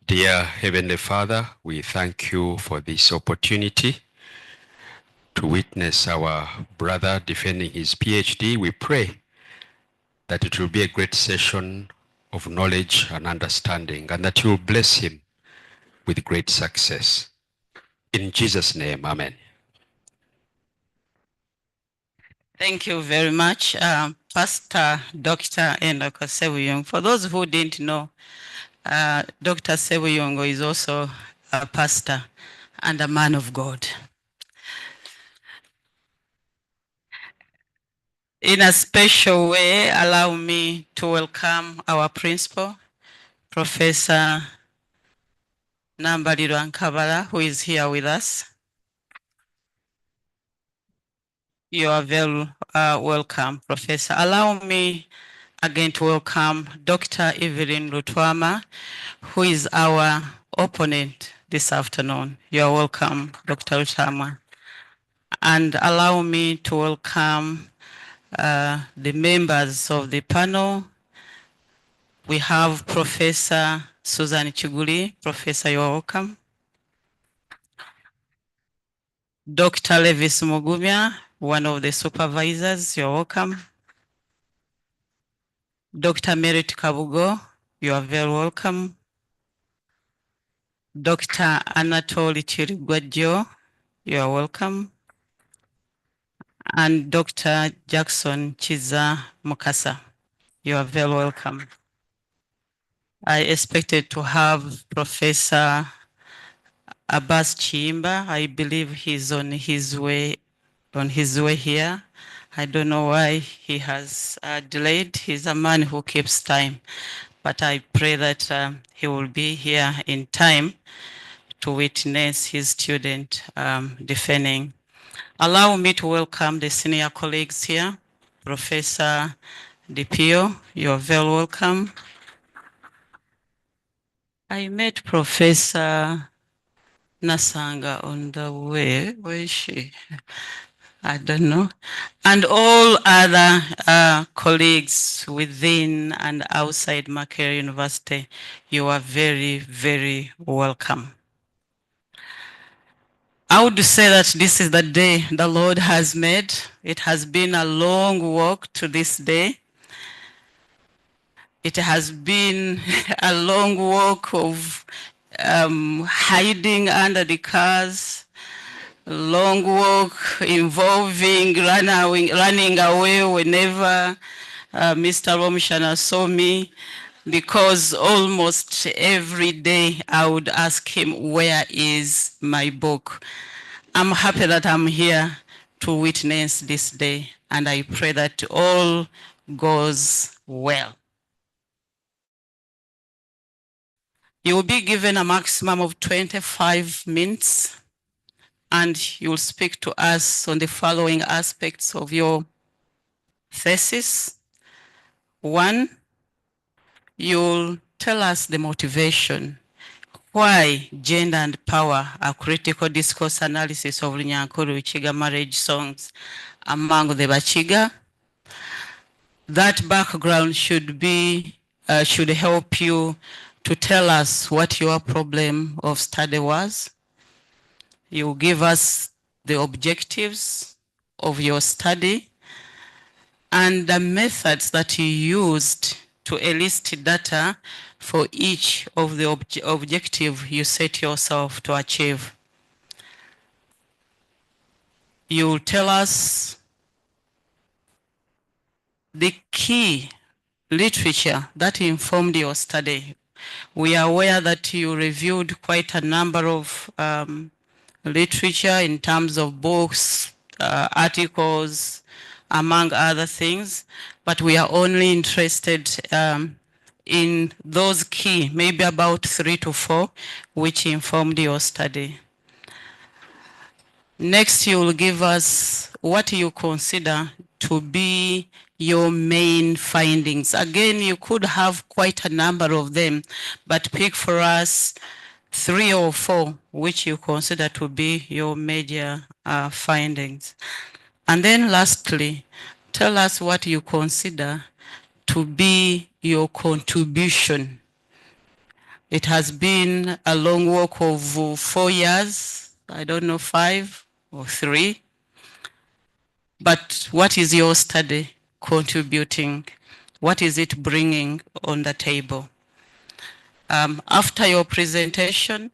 Dear Heavenly Father, we thank you for this opportunity to witness our brother defending his PhD. We pray that it will be a great session of knowledge and understanding, and that you will bless him with great success. In Jesus' name, amen. Thank you very much, Pastor Dr. Enoka Sebuyongo. For those who didn't know, Dr. Sebuyongo is also a pastor and a man of God. In a special way, allow me to welcome our principal, Professor Nambali Rwankabala, who is here with us. You are very welcome, Professor. Allow me again to welcome Dr. Evelyn Lutwama, who is our opponent this afternoon. You are welcome, Dr. Lutwama. And allow me to welcome the members of the panel. We have Professor Susan Chiguli. Professor, you are welcome. Dr. Levis Mugumya, one of the supervisors, you're welcome. Dr. Merit Kabugo, you are very welcome. Dr. Anatoly Chirigwajo, you are welcome. And Dr. Jackson Chiza Mukasa, you are very welcome. I expected to have Professor Abasi Kiyimba. I believe he's on his way here. I don't know why he has delayed. He's a man who keeps time, but I pray that he will be here in time to witness his student defending. Allow me to welcome the senior colleagues here. Professor DiPio, you're very welcome. I met Professor Nasanga on the way. Where is she? I don't know. And all other colleagues within and outside Makerere University, you are very, very welcome. I would say that this is the day the Lord has made. It has been a long walk to this day. It has been a long walk of hiding under the cars, long walk involving running away whenever Mr. Rwomushana saw me, because almost every day I would ask him, where is my book? I'm happy that I'm here to witness this day, and I pray that all goes well. You will be given a maximum of 25 minutes, and you will speak to us on the following aspects of your thesis. One, you'll tell us the motivation, why gender and power are critical discourse analysis of Runyankore-Rukiga marriage songs among the Bakiga. That background should help you to tell us what your problem of study was. You give us the objectives of your study and the methods that you used to elicit data for each of the objective you set yourself to achieve. You tell us the key literature that informed your study. We are aware that you reviewed quite a number of literature in terms of books, articles, among other things, but we are only interested in those key, maybe about 3 to 4, which informed your study. Next, you will give us what you consider to be your main findings. Again, you could have quite a number of them, but pick for us 3 or 4 which you consider to be your major findings. And then lastly, tell us what you consider to be your contribution. It has been a long walk of 4 years, I don't know, 5 or 3. But what is your study contributing? What is it bringing on the table? After your presentation,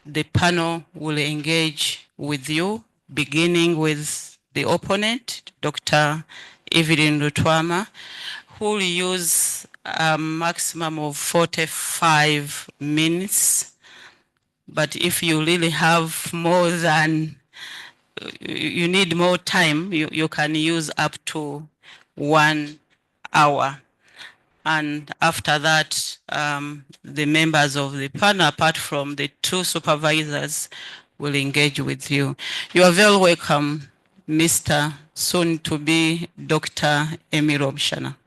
the panel will engage with you, beginning with the opponent, Dr. Evelyn Lutwama, who will use a maximum of 45 minutes. But if you really have more than, you need more time, you can use up to 1 hour. And after that, the members of the panel, apart from the 2 supervisors, will engage with you. You are very welcome, Mr. Soon to be Dr. Emmy Rwomushana.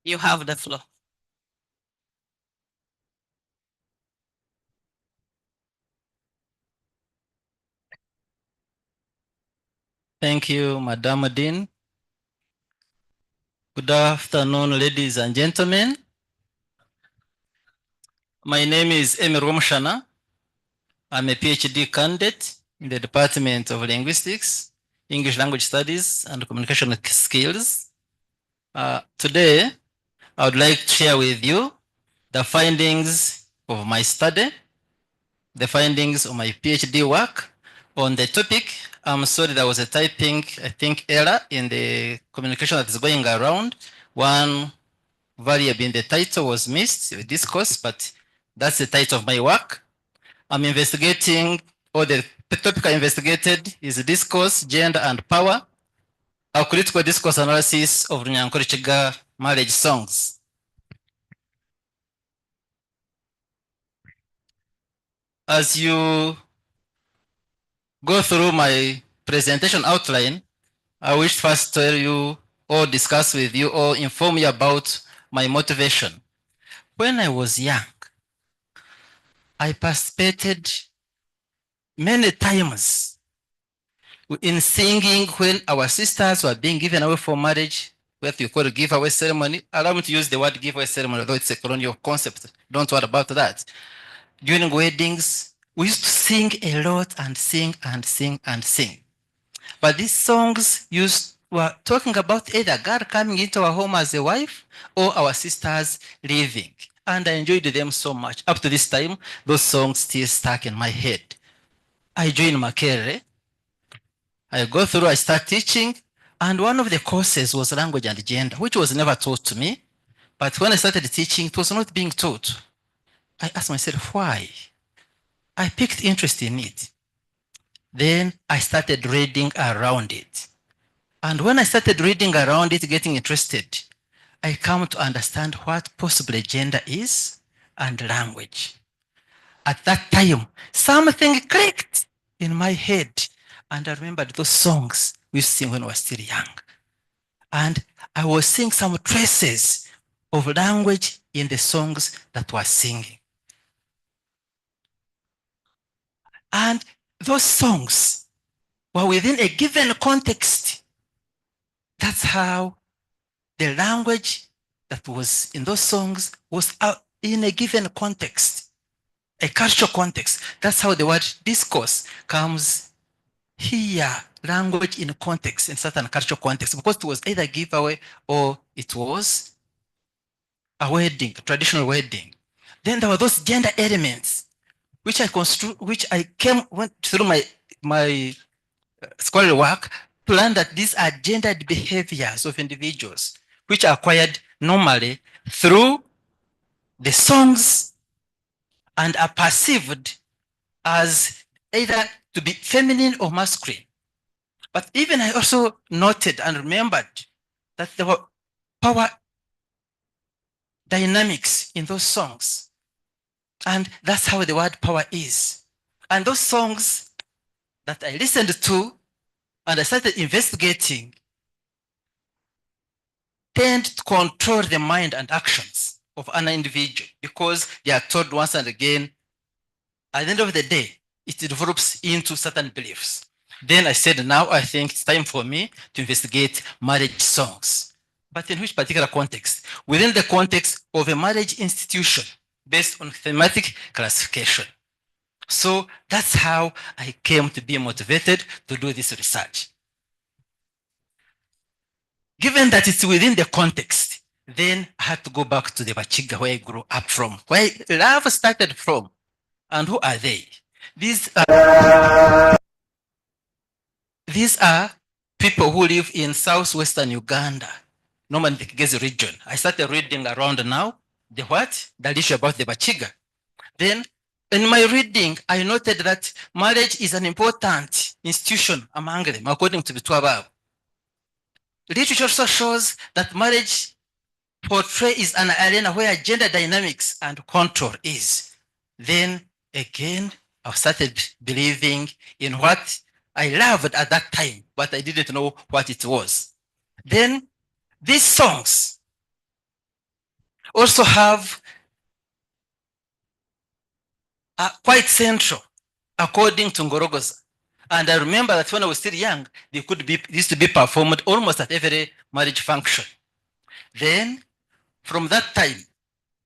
You have the floor. Thank you, Madam Dean. Good afternoon, ladies and gentlemen. My name is Emmy Rwomushana. I'm a PhD candidate in the Department of Linguistics, English Language Studies, and Communication Skills. Today, I would like to share with you the findings of my study, the findings of my PhD work on the topic. I'm sorry, there was a typing, I think, error in the communication that is going around. One variable in the title was missed, the discourse, but that's the title of my work. I'm investigating, or the topic I investigated is discourse, gender, and power, a critical discourse analysis of Runyankore-Rukiga marriage songs. As you go through my presentation outline, I wish first to tell you or discuss with you or inform you about my motivation. When I was young, I participated many times in singing when our sisters were being given away for marriage, what you call a giveaway ceremony. Allow me to use the word giveaway ceremony, although it's a colonial concept. Don't worry about that. During weddings, we used to sing a lot and sing and sing and sing. But these songs were talking about either God coming into our home as a wife or our sisters leaving. And I enjoyed them so much. Up to this time, those songs still stuck in my head. I joined Makerere. I go through, I start teaching, and one of the courses was language and gender, which was never taught to me. But when I started teaching, it was not being taught. I asked myself, why? I picked interest in it. Then I started reading around it. And when I started reading around it, getting interested, I come to understand what possibly gender is and language. At that time, something clicked in my head, and I remembered those songs we used to sing when we were still young. And I was seeing some traces of language in the songs that were singing. And those songs were within a given context. That's how the language that was in those songs was in a given context, a cultural context. That's how the word discourse comes here, language in context, in certain cultural context, because it was either giveaway or it was a wedding, a traditional wedding. Then there were those gender elements, which I went through my scholarly work to learn that these are gendered behaviors of individuals, which are acquired normally through the songs and are perceived as either to be feminine or masculine. But even I also noted and remembered that there were power dynamics in those songs. And that's how the word power is. And those songs that I listened to and I started investigating tend to control the mind and actions of an individual because they are told once and again, at the end of the day, it develops into certain beliefs. Then I said, now I think it's time for me to investigate marriage songs. but in which particular context? Within the context of a marriage institution based on thematic classification. So that's how I came to be motivated to do this research. Given that it's within the context, then I had to go back to the Bakiga where I grew up from, where love started from. And who are they? These are people who live in southwestern Uganda, normally the Kigezi region. I started reading around now the issue about the Bakiga. Then in my reading, I noted that marriage is an important institution among them, according to the two above. Literature also shows that marriage is an arena where gender dynamics and control is. Then again, I started believing in what I loved at that time, but I didn't know what it was. Then these songs also have quite central, according to Ngorogoza. And I remember that when I was still young, they used to be performed almost at every marriage function. Then, from that time,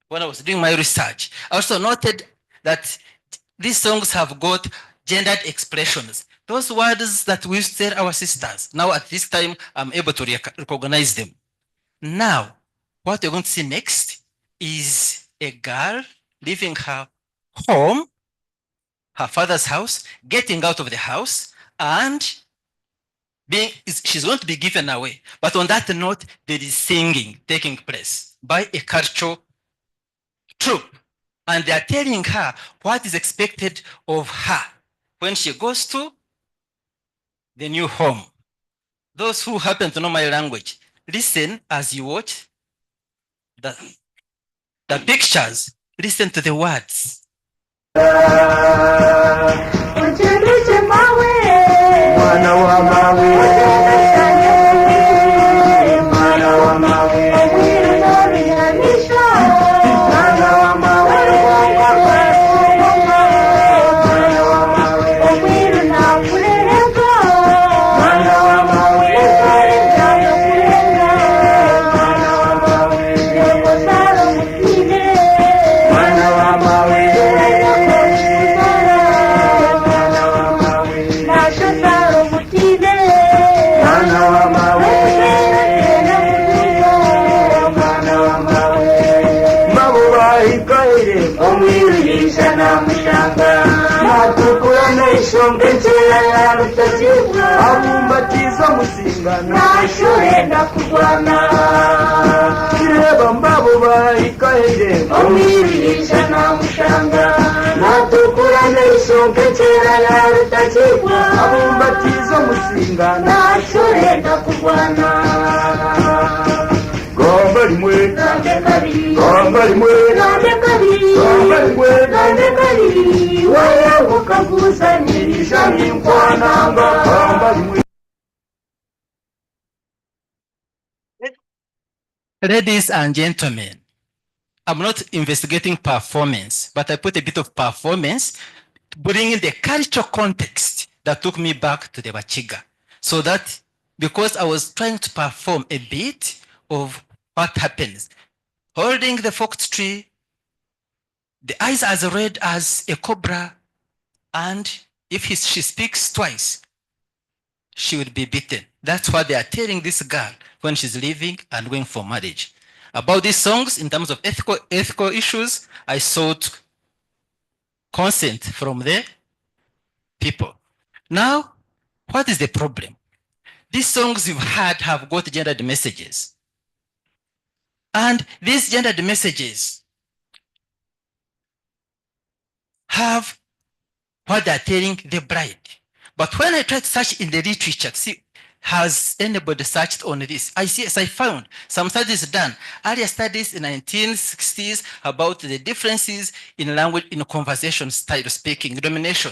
when I was doing my research, I also noted that these songs have got gendered expressions. Those words that we used to tell our sisters, now at this time, I'm able to recognize them. Now, what we're going to see next is a girl leaving her home, her father's house, getting out of the house, and she's going to be given away. But on that note, there is singing taking place by a cultural troupe. And they are telling her what is expected of her when she goes to the new home. Those who happen to know my language, listen as you watch the pictures, listen to the words. Ladies and gentlemen, I'm not investigating performance, but I put a bit of performance, bringing the cultural context that took me back to the Bakiga. So that, because I was trying to perform a bit of what happens, holding the fox tree, the eyes as red as a cobra, and if she speaks twice, she would be beaten. That's what they are telling this girl when she's leaving and going for marriage. About these songs, in terms of ethical issues, I sought consent from the people. Now, what is the problem? These songs you've heard have got gendered messages. And these gendered messages have what they're telling the bride. But when I tried to search in the literature, see, has anybody searched on this? I found some studies done, earlier studies in the 1960s about the differences in language, in conversation style speaking, domination.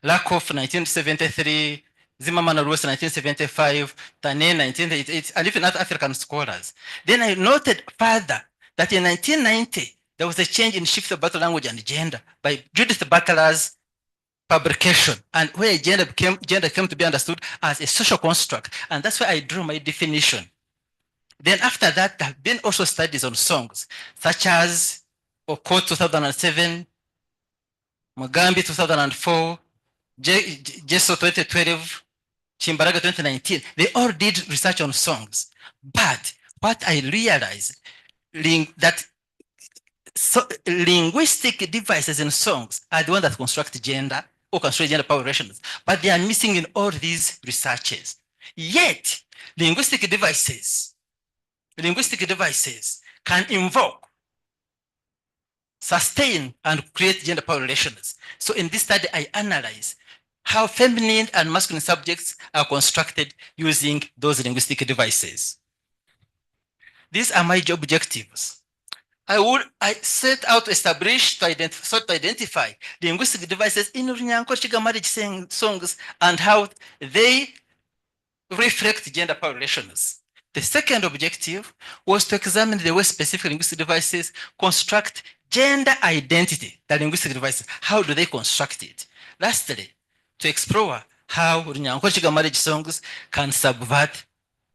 Lakoff, 1973, Zimmerman Rules, 1975, Tane, 1988, and even other African scholars. Then I noted further that in 1990, there was a change in Shift of Battle Language and Gender by Judith Butler's publication, and where gender came to be understood as a social construct. And that's why I drew my definition. Then after that, there have been also studies on songs, such as Okot 2007, Mugambi 2004, Jeso 2012, Chimbaraga 2019. They all did research on songs. But what I realized that linguistic devices in songs are the ones that construct gender or construct gender power relations, but they are missing in all these researches. Yet, linguistic devices can invoke, sustain, and create gender power relations. So in this study, I analyze how feminine and masculine subjects are constructed using those linguistic devices. These are my job objectives. I set out to establish, to identify linguistic devices in Runyankore-Rukiga marriage songs and how they reflect gender power relations. The second objective was to examine the way specific linguistic devices construct gender identity, the linguistic devices. How do they construct it? Lastly, to explore how Runyankore-Rukiga marriage songs can subvert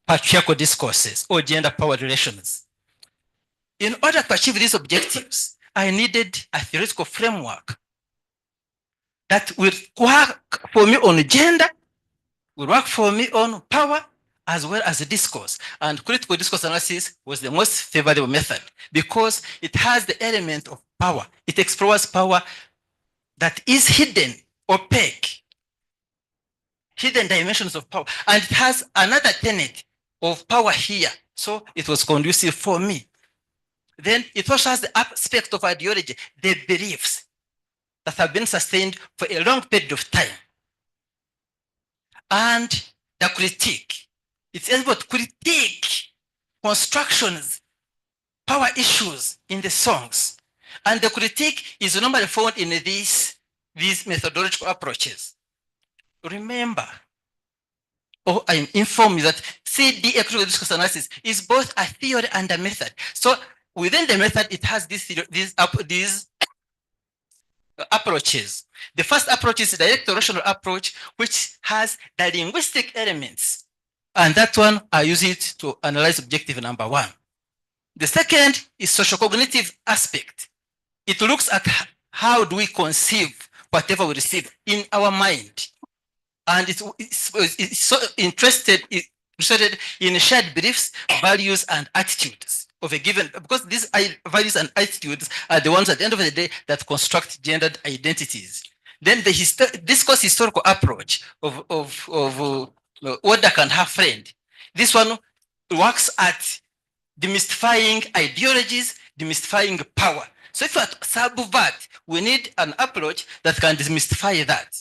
patriarchal discourses or gender power relations. In order to achieve these objectives, I needed a theoretical framework that will work for me on gender, will work for me on power, as well as the discourse. And critical discourse analysis was the most favorable method because it has the element of power. It explores power that is hidden, opaque, hidden dimensions of power. And it has another tenet of power here. So it was conducive for me. Then it also has the aspect of ideology, the beliefs that have been sustained for a long period of time. And the critique. It's able to critique constructions, power issues in the songs. And the critique is normally found in these methodological approaches. Remember, I'm informed that CD critical discourse analysis is both a theory and a method. So within the method, it has these approaches. The first approach is the direct rational approach, which has the linguistic elements. And that one, I use it to analyze objective number one. The second is socio-cognitive aspect. It looks at how do we conceive whatever we receive in our mind. And it's so interested in shared beliefs, values, and attitudes of a given, because these values and attitudes are the ones at the end of the day that construct gendered identities. Then the discourse historical approach of order can have friend. This one works at demystifying ideologies, demystifying power. So if we subvert, we need an approach that can demystify that.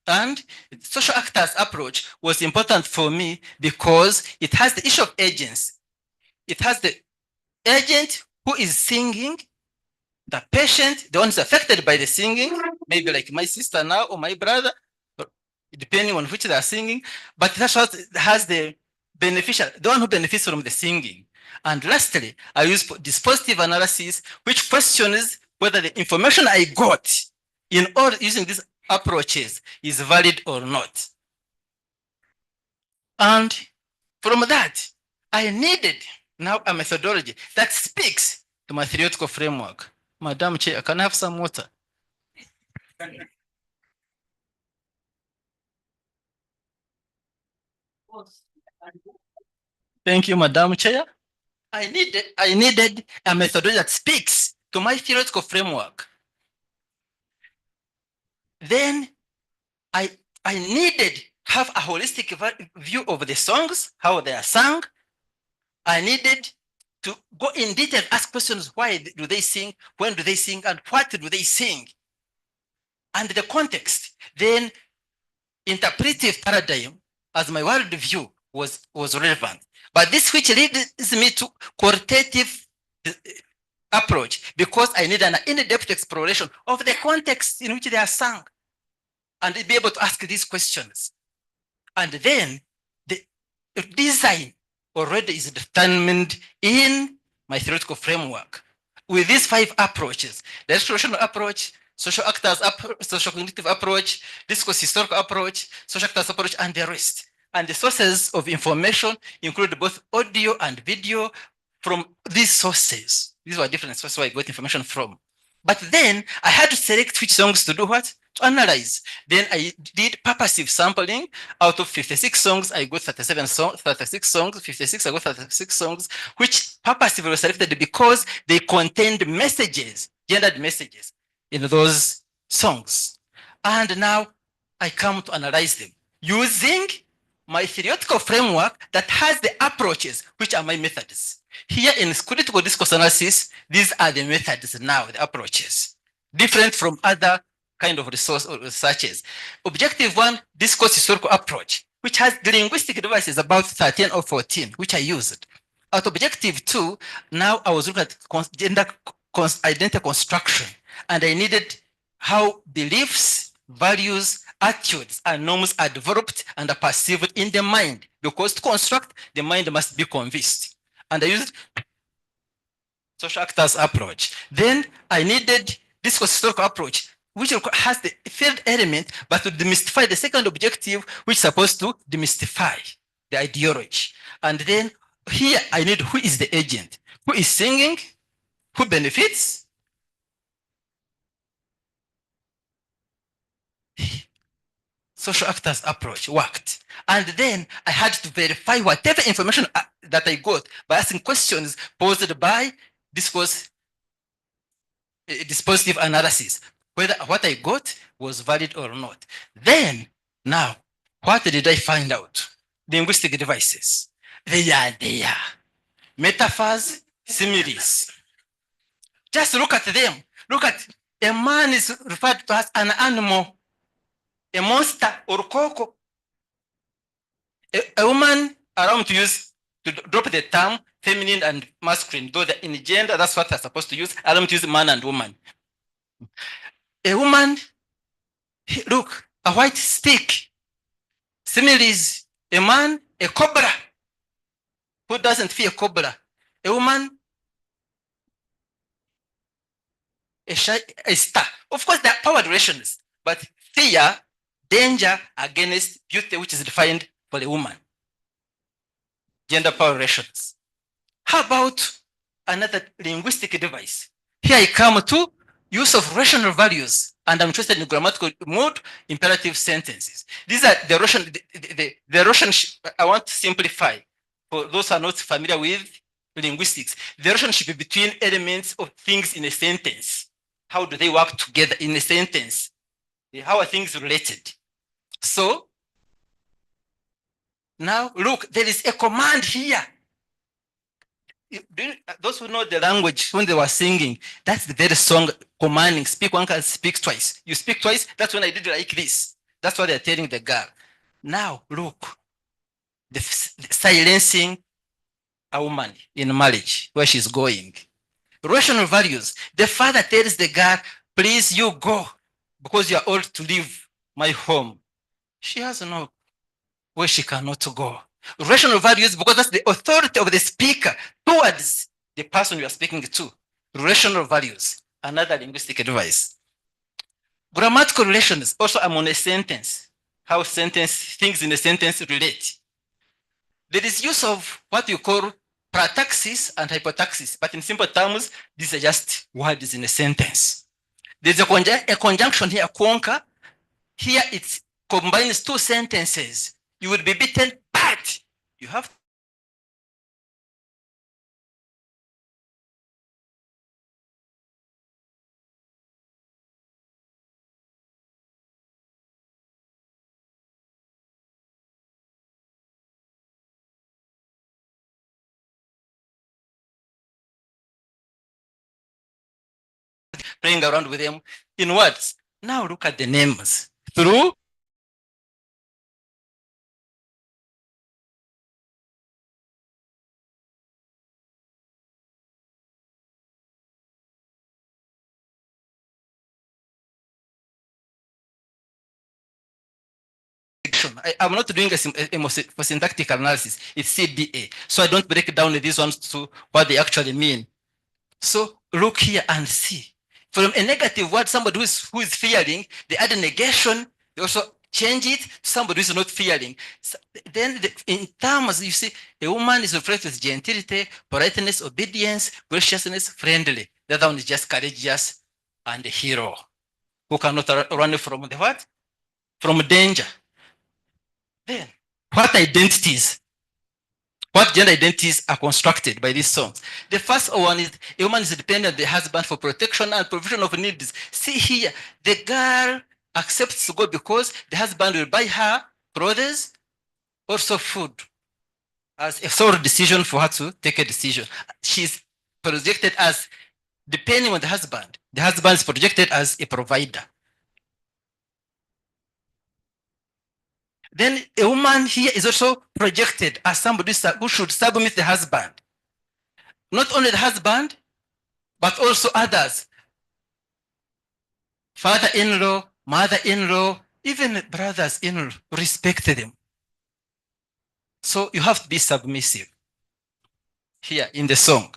And the social actors approach was important for me because it has the issue of agency. It has the agent who is singing, the patient, the one who's affected by the singing, maybe like my sister now or my brother, depending on which they are singing, but it has the beneficial, the one who benefits from the singing. And lastly, I use dispositive analysis, which questions whether the information I got in all using these approaches is valid or not. And from that, I needed now a methodology that speaks to my theoretical framework. Madam Chair, can I have some water? Thank you, Madam Chair. I needed a methodology that speaks to my theoretical framework. Then I needed to have a holistic view of the songs, how they are sung. I needed to go in detail, ask questions, why do they sing, when do they sing, and what do they sing? And the context. Then interpretive paradigm as my worldview was relevant. But this which leads me to qualitative approach, because I need an in-depth exploration of the context in which they are sung and be able to ask these questions. And then the design already is determined in my theoretical framework with these 5 approaches: the explorational approach, social actors approach, social cognitive approach, discourse historical approach, social actors approach, and the rest. And the sources of information include both audio and video from these sources. These were different sources where I got information from. But then I had to select which songs to do what? To analyze. Then I did purposive sampling. Out of 56 songs, I got 36 songs, 56, I got 36 songs, which purposively were selected because they contained messages, gendered messages in those songs. And now I come to analyze them using my theoretical framework that has the approaches, which are my methods. Here in critical discourse analysis, these are the methods now, the approaches, different from other kind of resource or researches. Objective one, discourse historical approach, which has the linguistic devices about 13 or 14, which I used. At objective two, now I was looking at gender identity construction, and I needed how beliefs, values, attitudes, and norms are developed and are perceived in the mind, because to construct, the mind must be convinced. And I used social actors approach. Then I needed discourse historical approach, which has the third element, but to demystify the second objective, which is supposed to demystify the ideology. And then here I need who is the agent, who is singing, who benefits. Social actors approach worked. And then I had to verify whatever information that I got by asking questions posed by discourse dispositive analysis, whether what I got was valid or not. Then, now, what did I find out? Linguistic devices. They are there. Metaphors, similes. Just look at them. Look at a man is referred to as an animal, a monster or coco. A woman, allow me to use, to drop the term feminine and masculine, though in gender, that's what they're supposed to use. Allow me to use man and woman. A woman, look, a white stick. Similes, a man, a cobra. Who doesn't fear cobra? A woman, a star. Of course, there are power relations, but fear, danger against beauty, which is defined for a woman. Gender power relations. How about another linguistic device? Here I come to use of rational values, and I'm interested in grammatical mode, imperative sentences. These are the relationship I want to simplify for those who are not familiar with linguistics. The relationship between elements of things in a sentence. How do they work together in a sentence? How are things related? So now look, there is a command here. Those who know the language, when they were singing, that's the very song commanding, speak one can speak twice. You speak twice, that's when I did like this. That's what they're telling the girl. Now look, the silencing a woman in marriage, where she's going. Rational values. The father tells the girl, please you go, because you are old to leave my home. She has no where she cannot go. Rational values, because that's the authority of the speaker towards the person you are speaking to. Rational values, another linguistic device. Grammatical relations, also I'm on a sentence. How things in a sentence relate. There is use of what you call prataxis and hypotaxis, but in simple terms, these are just words in a sentence. There's a conjunction here, conquer. Here it combines two sentences. You would be beaten, but you have to playing around with them in words. Now look at the names. Through I'm not doing a syntactic analysis. It's CDA. So I don't break down these ones to what they actually mean. So look here and see. From a negative word, somebody who is fearing, they add a negation. They also change it to somebody who is not fearing. So then in terms, you see, a woman is reflected with gentility, politeness, obedience, graciousness, friendly. The other one is just courageous and a hero who cannot run from the what? From danger. Then, what identities? What gender identities are constructed by these songs? The first one is a woman is dependent on the husband for protection and provision of needs. See here, the girl accepts to go because the husband will buy her clothes, also food, as a sole decision for her to take a decision. She's projected as depending on the husband. The husband is projected as a provider. Then a woman here is also projected as somebody who should submit the husband. Not only the husband, but also others. Father-in-law, mother-in-law, even brothers-in-law, respect them. So you have to be submissive. Here in the song.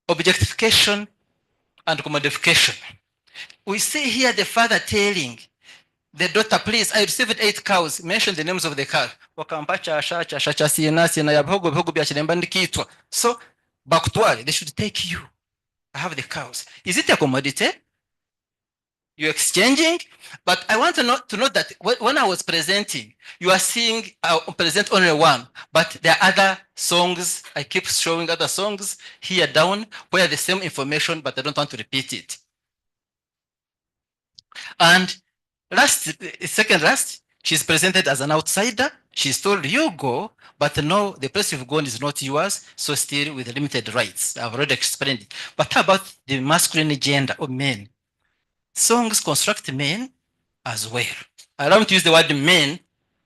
Objectification and commodification. We see here the father telling the daughter, please, I received 8 cows. Mention the names of the cow. So, Bakutuari, they should take you. I have the cows. Is it a commodity? You're exchanging? But I want to note that when I was presenting, you are seeing, I present only one, but there are other songs. I keep showing other songs here down where the same information, but I don't want to repeat it. And second last, she's presented as an outsider. She's told, you go, but no, the place you've gone is not yours, so still with limited rights. I've already explained it. But how about the masculine gender of men? Songs construct men as well. I don't use the word men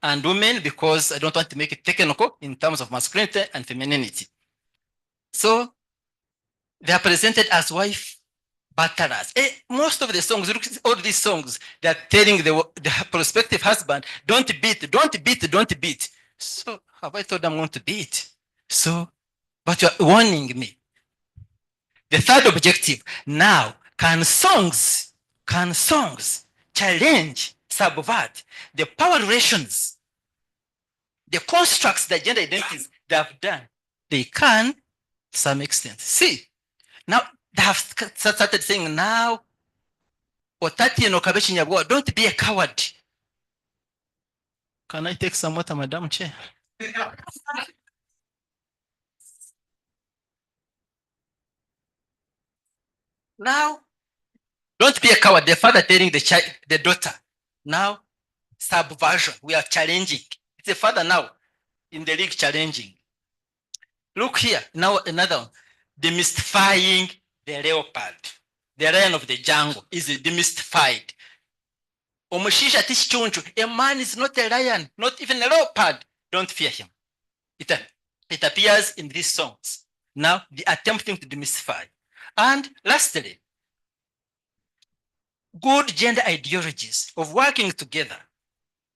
and women because I don't want to make it technical in terms of masculinity and femininity. So they are presented as wife battlers. Most of the songs, all these songs, they are telling the prospective husband, don't beat, don't beat, don't beat. So have I told them not to beat? So, but you are warning me. The third objective, now, can songs challenge, subvert the power relations, the constructs, the gender identities they have done? They can, to some extent. See, now they have started saying now, don't be a coward. Can I take some water, Madam Chair? Now, don't be a coward. The father telling the daughter, now, subversion, we are challenging. It's the father now in the league challenging. Look here, now another one. Demystifying the leopard. The lion of the jungle is demystified. A man is not a lion, not even a leopard. Don't fear him. It appears in these songs. Now, the attempting to demystify. And lastly, good gender ideologies of working together,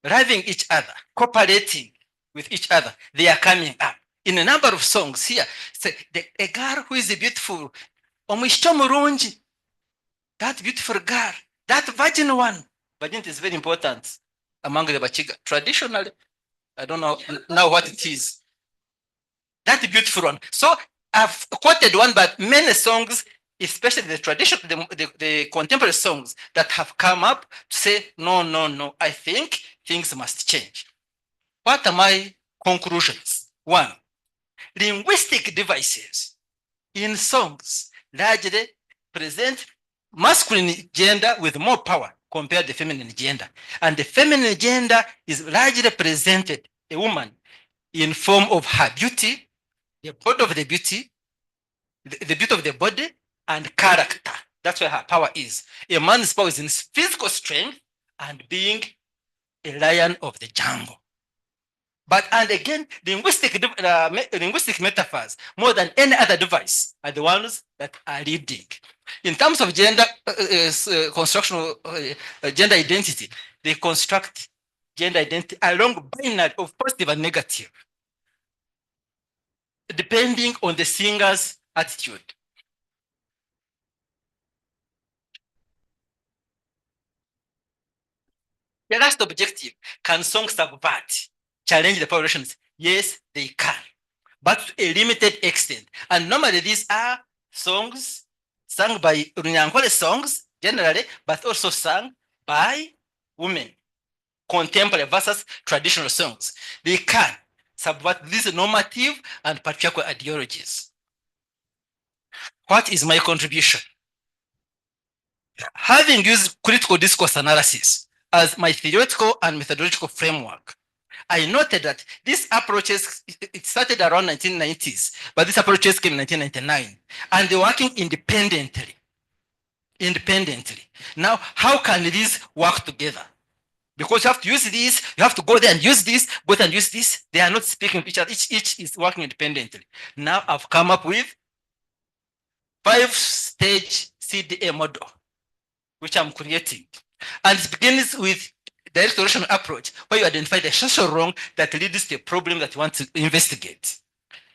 loving each other, cooperating with each other, they are coming up. In a number of songs here, say, a girl who is beautiful, that beautiful girl, that virgin one. Virginity is very important among the Bakiga. Traditionally, I don't know now what it is. That beautiful one. So I've quoted one, but many songs, especially the traditional, the contemporary songs that have come up to say, no, I think things must change. What are my conclusions? One, linguistic devices in songs largely present masculine gender with more power compared to the feminine gender. And the feminine gender is largely presented, a woman, in form of her beauty, the body of the beauty, the beauty of the body, and character. That's where her power is. A man's power is in physical strength and being a lion of the jungle. But, and again, linguistic metaphors, more than any other device, are the ones that are leading. In terms of gender construction, gender identity, they construct gender identity along binary of positive and negative, depending on the singer's attitude. The last objective, can songs subvert, challenge the power relations? Yes, they can, but to a limited extent. And normally these are songs sung by Runyankore songs generally, but also sung by women, contemporary versus traditional songs. They can subvert these normative and patriarchal ideologies. What is my contribution? Having used critical discourse analysis as my theoretical and methodological framework, I noted that these approaches, it started around 1990s, but these approaches came in 1999, and they're working independently. Now, how can these work together? Because you have to use this, you have to go there and use this, go there and use this. They are not speaking to each other. Each is working independently. Now I've come up with 5-stage CDA model, which I'm creating. And it begins with direct solution approach, where you identify the social wrong that leads to a problem that you want to investigate.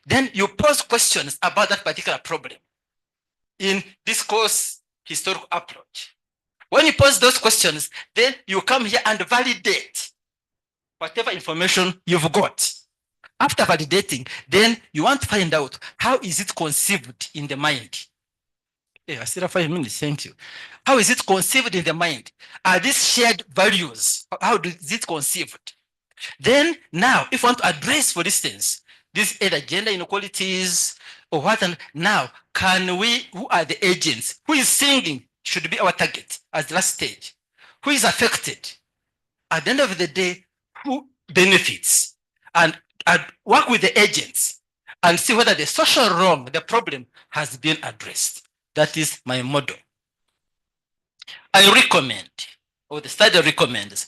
Then you pose questions about that particular problem in discourse historical approach. When you pose those questions, then you come here and validate whatever information you've got. After validating, then you want to find out how is it conceived in the mind. I still have 5 minutes, thank you. How is it conceived in the mind? Are these shared values? How is it conceived? Then now, if you want to address, for instance, these either gender inequalities or what, and now, who are the agents? Who is singing should be our target as the last stage. Who is affected? At the end of the day, who benefits? And work with the agents and see whether the social wrong, the problem, has been addressed. That is my model. I recommend, or the study recommends,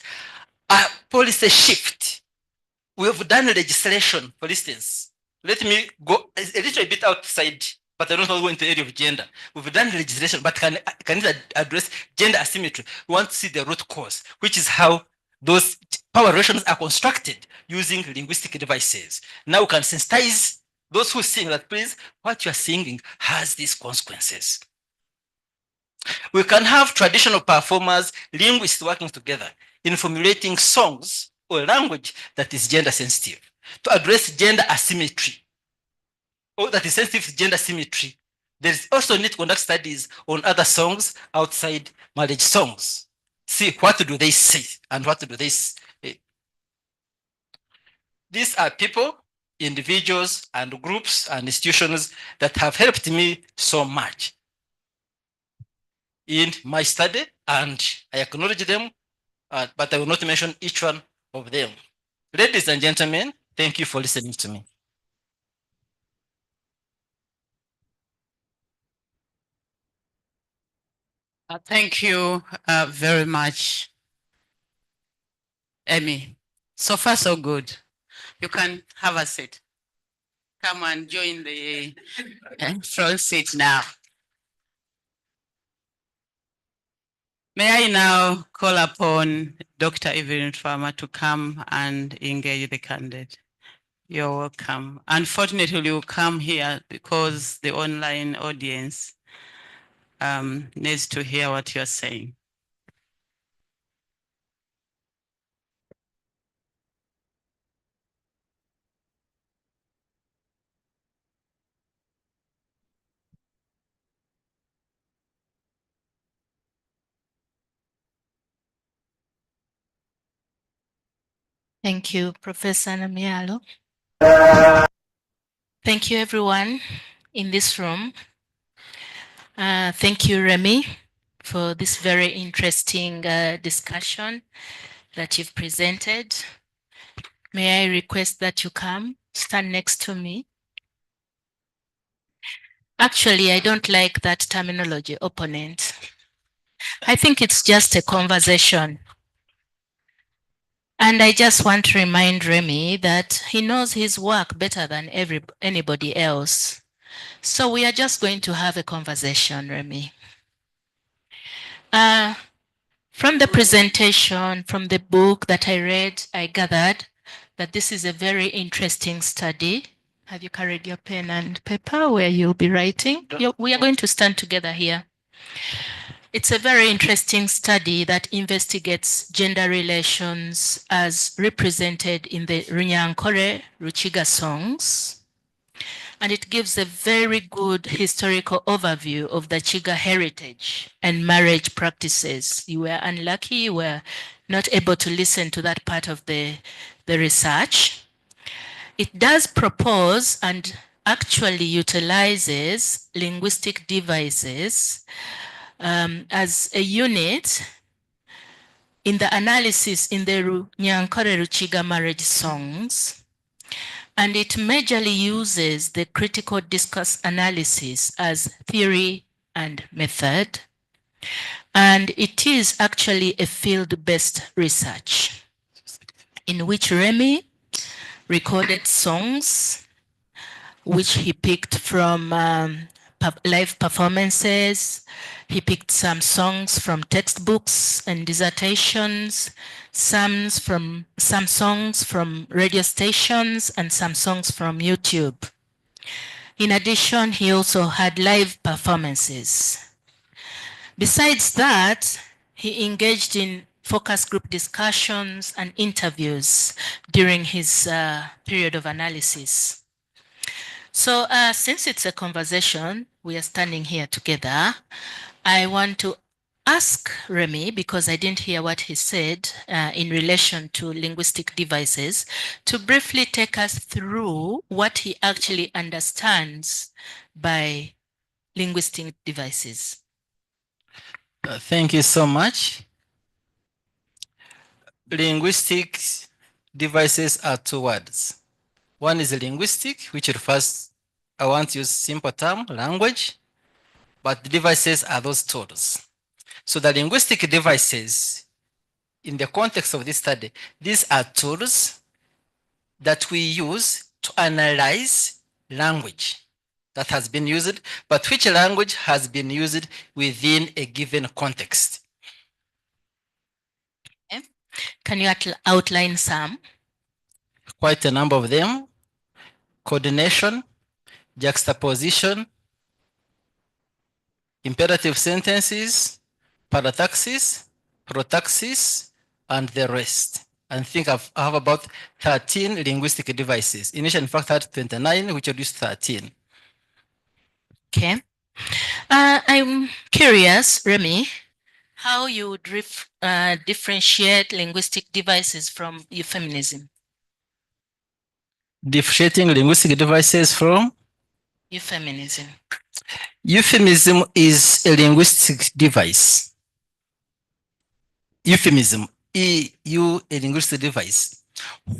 a policy shift. We have done legislation, for instance. Let me go a little bit outside, but I don't want to go into the area of gender. We've done legislation, but can it address gender asymmetry? We want to see the root cause, which is how those power relations are constructed using linguistic devices. Now we can sensitize those who sing that, please, what you are singing has these consequences. We can have traditional performers, linguists working together in formulating songs or language that is gender sensitive to address gender asymmetry, or that is sensitive to gender symmetry. There is also need to conduct studies on other songs outside marriage songs. See what do they say and what do they say. These are people, individuals, and groups and institutions that have helped me so much in my study, and I acknowledge them, but I will not mention each one of them. Ladies and gentlemen, thank you for listening to me. Thank you very much, Emmy. So far, so good. You can have a seat. Come and join the front seat now. May I now call upon Dr. Evelyn Farmer to come and engage the candidate. You're welcome. Unfortunately, you come here because the online audience needs to hear what you're saying. Thank you, Professor Namialo. Thank you, everyone in this room. Thank you, Remy, for this very interesting discussion that you've presented. May I request that you come, stand next to me. Actually, I don't like that terminology, opponent. I think it's just a conversation. And I just want to remind Remy that he knows his work better than anybody else. So we are just going to have a conversation, Remy. From the presentation, from the book that I read, I gathered that this is a very interesting study. Have you carried your pen and paper where you'll be writing? We are going to stand together here. It's a very interesting study that investigates gender relations as represented in the Runyankore-Rukiga songs. And it gives a very good historical overview of the Chiga heritage and marriage practices. You were unlucky, you were not able to listen to that part of the research. It does propose and actually utilizes linguistic devices as a unit in the analysis in the Runyankore-Rukiga marriage songs. And it majorly uses the critical discourse analysis as theory and method. And it is actually a field-based research in which Remy recorded songs which he picked from live performances. He picked some songs from textbooks and dissertations, some songs from radio stations, and some songs from YouTube. In addition, he also had live performances. Besides that, he engaged in focus group discussions and interviews during his period of analysis. So since it's a conversation, we are standing here together, I want to ask Remy, because I didn't hear what he said in relation to linguistic devices, to briefly take us through what he actually understands by linguistic devices. Thank you so much. Linguistic devices are two words. One is linguistic, which refers, I want to use simple term, language, but the devices are those tools. So the linguistic devices, in the context of this study, these are tools that we use to analyze language that has been used, but which language has been used within a given context. Okay. Can you outline some? Quite a number of them. Coordination, juxtaposition, imperative sentences, parataxis, protaxis, and the rest. I think I have about 13 linguistic devices. Initially, in fact, I had 29, which reduced 13. Okay. I'm curious, Remy, how you would differentiate linguistic devices from euphemism. Differentiating linguistic devices from? Euphemism. Euphemism is a linguistic device. Euphemism, EU, a linguistic device,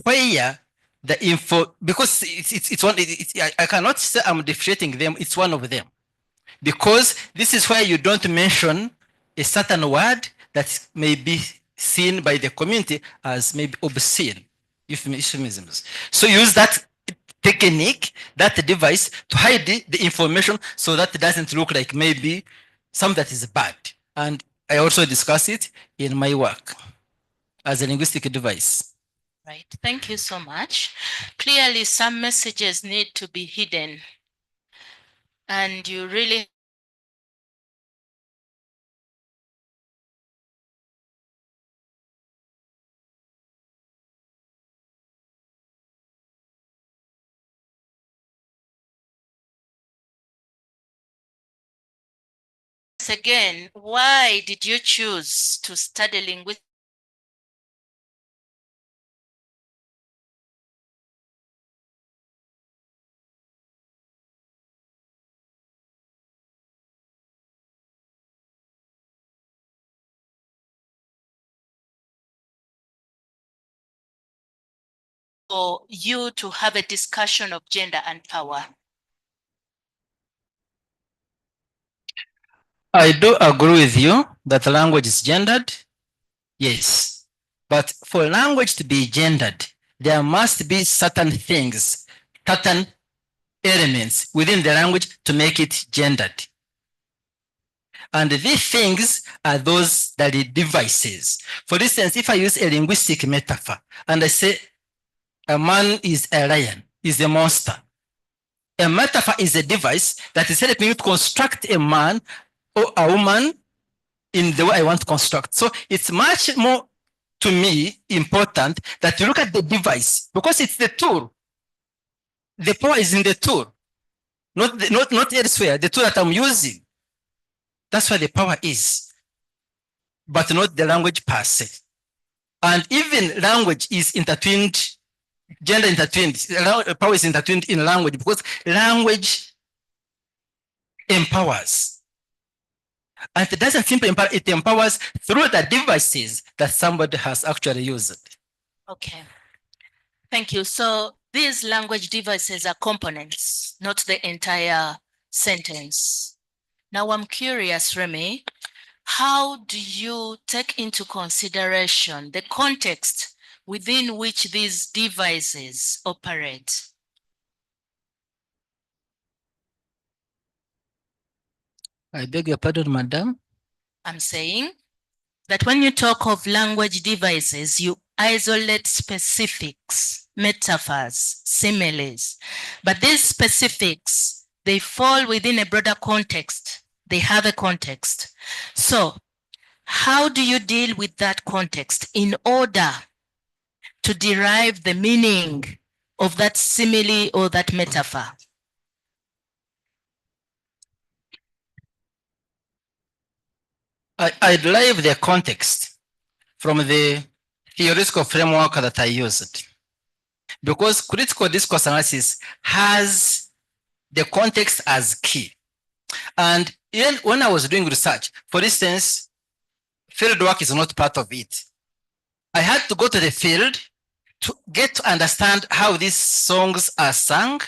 where the info, because it's one, I cannot say I'm differentiating them, it's one of them. Because this is where you don't mention a certain word that may be seen by the community as maybe obscene, euphemisms. So use that technique, that device, to hide the information so that it doesn't look like maybe something that is bad. And I also discuss it in my work as a linguistic device. Right, thank you so much. Clearly, some messages need to be hidden. And you really again, why did you choose to study linguistics? For you to have a discussion of gender and power? I do agree with you that language is gendered. Yes. But for language to be gendered, there must be certain things, certain elements within the language to make it gendered. And these things are those that are devices. For instance, if I use a linguistic metaphor and I say a man is a lion, is a monster. A metaphor is a device that is helping you to construct a man or a woman in the way I want to construct. So it's much more, to me, important that you look at the device, because it's the tool. The power is in the tool, not elsewhere, the tool that I'm using. That's where the power is, but not the language per se. And even language is intertwined, gender intertwined, power is intertwined in language, because language empowers. And it doesn't simply empower, it empowers through the devices that somebody has actually used. Okay. Thank you. So these language devices are components, not the entire sentence. Now I'm curious, Remy, how do you take into consideration the context within which these devices operate? I beg your pardon, madam. I'm saying that when you talk of language devices, you isolate specifics, metaphors, similes, but these specifics, they fall within a broader context. They have a context. So how do you deal with that context in order to derive the meaning of that simile or that metaphor? I derive the context from the theoretical framework that I used, because critical discourse analysis has the context as key. And even when I was doing research, for instance, field work is not part of it. I had to go to the field to get to understand how these songs are sung,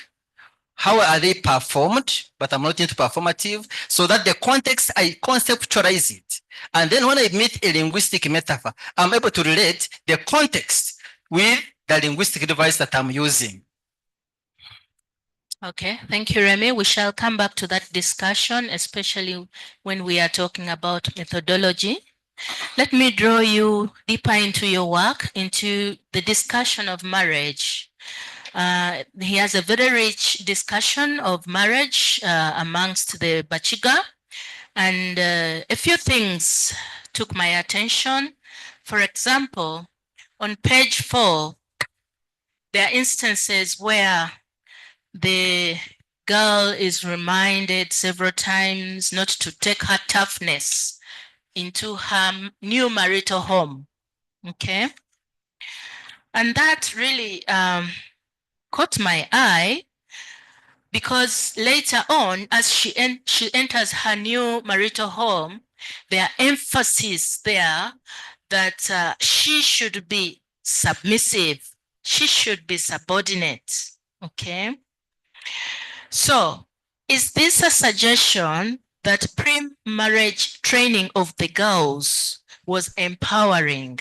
how are they performed, but I'm not into performative, so that the context, I conceptualize it. And then when I meet a linguistic metaphor, I'm able to relate the context with the linguistic device that I'm using. Okay, thank you, Remy. We shall come back to that discussion, especially when we are talking about methodology. Let me draw you deeper into your work, into the discussion of marriage. He has a very rich discussion of marriage amongst the Bakiga, and a few things took my attention. For example, on page 4, there are instances where the girl is reminded several times not to take her toughness into her new marital home. Okay. And that really caught my eye, because later on, as she enters her new marital home, there are emphasis there that she should be submissive, she should be subordinate. Okay. So, is this a suggestion that pre-marriage training of the girls was empowering,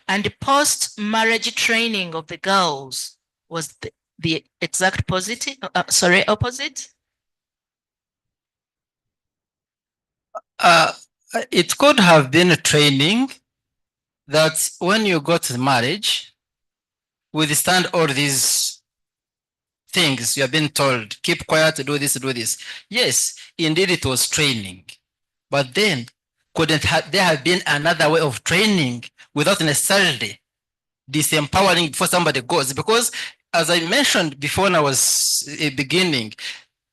and the post-marriage training of the girls was the exact opposite? It could have been a training that when you go to marriage, withstand all these things you have been told, keep quiet, do this, do this. Yes, indeed it was training. But then, couldn't there have been another way of training without necessarily disempowering before somebody goes? Because as I mentioned before when I was beginning,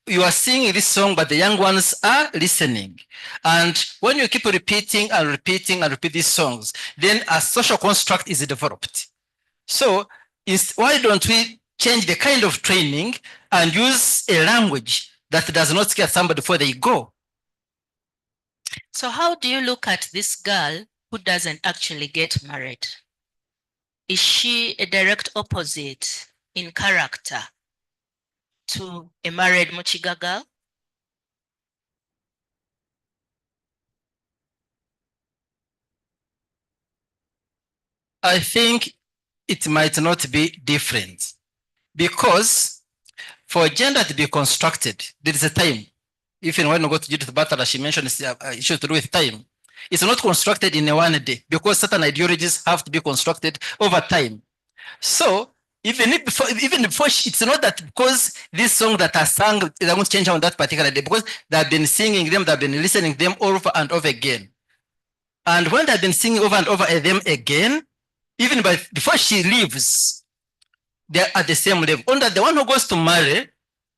you are singing this song, but the young ones are listening. And when you keep repeating and repeating and repeat these songs, then a social construct is developed. So why don't we change the kind of training and use a language that does not scare somebody before they go? So how do you look at this girl who doesn't actually get married? Is she a direct opposite in character to a married Mukiga girl? I think it might not be different, because for gender to be constructed, there is a time. Even when we go to Judith Butler, she mentioned issues to do with time. It's not constructed in a one day, because certain ideologies have to be constructed over time. So even before it's not that because these songs that are sung, they won't change on that particular day, because they've been singing them, they've been listening to them over and over again. And when they've been singing over and over them again, even before she leaves, they're at the same level. Only the one who goes to marry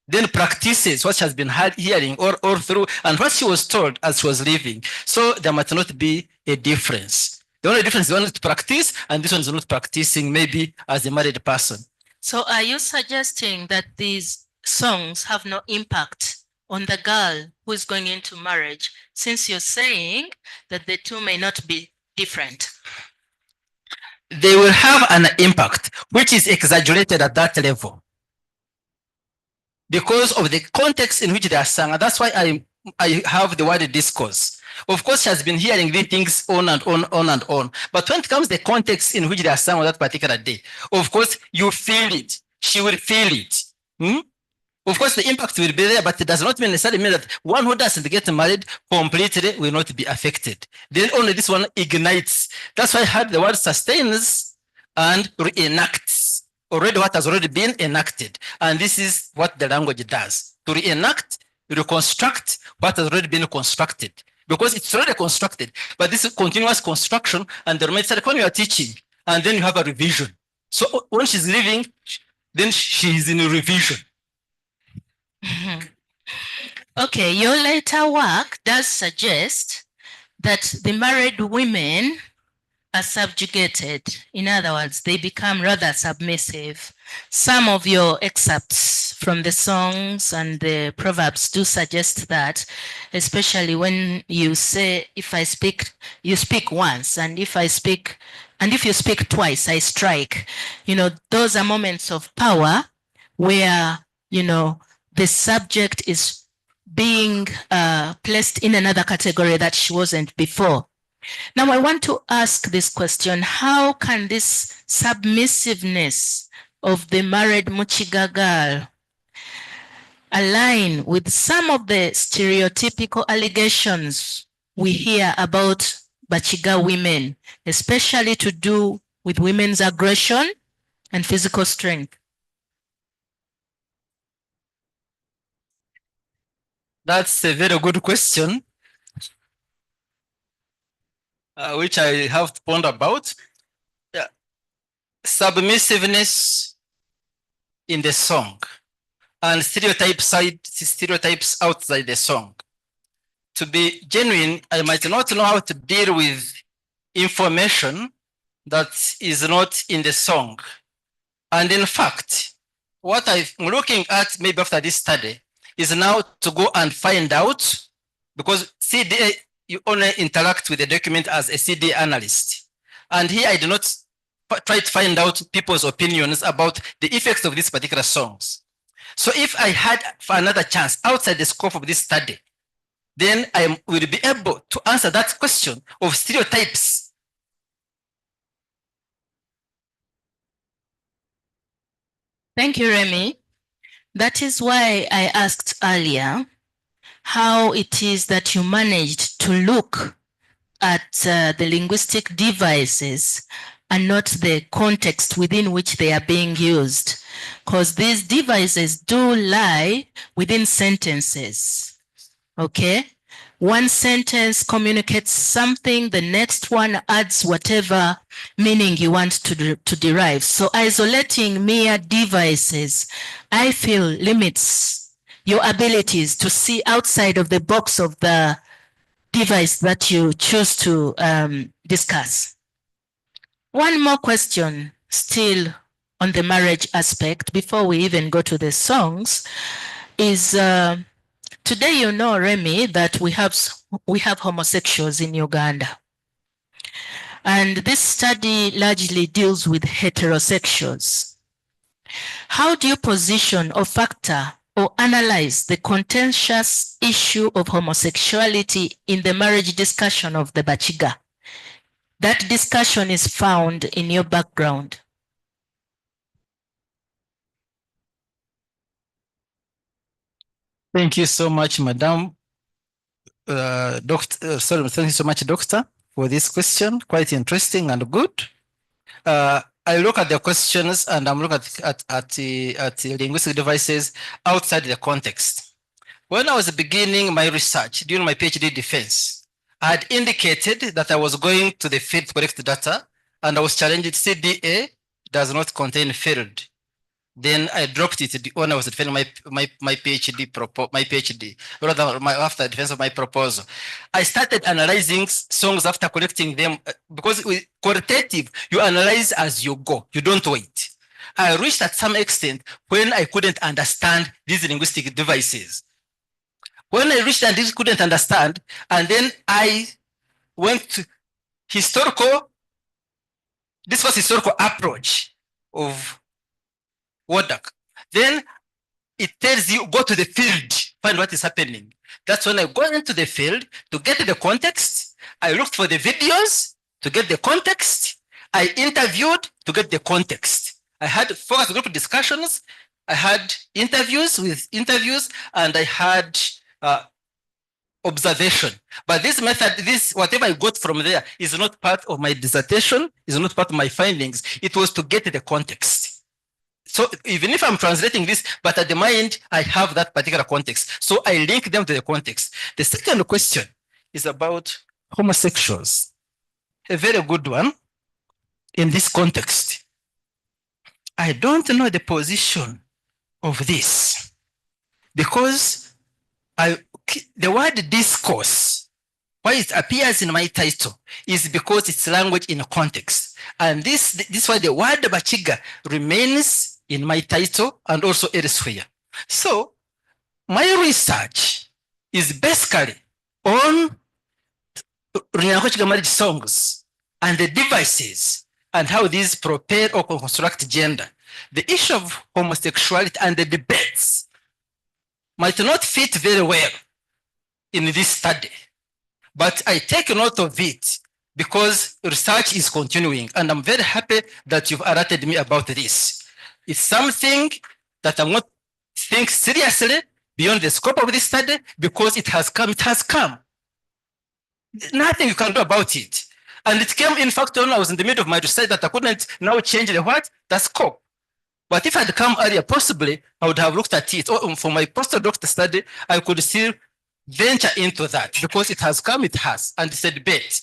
then practices what she has been hearing all through and what she was told as she was leaving. So there might not be a difference. The only difference is one is to practice and this one is not practicing, maybe as a married person. So are you suggesting that these songs have no impact on the girl who is going into marriage, since you're saying that the two may not be different? They will have an impact, which is exaggerated at that level, because of the context in which they are sung. And that's why I have the word discourse. Of course, she has been hearing these things on and on. But when it comes to the context in which they are sung on that particular day, of course, you feel it. She will feel it. Of course, the impact will be there, but it does not necessarily mean that one who doesn't get married completely will not be affected. Then only this one ignites. That's why I had the word sustains and reenacts. Already what has already been enacted. And this is what the language does. To reenact, reconstruct what has already been constructed. Because it's already constructed. But this is continuous construction, and the remainder when you are teaching, and then you have a revision. So when she's leaving, then she's in a revision. Okay, your later work does suggest that the married women are subjugated. In other words, they become rather submissive. Some of your excerpts from the songs and the proverbs do suggest that, especially when you say, if I speak, you speak once, and if I speak, and if you speak twice, I strike. You know, those are moments of power where, you know, the subject is being placed in another category that she wasn't before. Now, I want to ask this question: how can this submissiveness of the married Mukiga girl align with some of the stereotypical allegations we hear about Bakiga women, especially to do with women's aggression and physical strength? That's a very good question, which I have to ponder about. Yeah. Submissiveness in the song and stereotypes outside the song. To be genuine, I might not know how to deal with information that is not in the song. And in fact, what I'm looking at maybe after this study is now to go and find out, because CD, you only interact with the document as a CD analyst. And here I do not try to find out people's opinions about the effects of these particular songs. So if I had another chance outside the scope of this study, then I will be able to answer that question of stereotypes. Thank you, Remy. That is why I asked earlier how it is that you managed to look at the linguistic devices and not the context within which they are being used, because these devices do lie within sentences, okay? One sentence communicates something, the next one adds whatever meaning you want to derive. So isolating mere devices, I feel, limits your abilities to see outside of the box of the device that you choose to discuss. One more question, still on the marriage aspect, before we even go to the songs, is today, you know, Remy, that we have homosexuals in Uganda. And this study largely deals with heterosexuals. How do you position or factor or analyze the contentious issue of homosexuality in the marriage discussion of the Bakiga? That discussion is found in your background. Thank you so much, Madam. Thank you so much, Doctor, for this question. Quite interesting and good. I look at the questions and I'm looking at the linguistic devices outside the context. When I was beginning my research during my PhD defense, I had indicated that I was going to the field to collect data, and I was challenged CDA does not contain field. Then I dropped it when I was defending my PhD, rather after defense of my proposal. I started analyzing songs after collecting them because with qualitative, you analyze as you go, you don't wait. I reached at some extent when I couldn't understand these linguistic devices. When I reached and this couldn't understand, and then I went to historical approach of WordDoc. Then it tells you, go to the field, find what is happening. That's when I go into the field to get the context. I looked for the videos to get the context. I interviewed to get the context. I had focus group discussions. I had interviews, and I had observation. But this method, whatever I got from there is not part of my dissertation, is not part of my findings. It was to get the context. So even if I'm translating this, but at the mind, I have that particular context. So I link them to the context. The second question is about homosexuals. A very good one in this context. I don't know the position of this because the word discourse, why it appears in my title, is because it's language in context. And this is why the word Bakiga remains in my title and also elsewhere. So my research is basically on Runyankore-Rukiga marriage songs and the devices and how these propel or construct gender. The issue of homosexuality and the debates might not fit very well in this study, but I take note of it because research is continuing, and I'm very happy that you've alerted me about this. It's something that I want to think seriously beyond the scope of this study because it has come. Nothing you can do about it. And it came, in fact, when I was in the middle of my research that I couldn't now change the scope. But if I'd come earlier, possibly, I would have looked at it. Or for my postdoctoral study, I could still venture into that because it has come, it has, and it's a debate.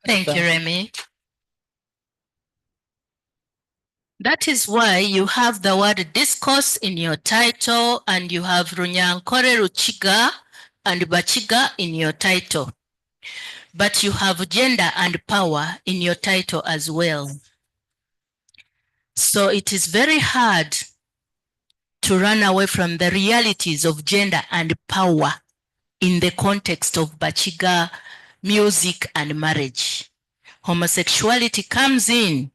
Thank you, Remy. That is why you have the word discourse in your title, and you have Runyankore-Rukiga and Bakiga in your title. But you have gender and power in your title as well. So it is very hard to run away from the realities of gender and power in the context of Bakiga music and marriage. Homosexuality comes in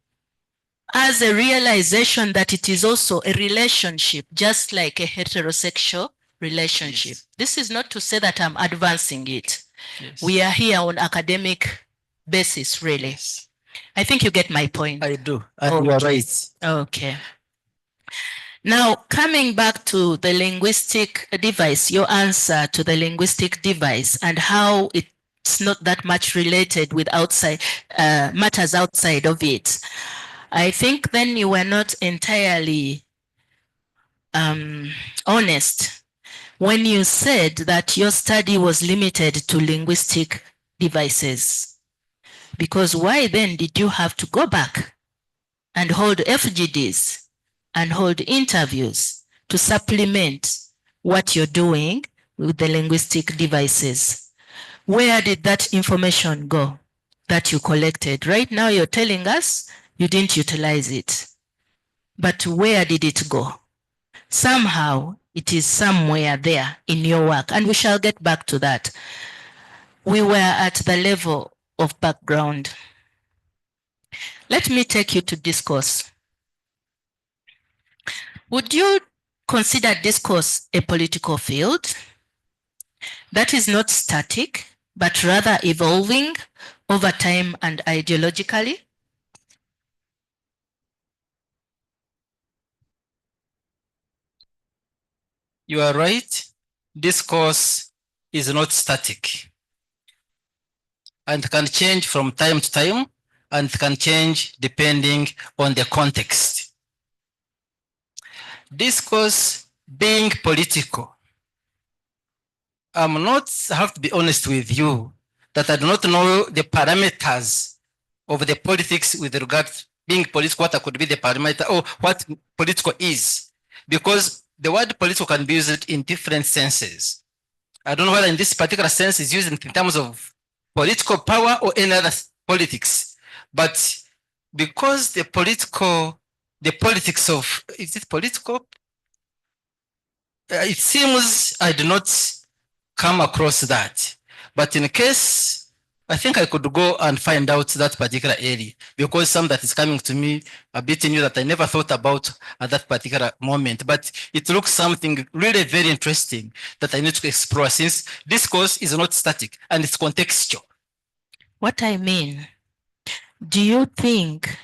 as a realization that it is also a relationship, just like a heterosexual relationship. Yes. This is not to say that I'm advancing it. Yes. We are here on academic basis, really. Yes. I think you get my point. I do. You are right. Okay. Now, coming back to the linguistic device, your answer to the linguistic device and how it's not that much related with outside matters outside of it. I think then you were not entirely honest when you said that your study was limited to linguistic devices. Because why then did you have to go back and hold FGDs and hold interviews to supplement what you're doing with the linguistic devices? Where did that information go that you collected? Right now you're telling us you didn't utilize it. But where did it go? Somehow it is somewhere there in your work, and we shall get back to that. We were at the level of background. Let me take you to discourse. Would you consider discourse a political field that is not static, but rather evolving over time and ideologically? You are right. Discourse is not static and can change from time to time and can change depending on the context. Discourse being political I have to be honest with you, that I do not know the parameters of the politics with regard to being political, what could be the parameter, or what political is. Because the word political can be used in different senses. I don't know whether in this particular sense is used in terms of political power or any other politics. But because the politics of, is it political? It seems I did not come across that. But in case, I think I could go and find out that particular area, because some that is coming to me a bit new that I never thought about at that particular moment. But it looks something really very interesting that I need to explore, since discourse is not static and it's contextual. What I mean, do you think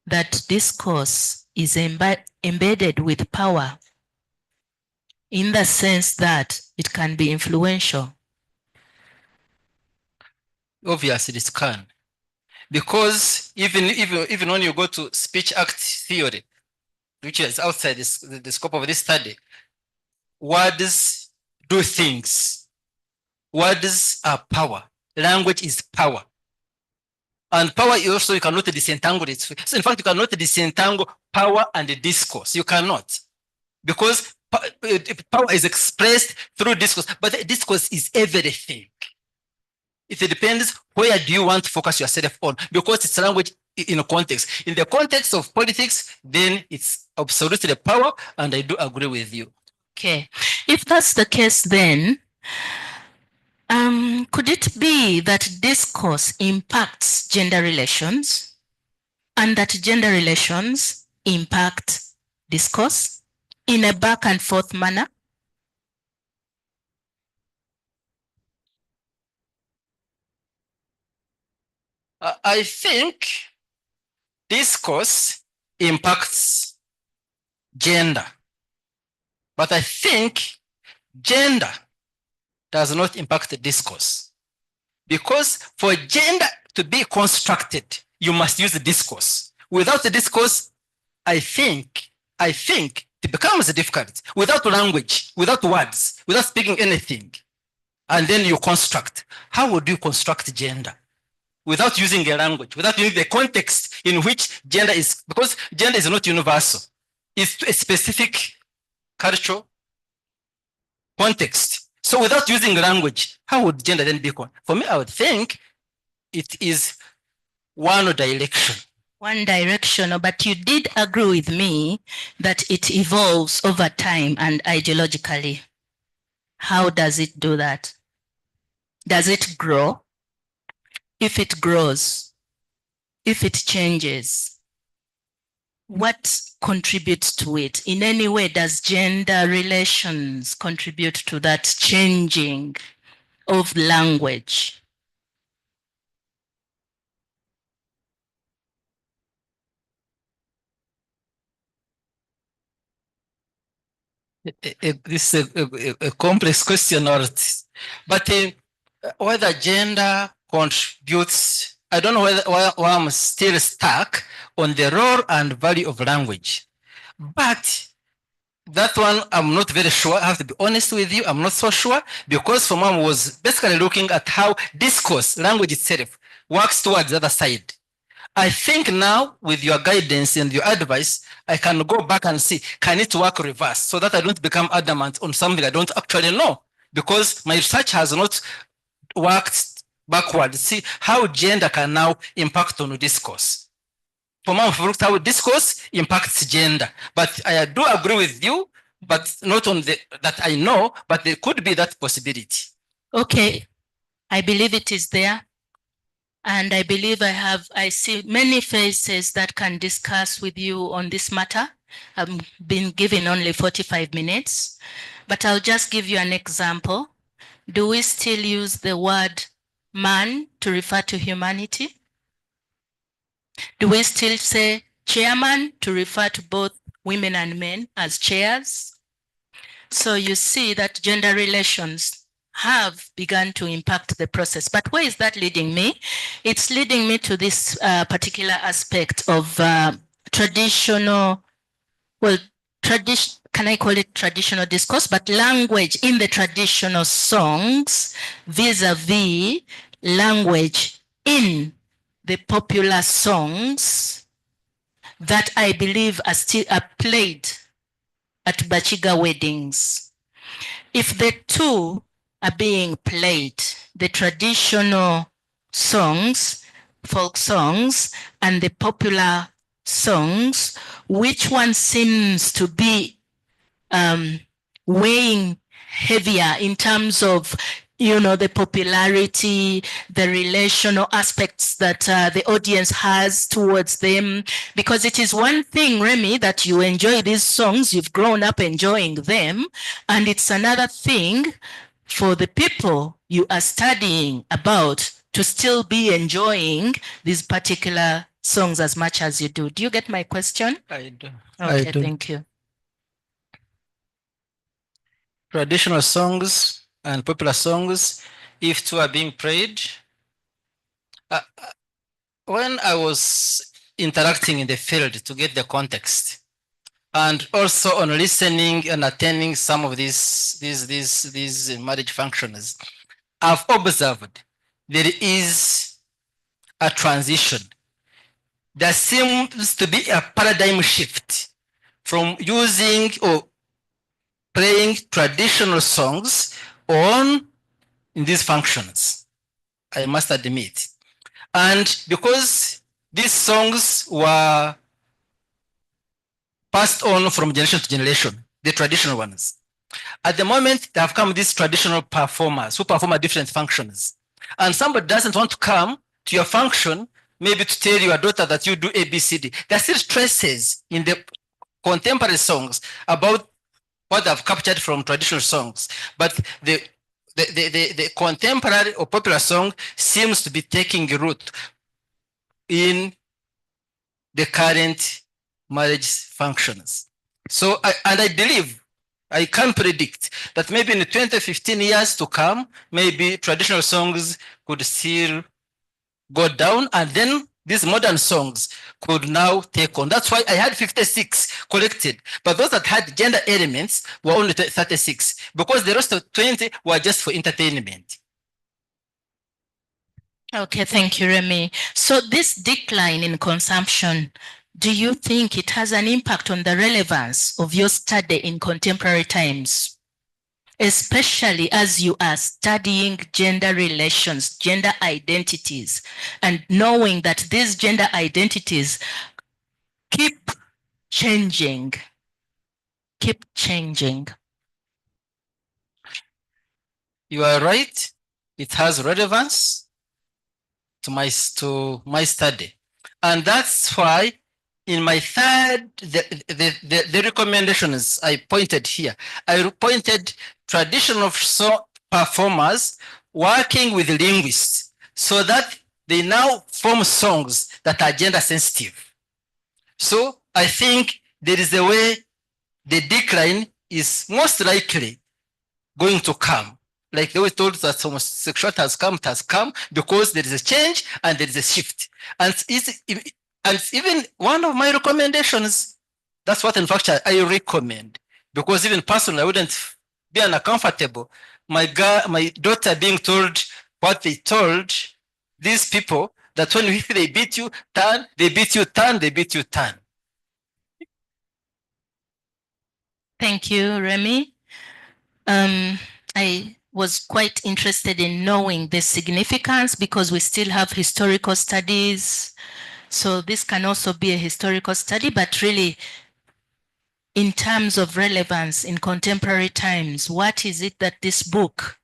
that discourse is embedded with power in the sense that it can be influential? Obviously it can, because even when you go to speech act theory, which is outside the scope of this study, words do things. Words are power. Language is power. And power also, you cannot disentangle it. So in fact, you cannot disentangle power and discourse. You cannot. Because power is expressed through discourse, but the discourse is everything. It depends where do you want to focus yourself on, because it's language in a context. In the context of politics, then it's absolutely power, and I do agree with you. Okay. If that's the case, then could it be that discourse impacts gender relations and that gender relations impact discourse in a back and forth manner? I think discourse impacts gender, but I think gender does not impact the discourse, because for gender to be constructed, you must use the discourse. Without the discourse, I think it becomes difficult. Without language, without words, without speaking anything, and then you construct. How would you construct gender? Without using a language, without using the context in which gender is, because gender is not universal. It's a specific cultural context. So without using language, how would gender then be? For me, I would think it is one direction. One direction, but you did agree with me that it evolves over time and ideologically. How does it do that? Does it grow? If it grows, if it changes, what contributes to it? In any way, does gender relations contribute to that changing of language? This is a complex question, but whether gender contributes, I don't know why I'm still stuck on the role and value of language. But that one, I'm not very sure. I have to be honest with you. I'm not so sure, because for mom was basically looking at how discourse, language itself, works towards the other side. I think now, with your guidance and your advice, I can go back and see, can it work reverse, so that I don't become adamant on something I don't actually know, because my research has not worked backwards. See how gender can now impact on discourse. For me, I've looked how discourse impacts gender, but I do agree with you, but not on that I know, but there could be that possibility. Okay, I believe it is there. And I believe I see many faces that can discuss with you on this matter. I've been given only 45 minutes, but I'll just give you an example. Do we still use the word man to refer to humanity? Do we still say chairman to refer to both women and men as chairs? So you see that gender relations have begun to impact the process. But where is that leading me? It's leading me to this particular aspect of traditional, well, can I call it traditional discourse, but language in the traditional songs vis-a-vis language in the popular songs that I believe are still played at Bakiga weddings. If the two are being played, the traditional songs, folk songs, and the popular songs, which one seems to be weighing heavier in terms of, you know, the popularity, the relational aspects that the audience has towards them? Because it is one thing, Remy, that you enjoy these songs, you've grown up enjoying them, and it's another thing for the people you are studying about to still be enjoying these particular songs as much as you do. Do you get my question? I do. Okay, thank you. Traditional songs and popular songs, if two are being played, when I was interacting in the field to get the context, and also on listening and attending some of these marriage functions, I've observed there is a transition. There seems to be a paradigm shift from using or playing traditional songs in these functions, I must admit. And because these songs were passed on from generation to generation, the traditional ones, at the moment they have come these traditional performers who perform at different functions. And somebody doesn't want to come to your function, maybe to tell your daughter that you do ABCD. There are still traces in the contemporary songs about what they've captured from traditional songs, but the contemporary or popular song seems to be taking root in the current marriage functions. So, I believe, I can predict that maybe in 20-15 years to come, maybe traditional songs could still go down, and then these modern songs could now take on. That's why I had 56 collected, but those that had gender elements were only 36, because the rest of 20 were just for entertainment. Okay, thank you, Remy. So this decline in consumption, do you think it has an impact on the relevance of your study in contemporary times, especially as you are studying gender relations, gender identities, and knowing that these gender identities keep changing? You are right. It has relevance to my study. And that's why in my third, the recommendations I pointed here, I pointed traditional performers working with linguists so that they now form songs that are gender sensitive. So I think there is a way the decline is most likely going to come. Like they were told that homosexuality has come because there is a change and there is a shift. And even one of my recommendations, that's what in fact I recommend, because even personally I wouldn't be uncomfortable. My daughter being told what they told these people, that when they beat you, turn, they beat you, turn, they beat you, turn. Thank you, Remy. I was quite interested in knowing the significance, because we still have historical studies. So this can also be a historical study, but really in terms of relevance in contemporary times, what is it that this book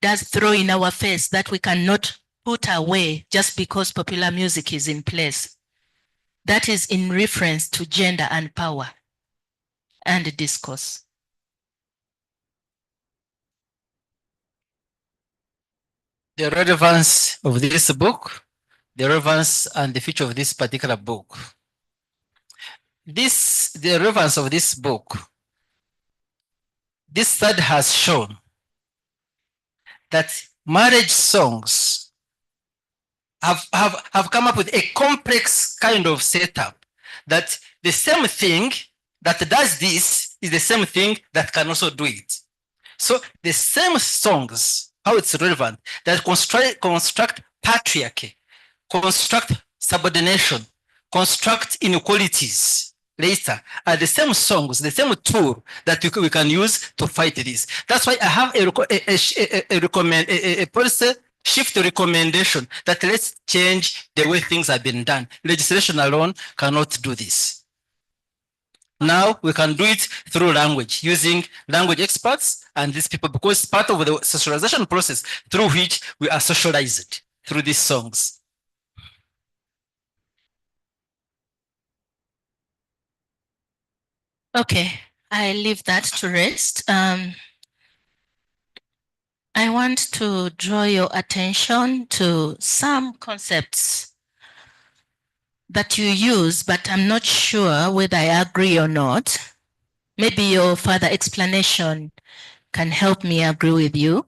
does throw in our face that we cannot put away just because popular music is in place? That is in reference to gender and power and discourse. The relevance of this book, the relevance and the future of this particular book. The relevance of this book, this study has shown that marriage songs have come up with a complex kind of setup, that the same thing that does this is the same thing that can also do it. So the same songs, how it's relevant, that construct patriarchy, construct subordination, construct inequalities later, are the same songs, the same tool that we can use to fight this. That's why I have a policy shift recommendation that let's change the way things have been done. Legislation alone cannot do this. Now we can do it through language, using language experts and these people, because it's part of the socialization process through which we are socialized through these songs. Okay, I leave that to rest. I want to draw your attention to some concepts that you use, but I'm not sure whether I agree or not. Maybe your further explanation can help me agree with you.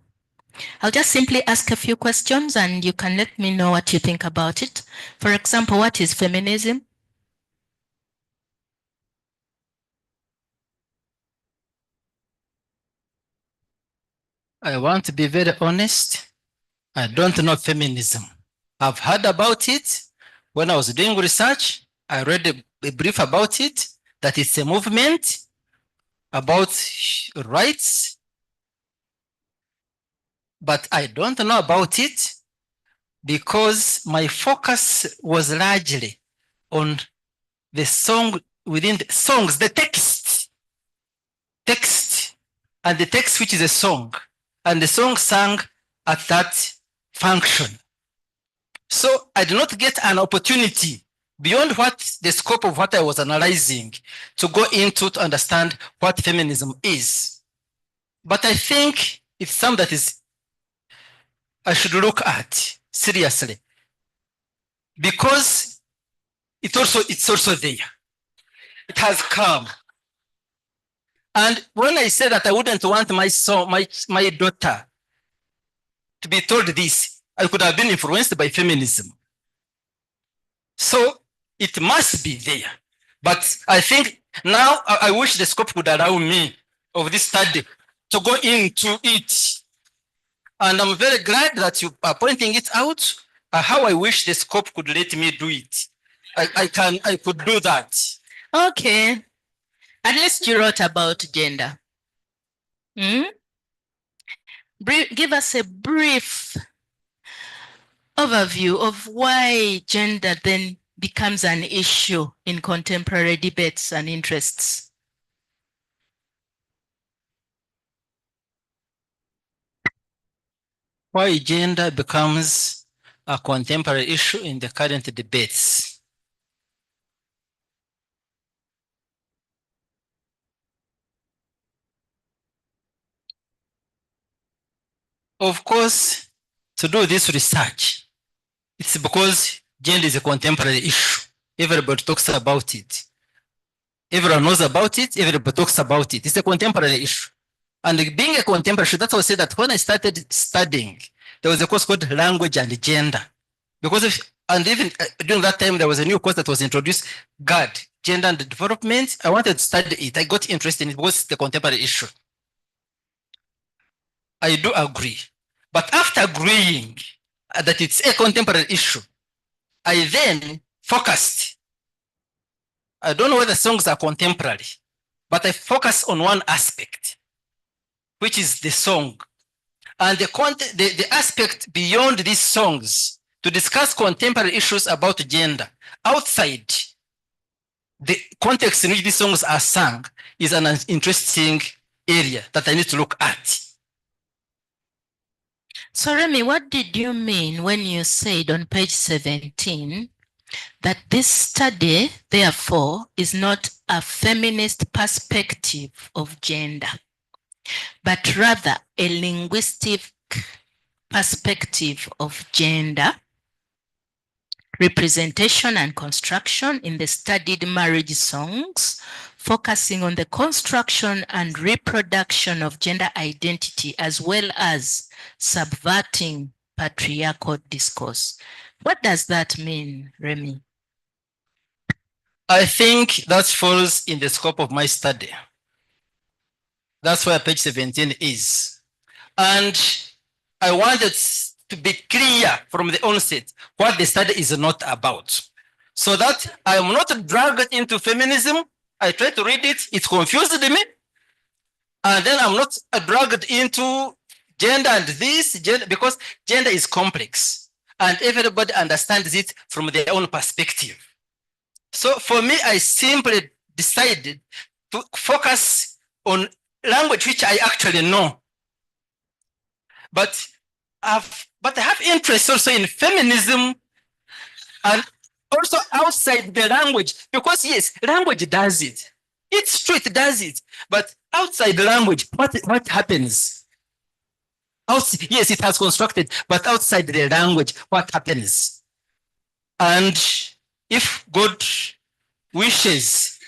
I'll just simply ask a few questions and you can let me know what you think about it. For example, what is feminism? I want to be very honest. I don't know feminism. I've heard about it. When I was doing research, I read a brief about it, that it's a movement about rights, but I don't know about it because my focus was largely on the song within the songs, the text, and the text which is a song, and the song sang at that function. So I did not get an opportunity beyond what the scope of what I was analyzing to go into to understand what feminism is. But I think it's something that I should look at seriously, because it's also there. It has come. And when I said that I wouldn't want my daughter to be told this, I could have been influenced by feminism. So it must be there. But I think now I wish the scope would allow me of this study to go into it. And I'm very glad that you are pointing it out, how I wish the scope could let me do it. I could do that. Okay. At least you wrote about gender. Give us a brief overview of why gender then becomes an issue in contemporary debates and interests. Why gender becomes a contemporary issue in the current debates. Of course, to do this research, it's because gender is a contemporary issue. Everybody talks about it. Everyone knows about it. Everybody talks about it. It's a contemporary issue. And being a contemporary issue, that's why I said that when I started studying, there was a course called Language and Gender. Because and even during that time, there was a new course that was introduced, GAD, Gender and Development. I wanted to study it. I got interested in it because it's the contemporary issue. I do agree. But after agreeing that it's a contemporary issue, I then focused. I don't know whether songs are contemporary, but I focus on one aspect, which is the song. And the aspect beyond these songs to discuss contemporary issues about gender outside the context in which these songs are sung is an interesting area that I need to look at. So Remy, what did you mean when you said on page 17 that this study, therefore, is not a feminist perspective of gender, but rather a linguistic perspective of gender, representation and construction in the studied marriage songs, focusing on the construction and reproduction of gender identity, as well as subverting patriarchal discourse? What does that mean, Remy? I think that falls in the scope of my study. That's where page 17 is. And I wanted to be clear from the onset what the study is not about, so that I am not dragged into feminism. I try to read it, it confused me. And then I'm not dragged into gender and this, gender, because gender is complex and everybody understands it from their own perspective. So for me, I simply decided to focus on language which I actually know. But I have interest also in feminism and also outside the language, because yes, language does it. It's true, it does it. But outside the language, what happens? Yes, it has constructed, but outside the language, what happens? And if God wishes,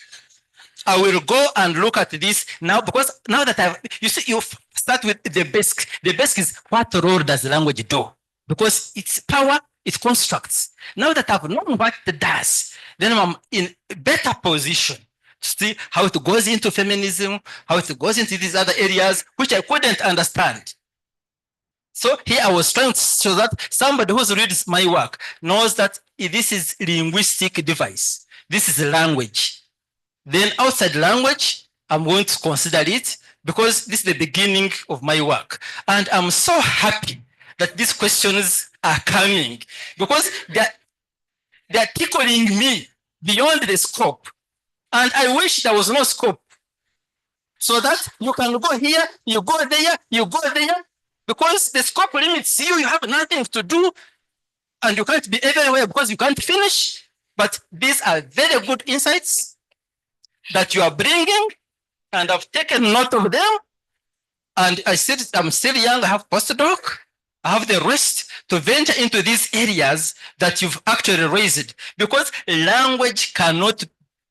I will go and look at this now, because now that you see, you start with the basic. The basic is what role does language do? Because it's power, it constructs. Now that I've known what it does, then I'm in a better position to see how it goes into feminism, how it goes into these other areas, which I couldn't understand. So here I was trying to show that somebody who reads my work knows that this is linguistic device. This is language. Then outside language, I'm going to consider it because this is the beginning of my work. And I'm so happy that these questions are coming because they're tickling me beyond the scope. And I wish there was no scope, so that you can go here, you go there, you go there, because the scope limits you, you have nothing to do, and you can't be everywhere because you can't finish. But these are very good insights that you are bringing, and I've taken note of them. And I said, I'm still young, I have postdoc, I have the rest to venture into these areas that you've actually raised, because language cannot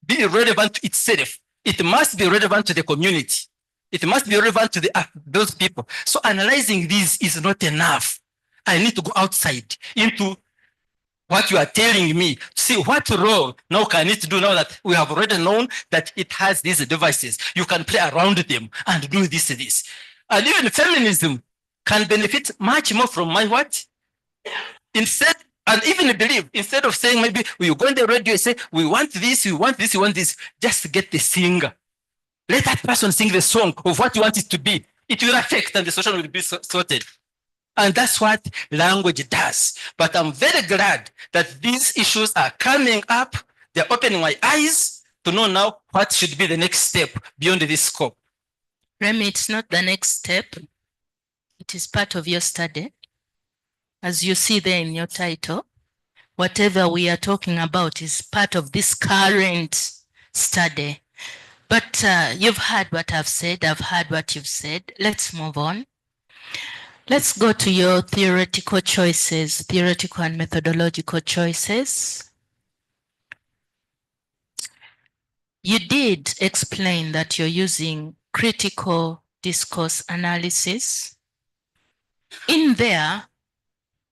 be relevant to itself. It must be relevant to the community. It must be relevant to those people. So analyzing this is not enough. I need to go outside into what you are telling me, to see what role now can it do now that we have already known that it has these devices. You can play around them and do this. And even feminism can benefit much more from my what? Instead, and even believe, instead of saying maybe we go on the radio and say, we want this, we want this, we want this, just get the singer. Let that person sing the song of what you want it to be. It will affect and the solution will be sorted. And that's what language does. But I'm very glad that these issues are coming up. They're opening my eyes to know now what should be the next step beyond this scope. Remy, it's not the next step. It is part of your study. As you see there in your title, whatever we are talking about is part of this current study. But you've heard what I've said. I've heard what you've said. Let's move on. Let's go to your theoretical choices, theoretical and methodological choices. You did explain that you're using critical discourse analysis. In there,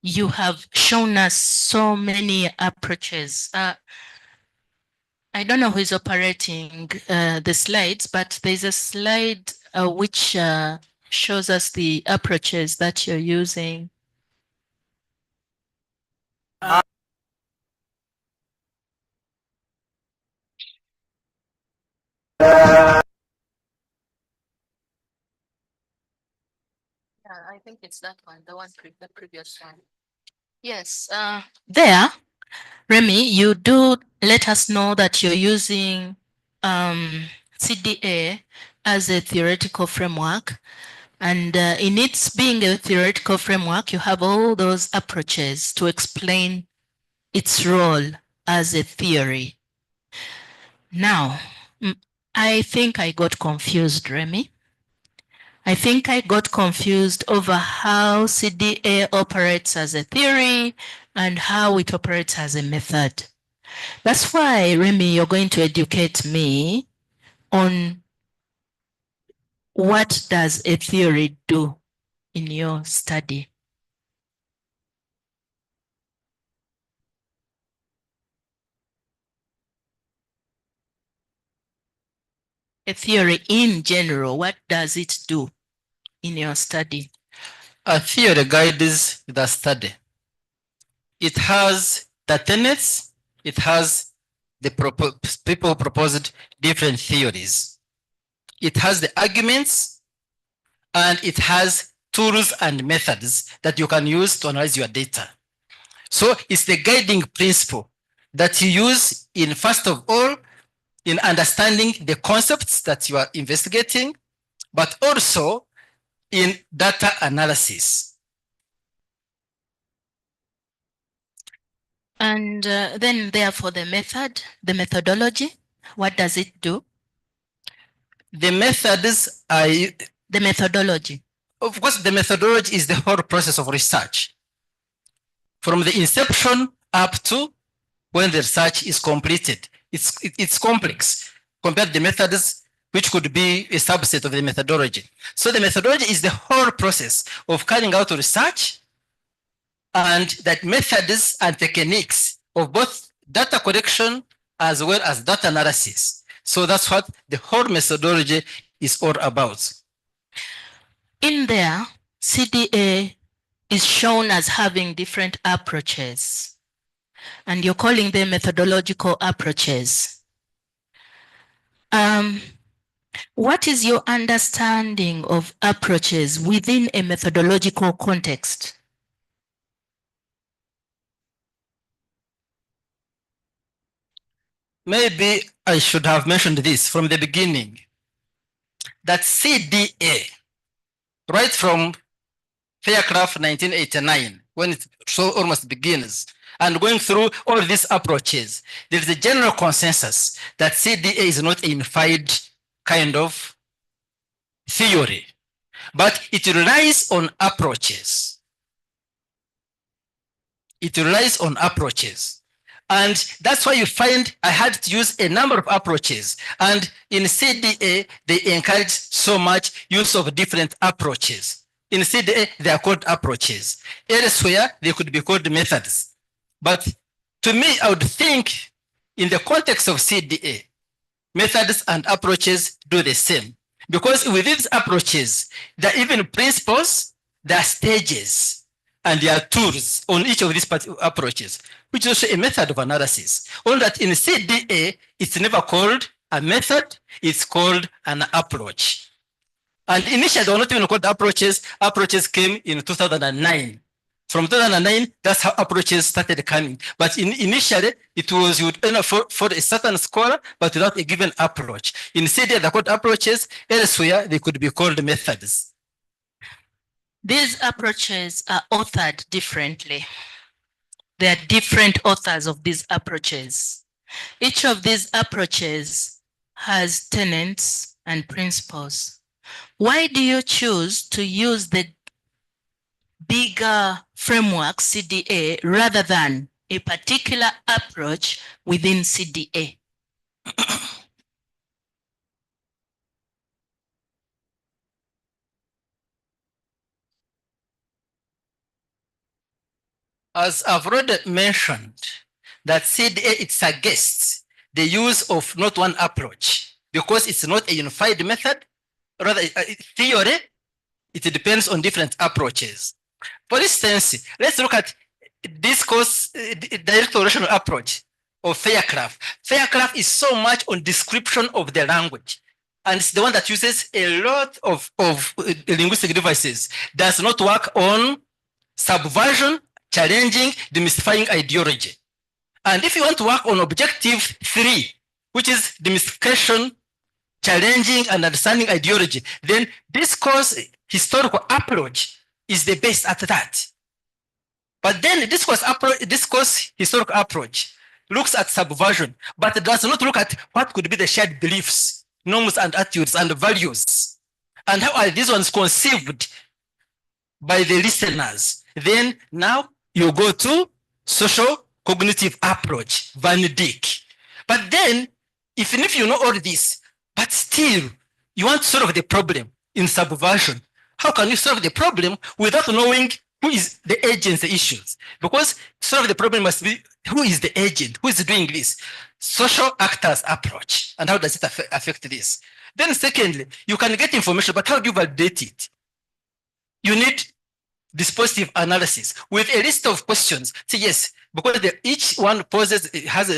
you have shown us so many approaches. I don't know who is operating the slides, but there's a slide which shows us the approaches that you're using. Yeah, I think it's that one, the previous one. Yes, there, Remy, you do let us know that you're using CDA as a theoretical framework. And in its being a theoretical framework, you have all those approaches to explain its role as a theory. Now, I think I got confused, Remy. I think I got confused over how CDA operates as a theory and how it operates as a method. That's why, Remy, you're going to educate me on what does a theory do in your study. a theory in general, what does it do in your study? A theory guides the study. It has the tenets, it has the people proposed different theories. It has the arguments, and it has tools and methods that you can use to analyze your data. So it's the guiding principle that you use in, first of all, in understanding the concepts that you are investigating, but also in data analysis. And then therefore the method, the methodology, what does it do? The methods are, The methodology. of course, the methodology is the whole process of research. From the inception up to when the research is completed. It's complex compared to the methods, which could be a subset of the methodology. So the methodology is the whole process of carrying out research, and that methods and techniques of both data collection as well as data analysis. So that's what the whole methodology is all about. In there, CDA is shown as having different approaches, and you're calling them methodological approaches. What is your understanding of approaches within a methodological context? Maybe I should have mentioned this from the beginning, that CDA, right from Faircraft 1989, when it so almost begins, and going through all these approaches, there is a general consensus that CDA is not a unified kind of theory, but it relies on approaches. It relies on approaches. And that's why you find I had to use a number of approaches. And in CDA, they encourage so much use of different approaches. In CDA, they are called approaches. Elsewhere, they could be called methods. But to me, I would think in the context of CDA, methods and approaches do the same. Because with these approaches, there are even principles, there are stages, and there are tools on each of these approaches, which is also a method of analysis. Only that in CDA, it's never called a method, it's called an approach. And initially, they were not even called approaches. Approaches came in 2009. From 2009, that's how approaches started coming. But initially, it was you would for a certain scholar, but without a given approach. In CDA, they're called approaches. Elsewhere, they could be called methods. These approaches are authored differently. There are different authors of these approaches. Each of these approaches has tenets and principles. Why do you choose to use the bigger framework, CDA, rather than a particular approach within CDA? As I've already mentioned, that CDA, it suggests the use of not one approach, because it's not a unified method, rather a theory, it depends on different approaches. For instance, let's look at discourse, direct orational approach of Faircraft. Faircraft is so much on description of the language, and it's the one that uses a lot of linguistic devices, does not work on subversion, challenging, demystifying ideology. And if you want to work on objective 3, which is demystification, challenging, and understanding ideology, then discourse historical approach is the best at that. But then discourse historical approach looks at subversion, but it does not look at what could be the shared beliefs, norms and attitudes and values, and how are these ones conceived by the listeners. Then now you go to social cognitive approach, Van Dyck. But then, even if you know all this, but still you want to solve the problem in subversion, how can you solve the problem without knowing who is the agent, the issues? Because to solve the problem must be who is the agent, who is doing this? Social actors approach. And how does it affect this? Then secondly, you can get information, but how do you validate it? You need dispositive analysis with a list of questions. So yes, because each one poses has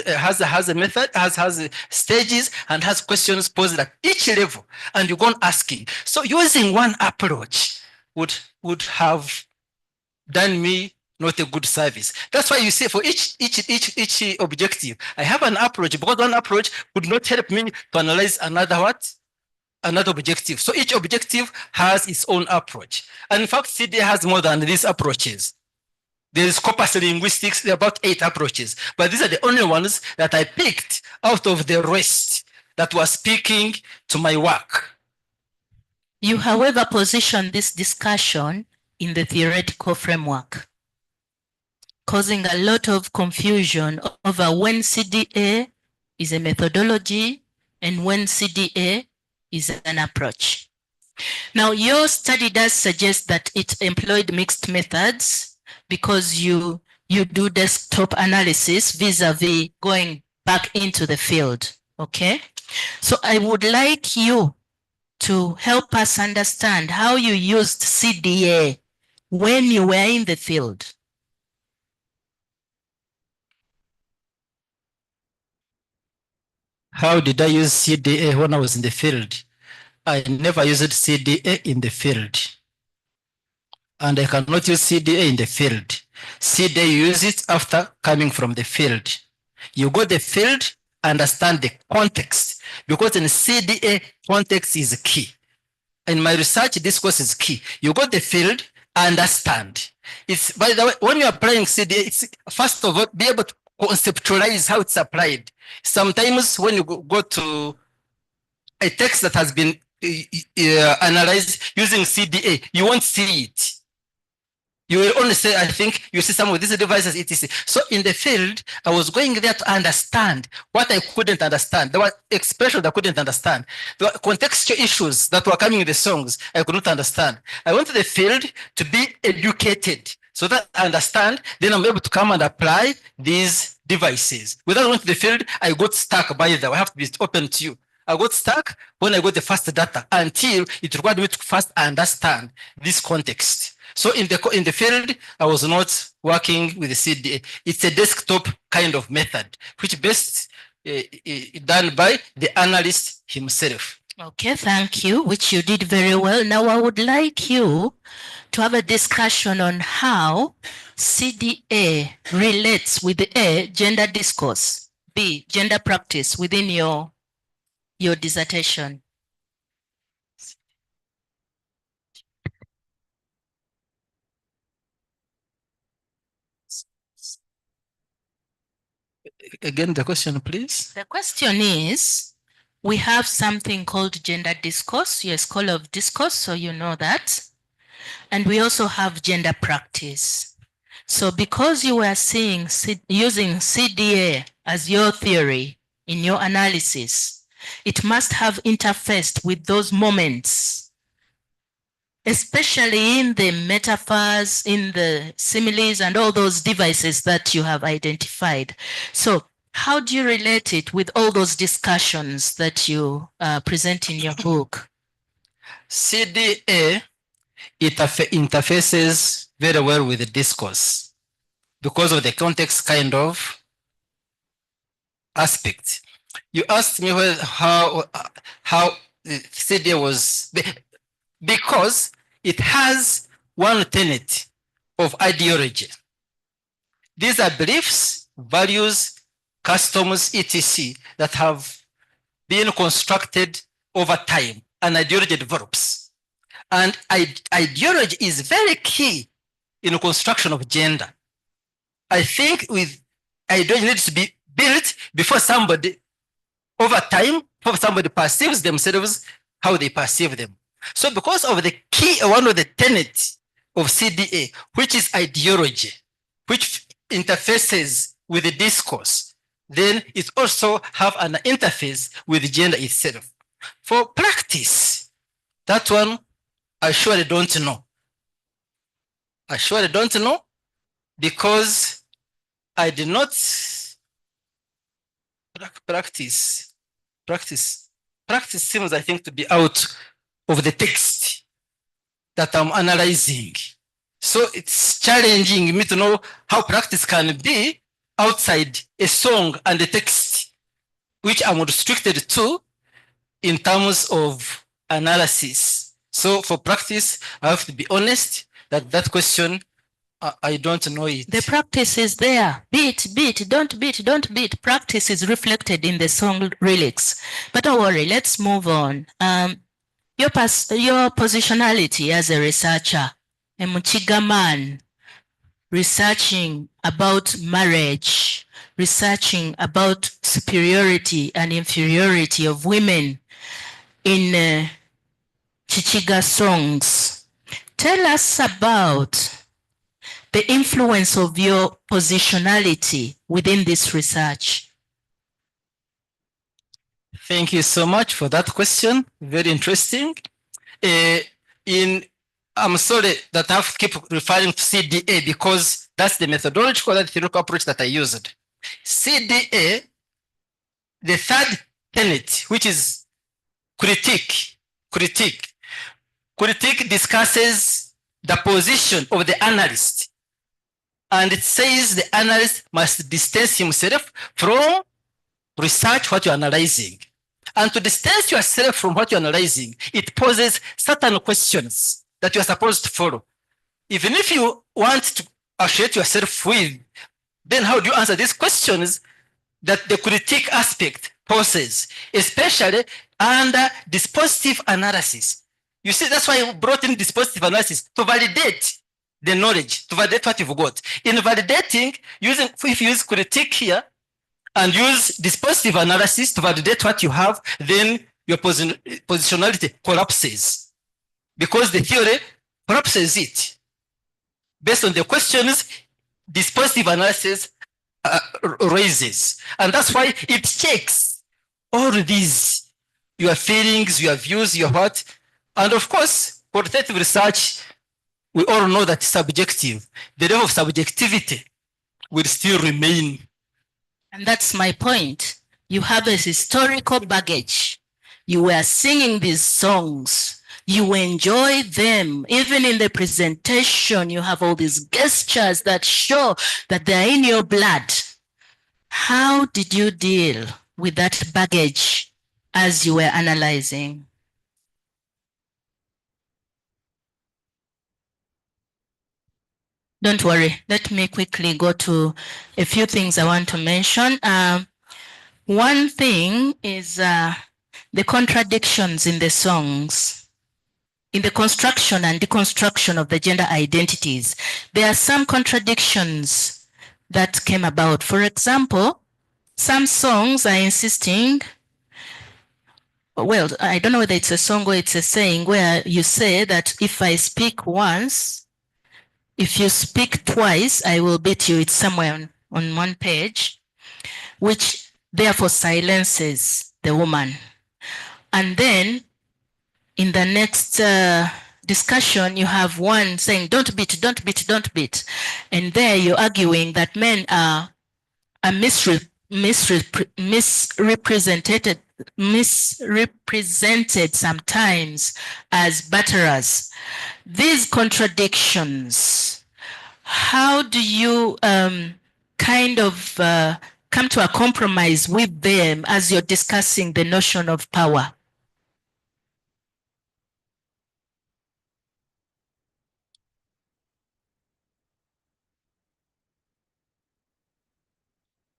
a method, has stages, and has questions posed at each level, and you go on asking. So using one approach would have done me not a good service. That's why you say for each objective, I have an approach, because one approach would not help me to analyze another objective. So each objective has its own approach. And in fact, CDA has more than these approaches. There is corpus linguistics, there are about 8 approaches, but these are the only ones that I picked out of the rest that was speaking to my work. You, however, position this discussion in the theoretical framework, causing a lot of confusion over when CDA is a methodology and when CDA is an approach. Now, your study does suggest that it employed mixed methods because you do desktop analysis vis-a-vis going back into the field, okay? So I would like you to help us understand how you used CDA when you were in the field. How did I use CDA when I was in the field? I never used CDA in the field. And I cannot use CDA in the field. CDA, you use it after coming from the field. You go to the field, understand the context, because in CDA, context is key. In my research, discourse is key. You go to the field, understand. It's, by the way, when you're applying CDA, it's first of all, be able to conceptualize how it's applied. Sometimes when you go to a text that has been analyzed using CDA, you won't see it. You will only say, I think you see some of these devices, etc. So in the field, I was going there to understand what I couldn't understand. There were expressions I couldn't understand. There were contextual issues that were coming in the songs I could not understand. I went to the field to be educated so that I understand, then I'm able to come and apply these devices. Without going to the field, I got stuck by the way. I have to be open to you. I got stuck when I got the first data until it required me to first understand this context. So in the field, I was not working with the CDA. It's a desktop kind of method, which best done by the analyst himself. Okay, thank you, which you did very well. Now I would like you to have a discussion on how CDA relates with A, gender discourse, B, gender practice within your dissertation. Again, the question, please. The question is, we have something called gender discourse. You're a scholar of discourse, so you know that. And we also have gender practice. So because you were using CDA as your theory in your analysis, it must have interfaced with those moments, especially in the metaphors, in the similes, and all those devices that you have identified. So how do you relate it with all those discussions that you present in your book? CDA, it interfaces very well with the discourse because of the context kind of aspect. You asked me how CDA was, because it has one tenet of ideology. These are beliefs, values, customs, etc. that have been constructed over time, and ideology develops. And ideology is very key in the construction of gender. I think with ideology needs to be built before somebody, over time, before somebody perceives themselves how they perceive them. So because of the key, one of the tenets of CDA, which is ideology, which interfaces with the discourse, then it also have an interface with gender itself. For practice, that one I surely don't know. I surely don't know because I did not practice practice seems, I think, to be out of the text that I'm analyzing. So it's challenging me to know how practice can be outside a song and the text, which I'm restricted to in terms of analysis. So for practice, I have to be honest that question, I don't know it. The practice is there. Beat, don't beat, don't beat. Practice is reflected in the song lyrics. But don't worry, let's move on. Your positionality as a researcher, a Mukiga man, researching about marriage, researching about superiority and inferiority of women in Kikiga songs. Tell us about the influence of your positionality within this research. Thank you so much for that question. Very interesting. I'm sorry that I have to keep referring to CDA because that's the methodological and theoretical approach that I used. CDA, the third tenet, which is critique discusses the position of the analyst. And it says the analyst must distance himself from research what you're analyzing. And to distance yourself from what you're analyzing, it poses certain questions that you're supposed to follow. Even if you want to associate yourself with, then how do you answer these questions that the critique aspect poses, especially under dispositive analysis? You see, that's why I brought in dispositive analysis to validate the knowledge, to validate what you've got. In validating, if you use critique here and use dispositive analysis to validate what you have, then your positionality collapses because the theory collapses it. Based on the questions dispositive analysis raises. And that's why it checks all these, your feelings, your views, your what. And of course, qualitative research, we all know that it's subjective. The level of subjectivity will still remain. And that's my point. You have a historical baggage. You were singing these songs. You enjoy them. Even in the presentation, you have all these gestures that show that they're in your blood. How did you deal with that baggage as you were analyzing? Don't worry, let me quickly go to a few things I want to mention. One thing is the contradictions in the songs, in the construction and deconstruction of the gender identities. There are some contradictions that came about. For example, some songs are insisting, well, I don't know whether it's a song or it's a saying where you say that if I speak once, if you speak twice, I will beat you. It's somewhere on one page, which therefore silences the woman. And then in the next discussion, you have one saying, don't beat, don't beat, don't beat. And there you're arguing that men are misrepresented sometimes as batterers. These contradictions, how do you kind of come to a compromise with them as you're discussing the notion of power?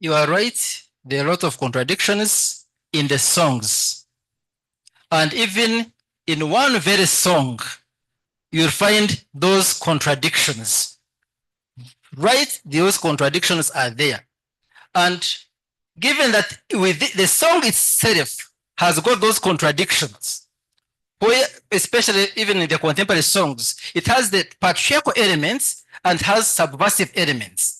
You are right. There are a lot of contradictions in the songs. And even in one very song, you'll find those contradictions. Right? Those contradictions are there. And given that with the song itself has got those contradictions, where especially even in the contemporary songs, it has the patriarchal elements and has subversive elements.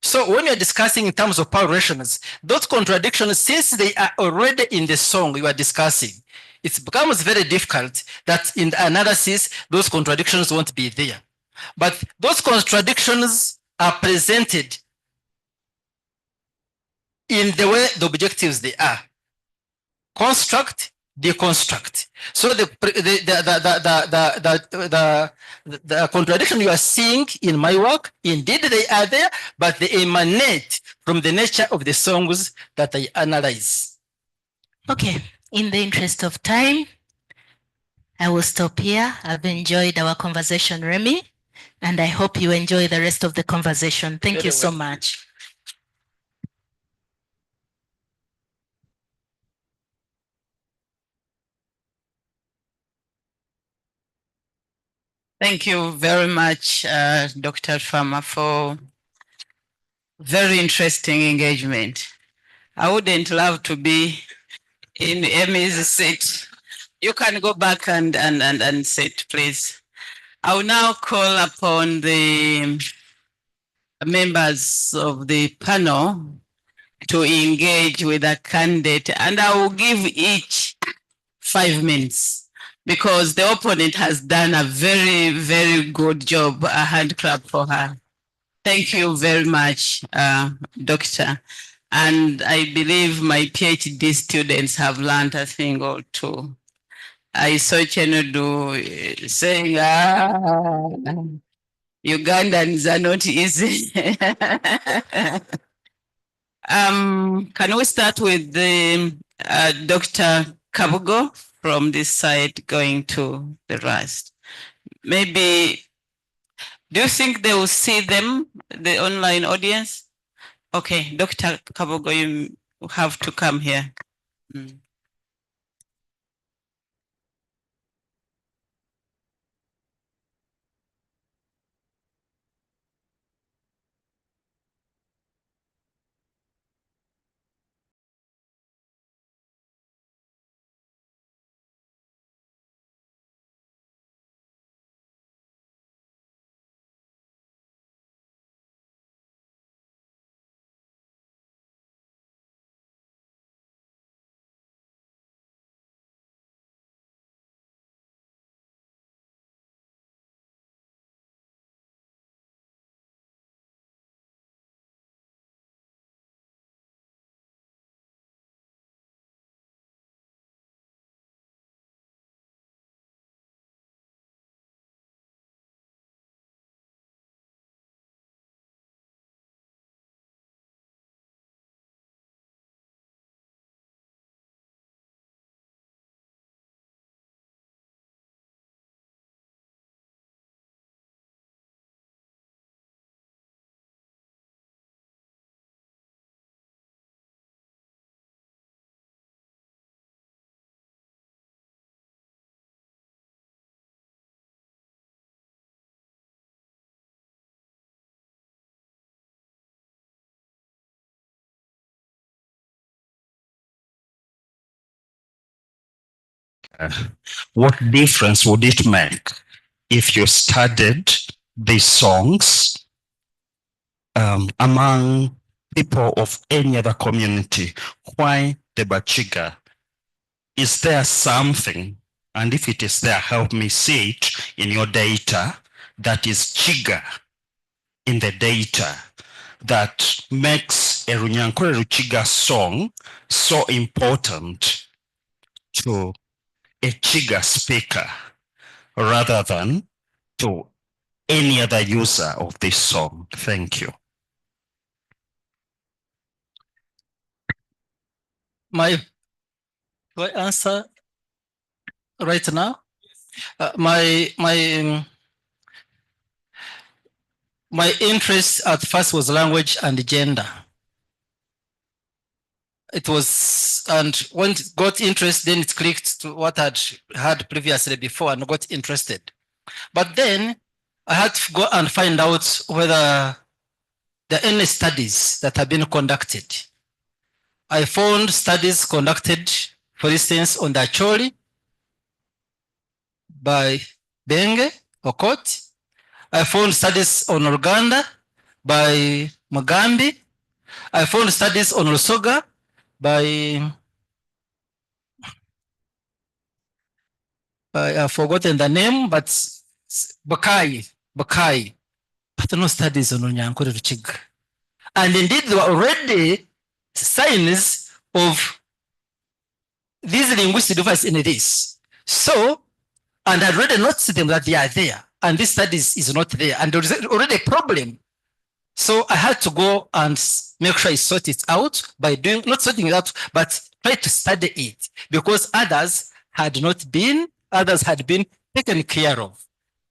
So when you're discussing in terms of power relations, those contradictions, since they are already in the song you are discussing, it becomes very difficult that in the analysis, those contradictions won't be there. But those contradictions are presented in the way the objectives they are. Construct, deconstruct. So the contradiction you are seeing in my work, indeed they are there, but they emanate from the nature of the songs that I analyze. Okay, in the interest of time, I will stop here. I've enjoyed our conversation, Remy, and I hope you enjoy the rest of the conversation. Thank you so much. Thank you very much, Dr. Farmer, for very interesting engagement. I wouldn't love to be in Emmy's seat. You can go back and sit, please. I will now call upon the members of the panel to engage with a candidate, and I will give each 5 minutes because the opponent has done a very, very good job. A hand clap for her. Thank you very much, Doctor. And I believe my PhD students have learned a thing or two. I saw Chenudu saying, Ugandans are not easy. Can we start with the Dr. Kabugo from this side going to the rest? Maybe, do you think they will see them, the online audience? Okay, Dr. Kabugo, you have to come here. What difference would it make if you studied these songs among people of any other community? Why the Bakiga? Is there something, and if it is there, help me see it in your data, that is Chiga in the data that makes a Runyankore-Rukiga song so important to a Chiga speaker rather than to any other user of this song? Thank you. Do I answer right now? My interest at first was language and gender. It was, and when it got interest, then it clicked to what I'd had previously before and got interested. But then I had to go and find out whether there are any studies that have been conducted. I found studies conducted, for instance, on the Acholi by Benge Okot. I found studies on Uganda by Mugambi. I found studies on Rusoga by I've forgotten the name, but Bakai. But no studies on Runyankore-Rukiga. And indeed, there were already signs of these linguistic differences in this. So, and I already noticed them that they are there, and this study is not there, and there is already a problem. So I had to go and make sure I sort it out by doing, not sorting it out, but try to study it, because others had been taken care of,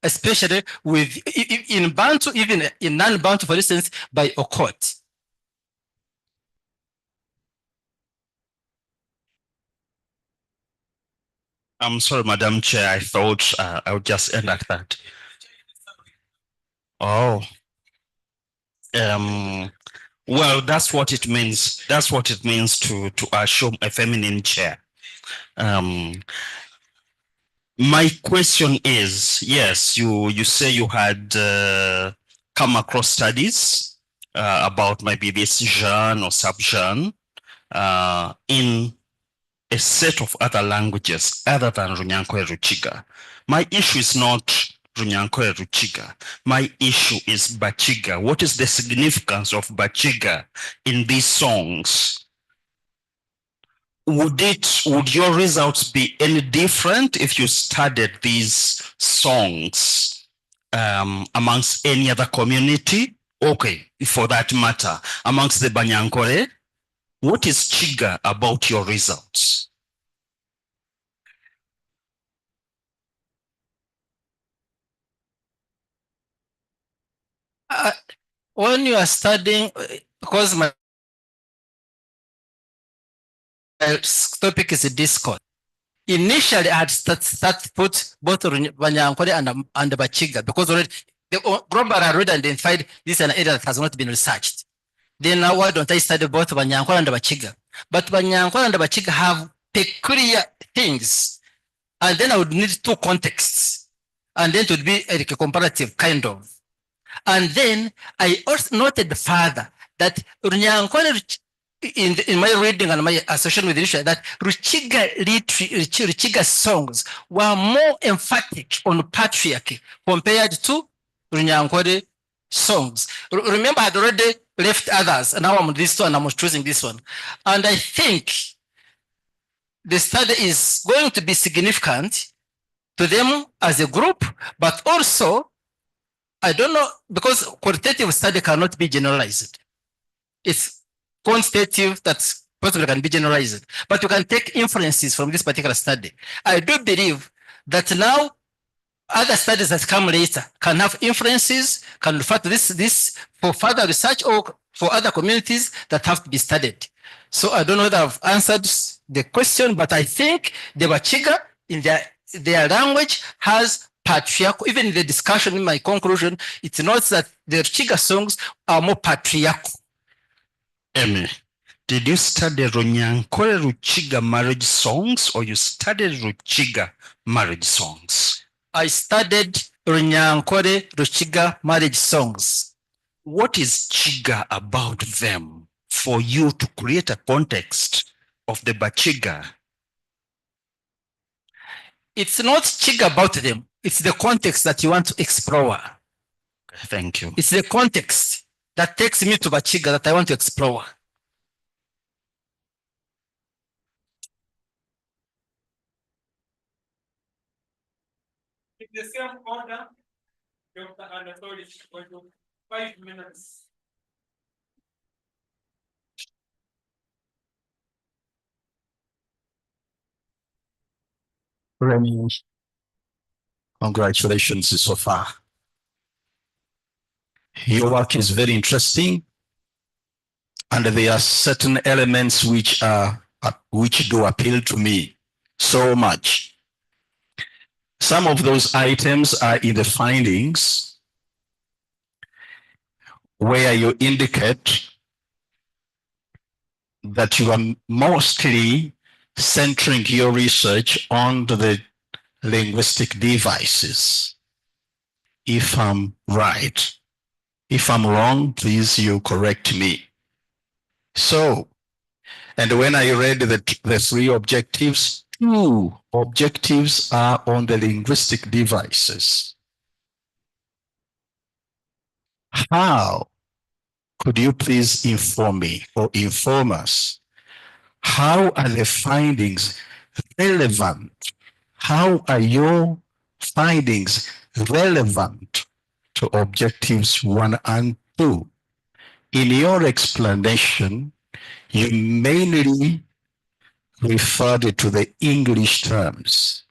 especially with in Bantu, even in non-Bantu, for instance, by Okot. I'm sorry, Madam Chair. I thought I would just end at that. Oh. Well, that's what it means. That's what it means to assume a feminine chair. My question is, yes, you say you had come across studies about maybe this genre or subgenre in a set of other languages other than Runyankore-Rukiga. My issue is not Runyankore-Rukiga. My issue is Bakiga. What is the significance of Bakiga in these songs? Would your results be any different if you studied these songs amongst any other community? Okay, for that matter, amongst the Banyankore, what is Chiga about your results? When you are studying, because my topic is a discourse. Initially, I had start put both Runyankore and Bakiga, because already the global already identified this is an area that has not been researched. Then now why don't I study both Runyankore and Bakiga? But Runyankore and Bakiga have peculiar things, and then I would need two contexts, and then it would be like a comparative kind of. And then I also noted further that Runyankore, in my reading and my association with literature, that Rukiga songs were more emphatic on patriarchy compared to Runyankore songs. Remember, I had already left others, and now I'm this one, I'm choosing this one. And I think the study is going to be significant to them as a group, but also, I don't know, because qualitative study cannot be generalized. It's quantitative that's possibly can be generalized, but you can take inferences from this particular study. I do believe that now other studies that come later can have inferences, can refer to this for further research or for other communities that have to be studied. So I don't know whether I've answered the question, but I think the Bakiga in their language has patriarchal. Even in the discussion, in my conclusion, it notes that the Rukiga songs are more patriarchal. Emmy, did you study Runyankore-Rukiga marriage songs, or you studied Rukiga marriage songs? I studied Runyankore-Rukiga marriage songs. What is Chiga about them for you to create a context of the Bakiga? It's not Chiga about them. It's the context that you want to explore. Thank you. It's the context that takes me to Bakiga that I want to explore. In the same order, Dr. Anatoly, for 5 minutes. Remy, congratulations so far. Your work is very interesting, and there are certain elements which do appeal to me so much. Some of those items are in the findings where you indicate that you are mostly centering your research on the linguistic devices. If I'm right. If I'm wrong, please you correct me. So, and when I read the three objectives, 2 objectives are on the linguistic devices. How could you please inform me or inform us? How are the findings relevant? How are your findings relevant to objectives 1 and 2? In your explanation, you mainly referred to the English terms,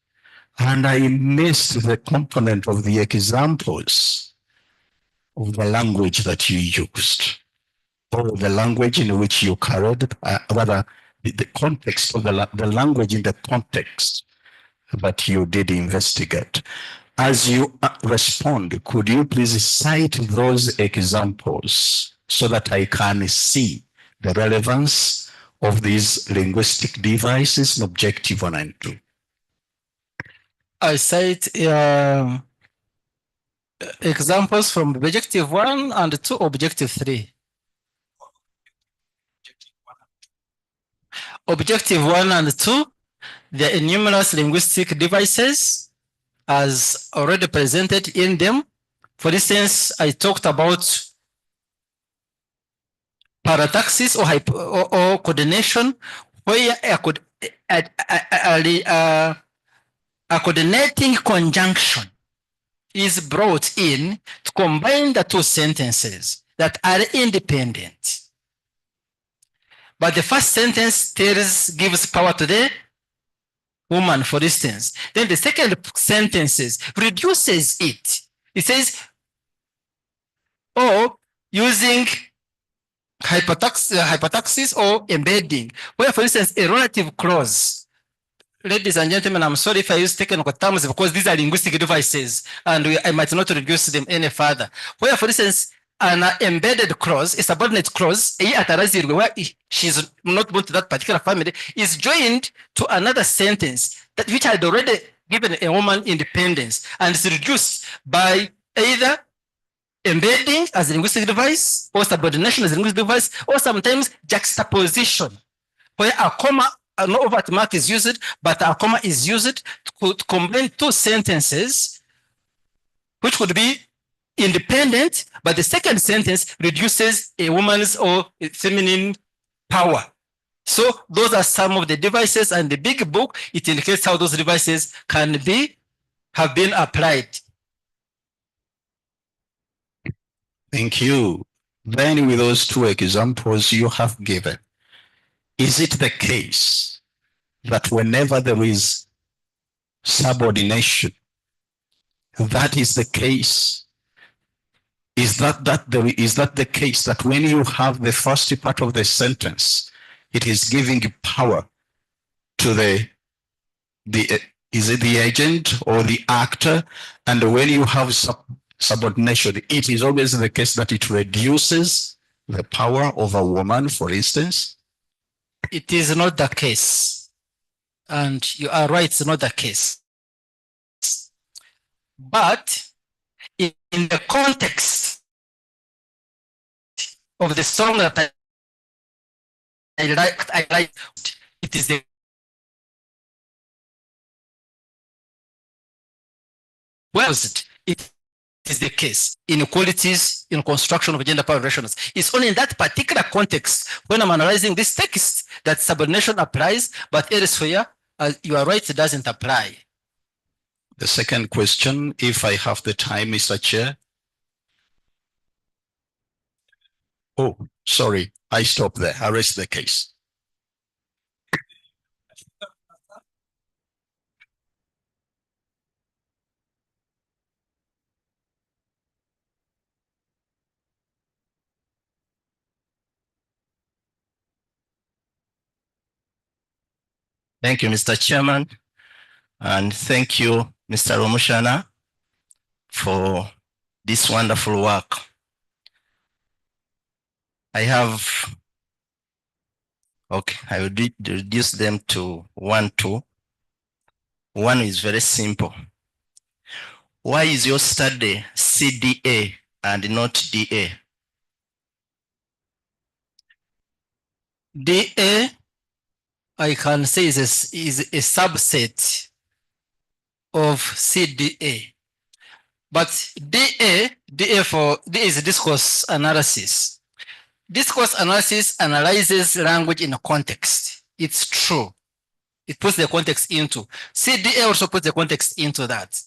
and I missed the component of the examples of the language that you used, or the language in which you carried, rather the context of the language in the context that you did investigate. As you respond, could you please cite those examples so that I can see the relevance of these linguistic devices in objective 1 and 2? I cite examples from objective 1 and 2, objective 3. Objective 1 and 2, there are numerous linguistic devices as already presented in them. For instance, I talked about parataxis or coordination, where a coordinating conjunction is brought in to combine the two sentences that are independent. But the first sentence gives power to the woman, for instance. Then the second sentence reduces it. It says, or using hypotaxis or embedding, where, for instance, a relative clause. Ladies and gentlemen, I'm sorry if I use technical terms because these are linguistic devices and I might not reduce them any further. Where, for instance, an embedded clause, a subordinate clause, where she's not born to that particular family, is joined to another sentence that which had already given a woman independence and is reduced by either embedding as a linguistic device or subordination as a linguistic device, or sometimes juxtaposition, where a comma, no overt mark is used, but a comma is used to combine two sentences which could be independent, but the second sentence reduces a woman's or a feminine power. So those are some of the devices, and the big book, it indicates how those devices have been applied. Thank you. Then with those two examples you have given, is it the case that whenever there is subordination, that is the case? Is that the case that when you have the first part of the sentence, it is giving power to is it the agent or the actor? And when you have subordination, it is always the case that it reduces the power of a woman, for instance? It is not the case. And you are right, it's not the case. But in the context of the song that I like, it is the it is the case. Inequalities in construction of gender power relations. It's only in that particular context when I'm analyzing this text that subordination applies, but elsewhere, you are right, it doesn't apply. The second question, if I have the time, Mr. Chair. Oh, sorry, I stopped there. I raised the case. Thank you, Mr. Chairman. And thank you, Mr. Rwomushana, for this wonderful work. I will reduce them to 1, 2. One is very simple. Why is your study CDA and not DA? DA, I can say, is a subset of CDA. But DA is discourse analysis. Discourse analysis analyzes language in a context. It's true. It puts the context into. CDA also puts the context into that.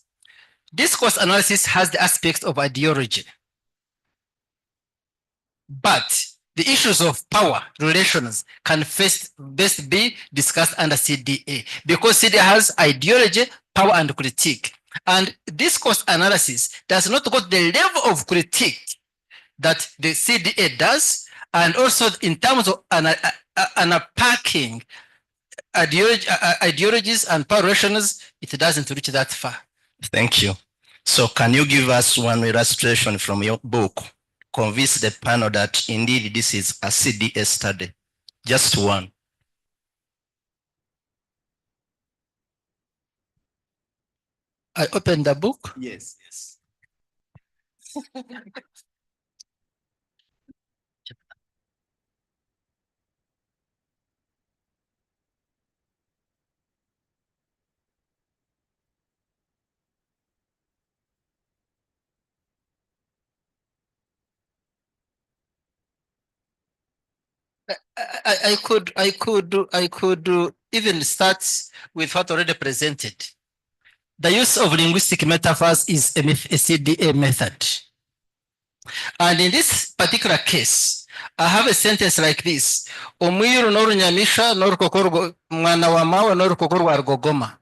Discourse analysis has the aspects of ideology. But the issues of power relations can best be discussed under CDA, because CDA has ideology, power, and critique. And discourse analysis does not go to the level of critique that the CDA does, and also in terms of unpacking ideologies and power relations, it doesn't reach that far. Thank you. So can you give us one illustration from your book? Convince the panel that indeed this is a CDA study. Just one. I opened the book. Yes, yes. I could even start with what already presented. The use of linguistic metaphors is a CDA method. And in this particular case, I have a sentence like this. Omwiru norunyamisha norukokoro mwana wa mawe norukokoro wa rugogoma.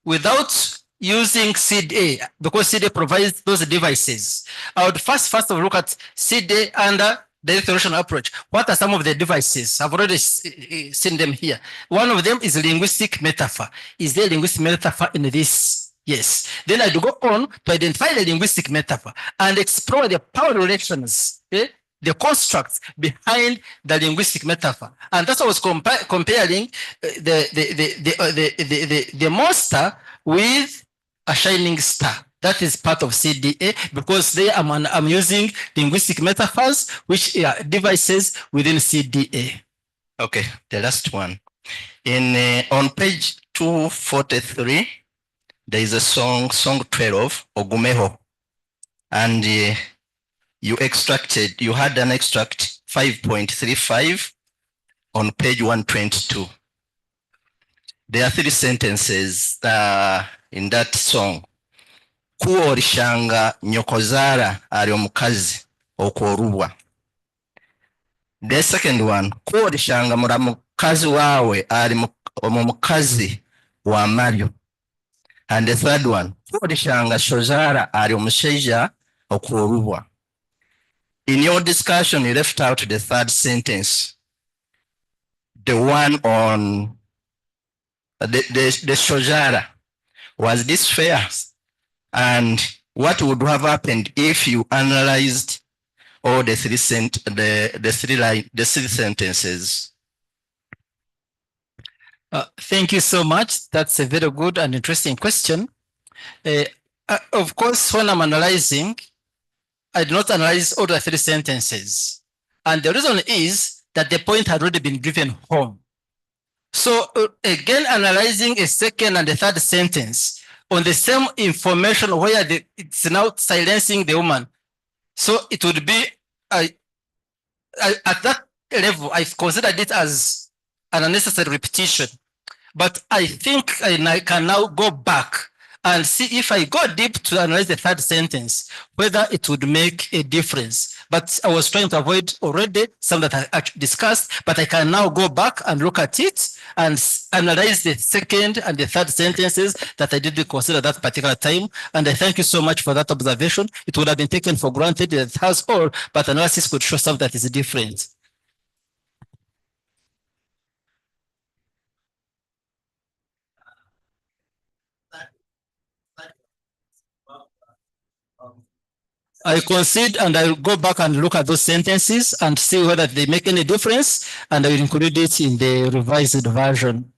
Without using CDA, because CDA provides those devices, I would first of all look at CDA under the declaration approach. What are some of the devices? I've already seen them here. One of them is linguistic metaphor. Is there a linguistic metaphor in this? Yes. Then I'd go on to identify the linguistic metaphor and explore the power relations, the constructs behind the linguistic metaphor. And that's what I was comparing the monster with a shining star. That is part of CDA, because there I'm using linguistic metaphors, which are devices within CDA. Okay, the last one. On page 243, there is a song 12, Ogumeho. And you had an extract 5.35 on page 122. There are 3 sentences in that song. Kuorishanga nyokozara ali omukazi okworubwa. The second one, kuorishanga muramukazi wawe ali omukazi wa Mario. And the third one, kuorishanga shozara ali omushaija okworubwa. In your discussion, you left out the third sentence, the one on the shozara. Was this fair? And what would have happened if you analyzed all the 3 sentences? Thank you so much. That's a very good and interesting question. Of course, when I'm analyzing, I do not analyze all the 3 sentences. And the reason is that the point had already been driven home. So again, analyzing a second and the third sentence on the same information where it's now silencing the woman. So it would be, at that level, I considered it as an unnecessary repetition. But I think I can now go back and see if I go deep to analyze the third sentence, whether it would make a difference. But I was trying to avoid already some that I actually discussed, but I can now go back and look at it and analyze the second and the third sentences that I didn't consider that particular time. And I thank you so much for that observation. It would have been taken for granted that it has all, but analysis could show something that is different. I concede and I'll go back and look at those sentences and see whether they make any difference, and I will include it in the revised version.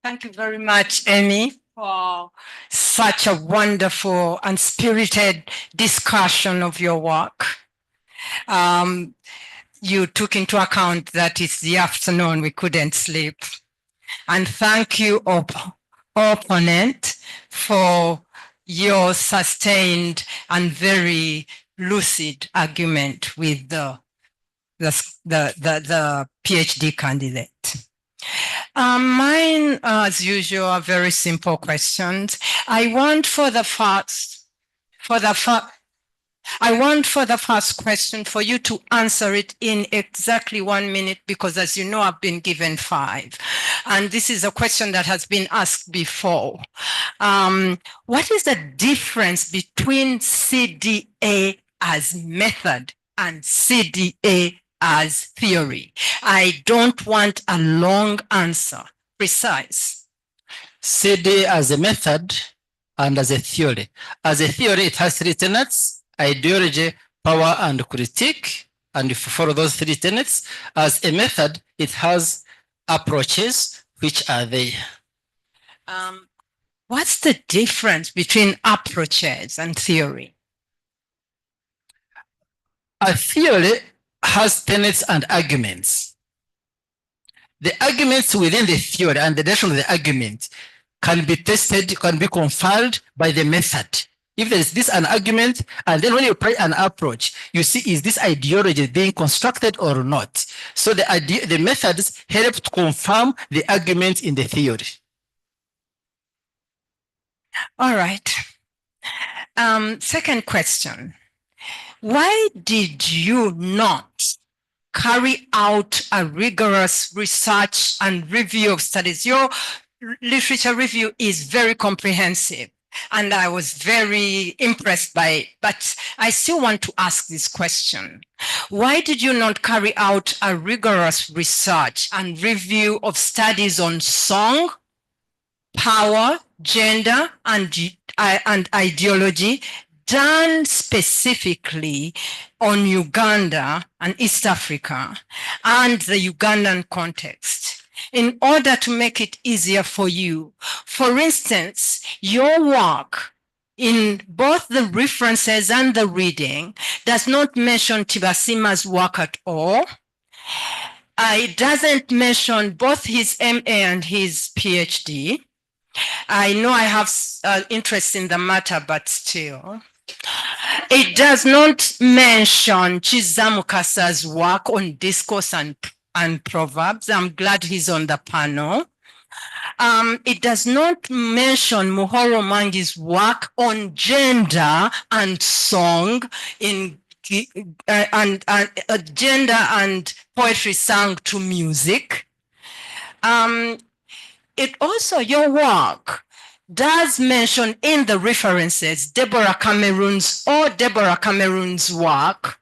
Thank you very much, Emmy, for such a wonderful and spirited discussion of your work. You took into account that it's the afternoon, we couldn't sleep. And thank you, opponent, for your sustained and very lucid argument with the the PhD candidate. Mine, as usual, are very simple questions. I want for the first question for you to answer it in exactly 1 minute, because as you know, I've been given 5. And this is a question that has been asked before. What is the difference between CDA as method and CDA as theory? I don't want a long answer, precise. CD as a method and as a theory. As a theory, it has 3 tenets: ideology, power, and critique. And if you follow those 3 tenets, as a method, it has approaches, which are there. What's the difference between approaches and theory? A theory has tenets and arguments. The arguments within the theory and the direction of the argument can be tested, can be confirmed by the method. If there is this an argument, and then when you apply an approach, you see, is this ideology being constructed or not? So the methods help to confirm the argument in the theory. All right. Second question. Why did you not carry out a rigorous research and review of studies? Your literature review is very comprehensive, and I was very impressed by it, but I still want to ask this question. Why did you not carry out a rigorous research and review of studies on song, power, gender, and ideology, done specifically on Uganda and East Africa and the Ugandan context, in order to make it easier for you? For instance, your work in both the references and the reading does not mention Tibasima's work at all. It doesn't mention both his MA and his PhD. I know I have interest in the matter, but still. It does not mention Chiza Mukasa's work on discourse and proverbs. I'm glad he's on the panel. It does not mention Muhoro Mangi's work on gender and song in gender and poetry sung to music. It also, your work does mention in the references Deborah Cameron's work,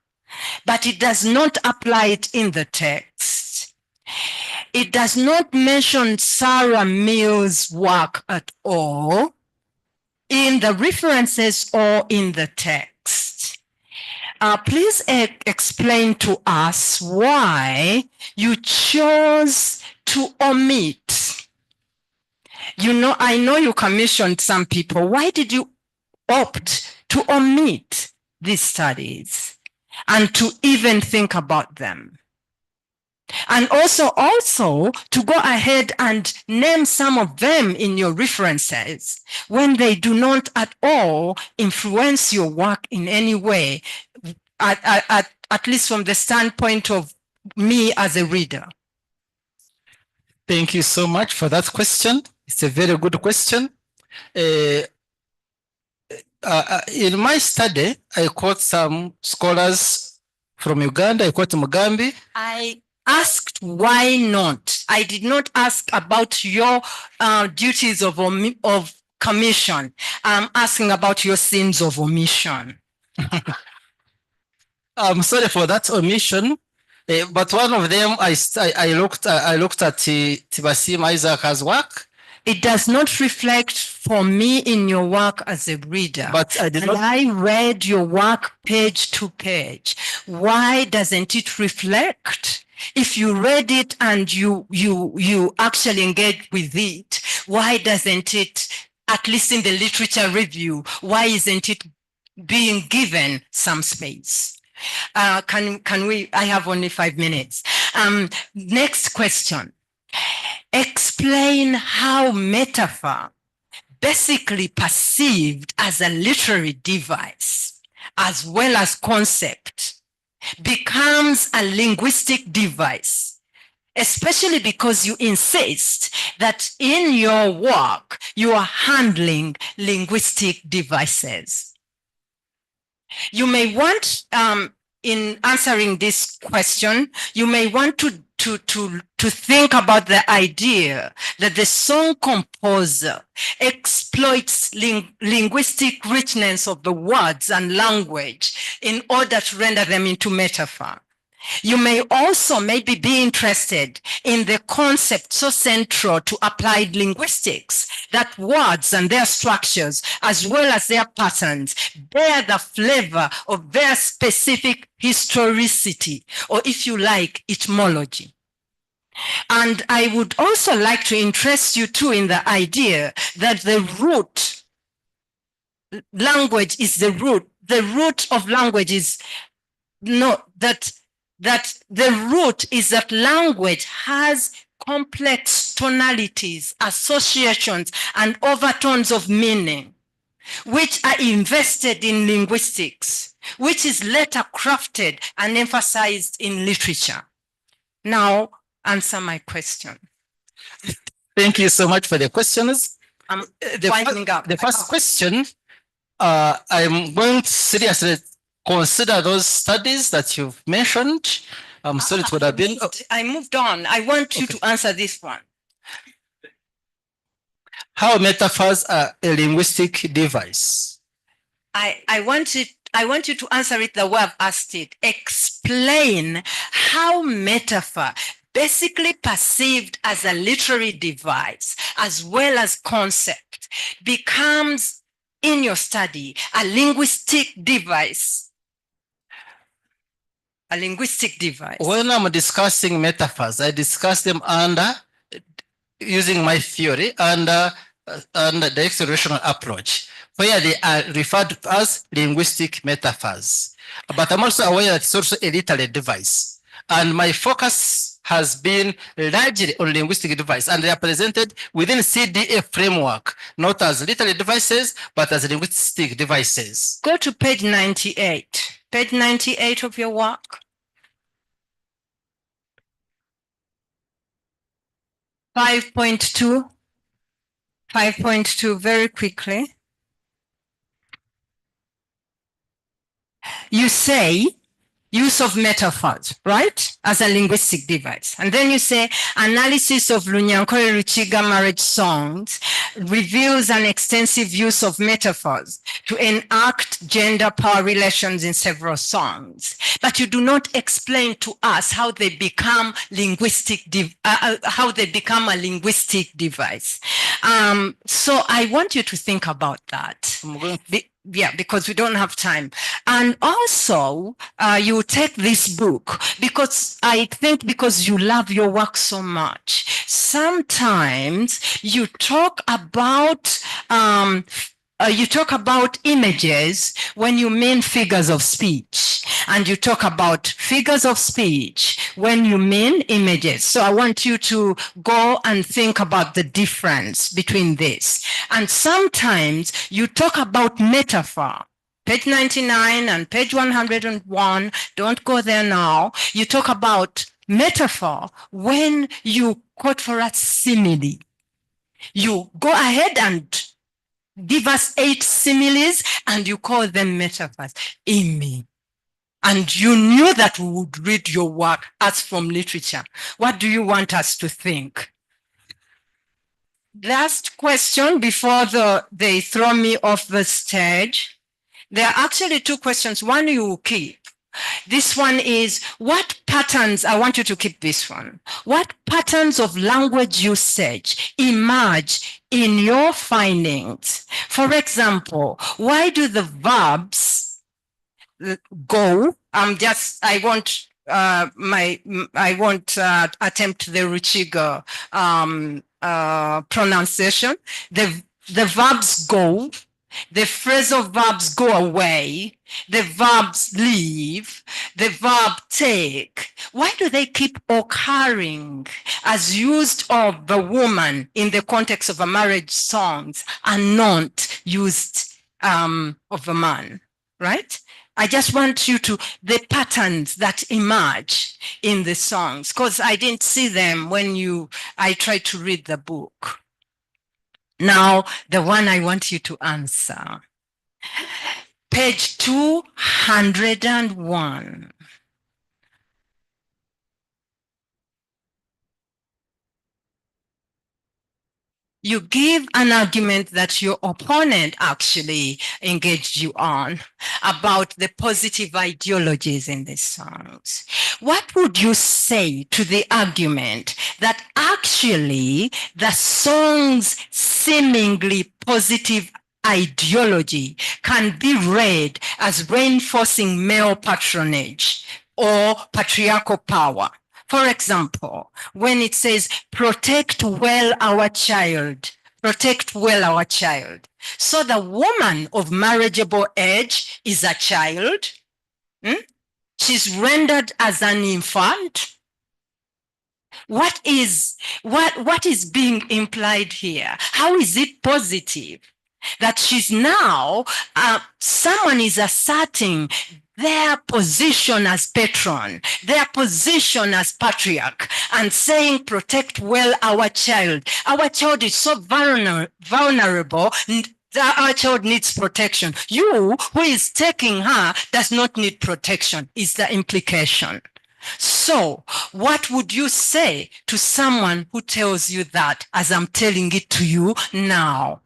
but it does not apply it in the text. It does not mention Sarah Mills' work at all in the references or in the text. Please explain to us why you chose to omit. You know, I know you commissioned some people. Why did you opt to omit these studies and to even think about them? And also to go ahead and name some of them in your references when they do not at all influence your work in any way, at least from the standpoint of me as a reader. Thank you so much for that question. It's a very good question. In my study, I quote some scholars from Uganda. I quote Mugambi. I asked why not. I did not ask about your duties of commission. I'm asking about your sins of omission. I'm sorry for that omission. But one of them, I looked at Tibasima Isaaca's work. It does not reflect for me in your work as a reader. But I read your work page to page. Why doesn't it reflect? If you read it and you actually engage with it, why doesn't it, at least in the literature review, why isn't it being given some space? Can we, I have only 5 minutes. Next question. Explain how metaphor, basically perceived as a literary device, as well as concept, becomes a linguistic device, especially because you insist that in your work, you are handling linguistic devices. You may want, in answering this question, you may want to think about the idea that the song composer exploits linguistic richness of the words and language in order to render them into metaphor. You may also maybe be interested in the concept so central to applied linguistics that words and their structures, as well as their patterns, bear the flavor of their specific historicity, or if you like, etymology. And I would also like to interest you too in the idea that the root language is the root of language is that the root is that language has complex tonalities, associations, and overtones of meaning, which are invested in linguistics, which is later crafted and emphasized in literature. Now, answer my question. Thank you so much for the questions. The first question, I'm going to seriously consider those studies that you've mentioned. I'm sorry, it would have been. I moved on. I want you to answer this one. How metaphors are a linguistic device? I want you to answer it the way I've asked it. Explain how metaphor, basically perceived as a literary device, as well as concept, becomes, in your study, a linguistic device. A linguistic device. When I'm discussing metaphors, I discuss them using my theory under the explorational approach, where they are referred to as linguistic metaphors. But I'm also aware that it's also a literary device. And my focus has been largely on linguistic device, and they are presented within CDA framework, not as literary devices, but as linguistic devices. Go to page 98. Page 98 of your work. 5.2. 5.2, very quickly. You say use of metaphors, right, as a linguistic device. And then you say analysis of Runyankore-Rukiga marriage songs reveals an extensive use of metaphors to enact gender power relations in several songs. But you do not explain to us how they become linguistic, how they become a linguistic device. So I want you to think about that. Yeah, because we don't have time. And also, you take this book because I think because you love your work so much. Sometimes you talk about images when you mean figures of speech, and you talk about figures of speech when you mean images. So I want you to go and think about the difference between this. And sometimes you talk about metaphor. Page 99 and page 101, don't go there now. You talk about metaphor when you quote for us simile. You go ahead and give us 8 similes and you call them metaphors. Emmy. And you knew that we would read your work as from literature. What do you want us to think? Last question before they throw me off the stage. There are actually 2 questions. One you will keep. This one is, what patterns, I want you to keep this one. What patterns of language usage emerge in your findings? For example, why do the verbs go? I won't attempt the Rukiga pronunciation. The verbs go. The phrasal verbs go away, the verbs leave, the verb take. Why do they keep occurring as used of the woman in the context of a marriage songs and not used of the man, right? I just want you to, the patterns that emerge in the songs, because I didn't see them when I tried to read the book. Now, the one I want you to answer. Page 201. You give an argument that your opponent actually engaged you on about the positive ideologies in the songs. What would you say to the argument that actually the song's seemingly positive ideology can be read as reinforcing male patronage or patriarchal power? For example, when it says, protect well our child, protect well our child. So the woman of marriageable age is a child. She's rendered as an infant. What is being implied here? How is it positive? That she's now, someone is asserting their position as patron, their position as patriarch, and saying, protect well our child. Our child is so vulnerable, our child needs protection. You, who is taking her, does not need protection, is the implication. So, what would you say to someone who tells you that, as I'm telling it to you now?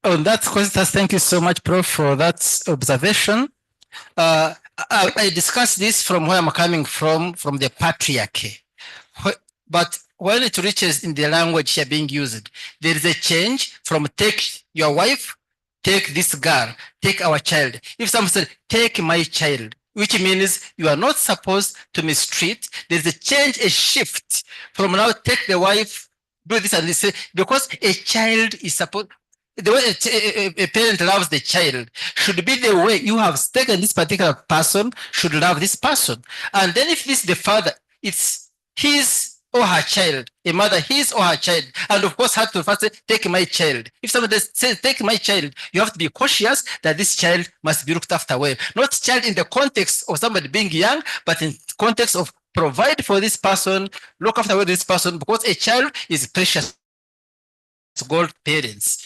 On that question, thank you so much, Prof, for that observation. I discussed this from where I'm coming from the patriarchy. But when it reaches in the language here being used, there is a change from take your wife, take this girl, take our child. If someone said, take my child, which means you are not supposed to mistreat, there's a change, a shift from now take the wife, do this and this, because a child is supposed, the way a parent loves the child should be the way you have taken this particular person should love this person. And then if this is the father, it's his or her child, a mother, his or her child. And of course, have to first say, take my child. If somebody says, take my child, you have to be cautious that this child must be looked after well. Not child in the context of somebody being young, but in context of provide for this person, look after well this person, because a child is precious to God parents.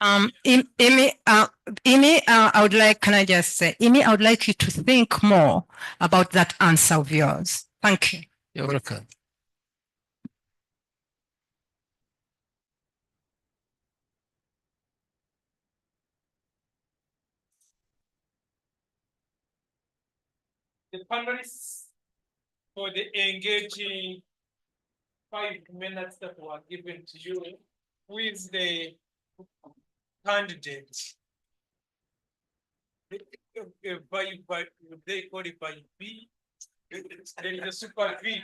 Emmy, I would like, can I just say, Emmy, I would like you to think more about that answer of yours. Thank you. You're welcome. The panelists for the engaging 5 minutes that were given to you with the candidate. They call it by B. There is a super V.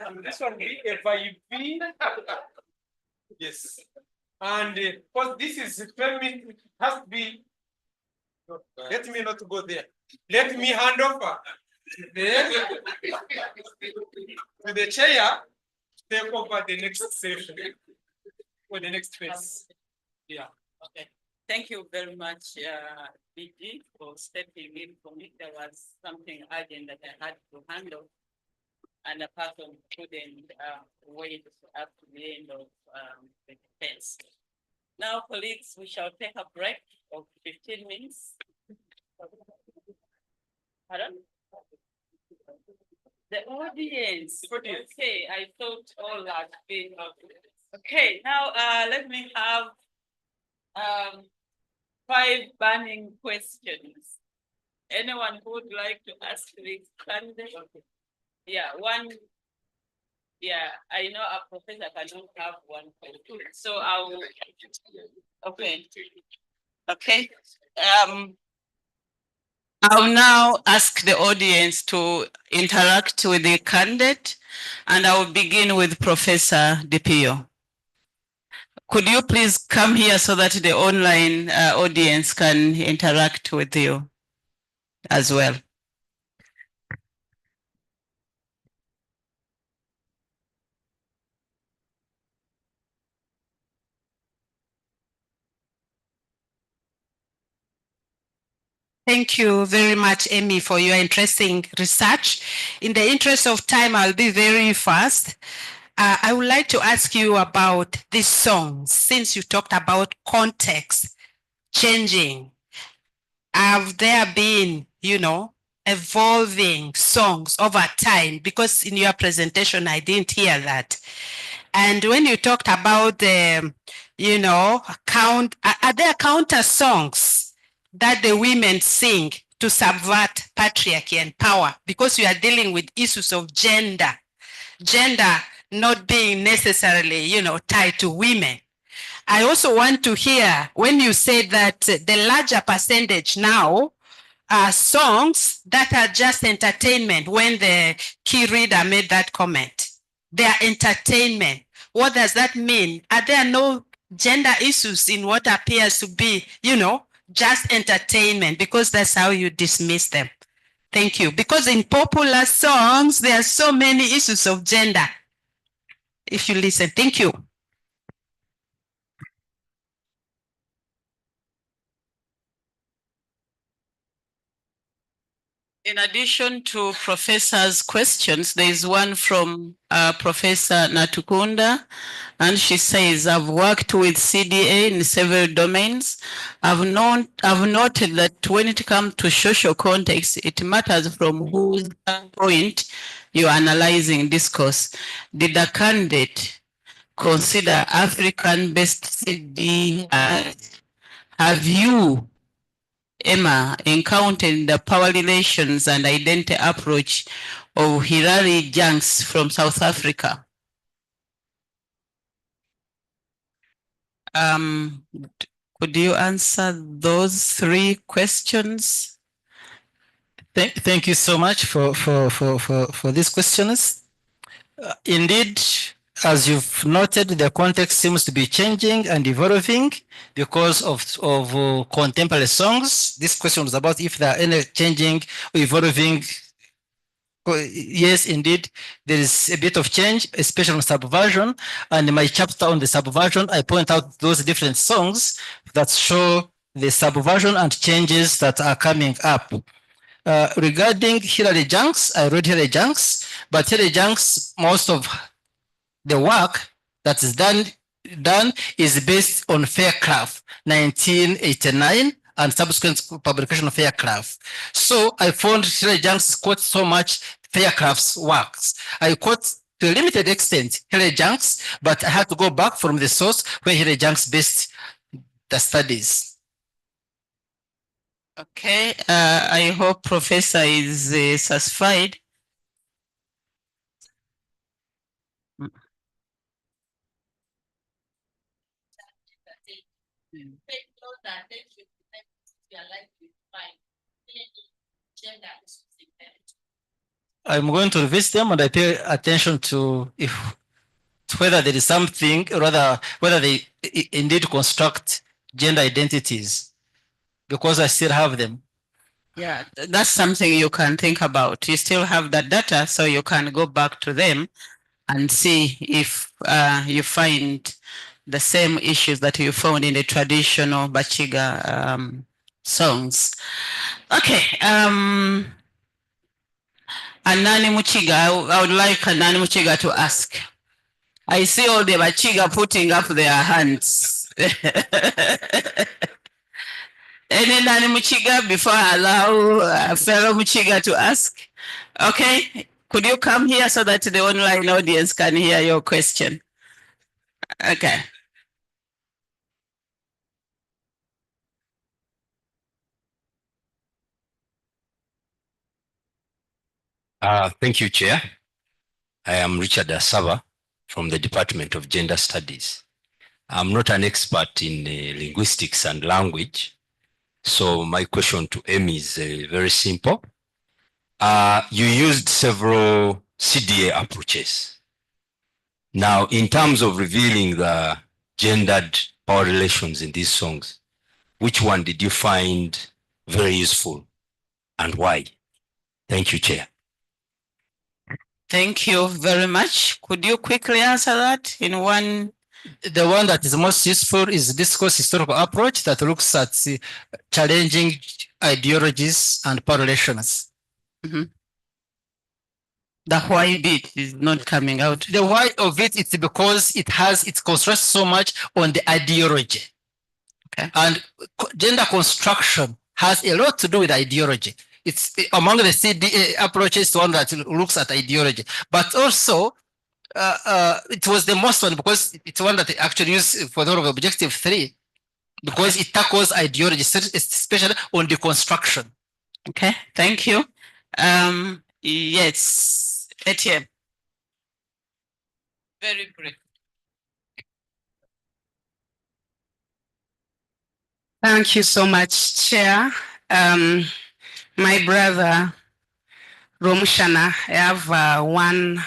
And this one be a by B. Yes. And because this is feminine, it has to be. Let me not go there. Let me hand over to the chair, take over the next session for the next phase. Yeah. Okay. Thank you very much, BG, for stepping in for me. There was something urgent that I had to handle, and a person couldn't wait up to the end of the defense. Now, colleagues, we shall take a break of 15 minutes. Pardon? The audience. Okay, I thought all that been okay. Now, let me have 5 burning questions. Anyone who would like to ask the candidate? Yeah, one. Yeah, I know a professor cannot have one question, so I'll. Okay. Okay. I'll now ask the audience to interact with the candidate, and I will begin with Professor DiPio. Could you please come here so that the online audience can interact with you as well? Thank you very much, Emmy, for your interesting research. In the interest of time, I'll be very fast. I would like to ask you about this song, since you talked about context changing. Have there been, evolving songs over time? Because in your presentation, I didn't hear that. And when you talked about the, are there counter songs that the women sing to subvert patriarchy and power? Because you are dealing with issues of gender not being necessarily, tied to women. I also want to hear when you say that the larger percentage now are songs that are just entertainment. When the key reader made that comment, they are entertainment. What does that mean? Are there no gender issues in what appears to be, just entertainment? Because that's how you dismiss them. Thank you. Because in popular songs, there are so many issues of gender. If you listen, thank you. In addition to Professor's questions, there is one from Professor Natukunda, and she says, I've worked with CDA in several domains. I've noted that when it comes to social context, it matters from whose point you're analyzing discourse. Did the candidate consider African-based CD? Have you, Emma, encountered the power relations and identity approach of Hilary Janks from South Africa? Could you answer those three questions? Thank you so much for these questions. Indeed, as you've noted, the context seems to be changing and evolving because of contemporary songs. This question was about if there are any changing or evolving. Yes, indeed, there is a bit of change, especially on subversion. And in my chapter on the subversion, I point out those different songs that show the subversion and changes that are coming up. Regarding Hilary Janks, I read Hilary Janks, but Hilary Janks, most of the work that is done is based on Faircraft, 1989, and subsequent publication of Faircraft. So I found Hilary Janks quote so much Faircraft's works. I quote to a limited extent Hilary Janks, but I had to go back from the source where Hilary Janks based the studies. Okay, I hope Professor is satisfied. I'm going to revisit them and I pay attention to whether there is something, or rather whether they indeed construct gender identities, because I still have them. Yeah, that's something you can think about. You still have that data, so you can go back to them and see if you find the same issues that you found in the traditional Bakiga songs. Okay, Anani Mukiga, I would like Anani Mukiga to ask. I see all the Bakiga putting up their hands. Any Nani Mukiga before I allow fellow Mukiga to ask? Okay, could you come here so that the online audience can hear your question? Okay. Thank you, Chair. I am Richard Asaba from the Department of Gender Studies. I'm not an expert in linguistics and language, so my question to Emmy is very simple. You used several CDA approaches. Now, in terms of revealing the gendered power relations in these songs, which one did you find very useful and why? Thank you, Chair. Thank you very much. Could you quickly answer that in 1 The one that is most useful is discourse historical approach that looks at challenging ideologies and correlations. The why bit is not coming out. The why of it is because it constructs so much on the ideology. Okay. And gender construction has a lot to do with ideology. It's among the CDA approaches, one that looks at ideology, but also it was the most one because it's one that actually used for the of objective 3 because it tackles ideology, especially on the construction. Okay, thank you. Yes, Etienne. Very brief. Thank you so much, Chair. My brother, Rwomushana, I have one,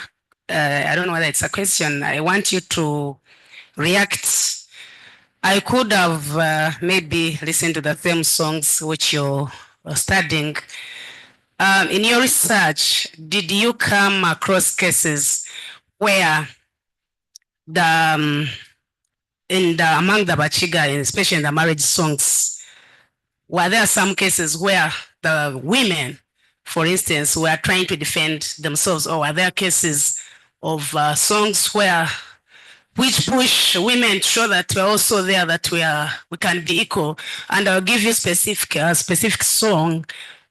I don't know whether it's a question. I want you to react. I could have maybe listened to the theme songs which you're studying. In your research, did you come across cases where among the Bakiga, especially in the marriage songs, were there some cases where the women, for instance, were trying to defend themselves, or were there cases of songs which push women to show that we're also there, that we can be equal? And I'll give you specific song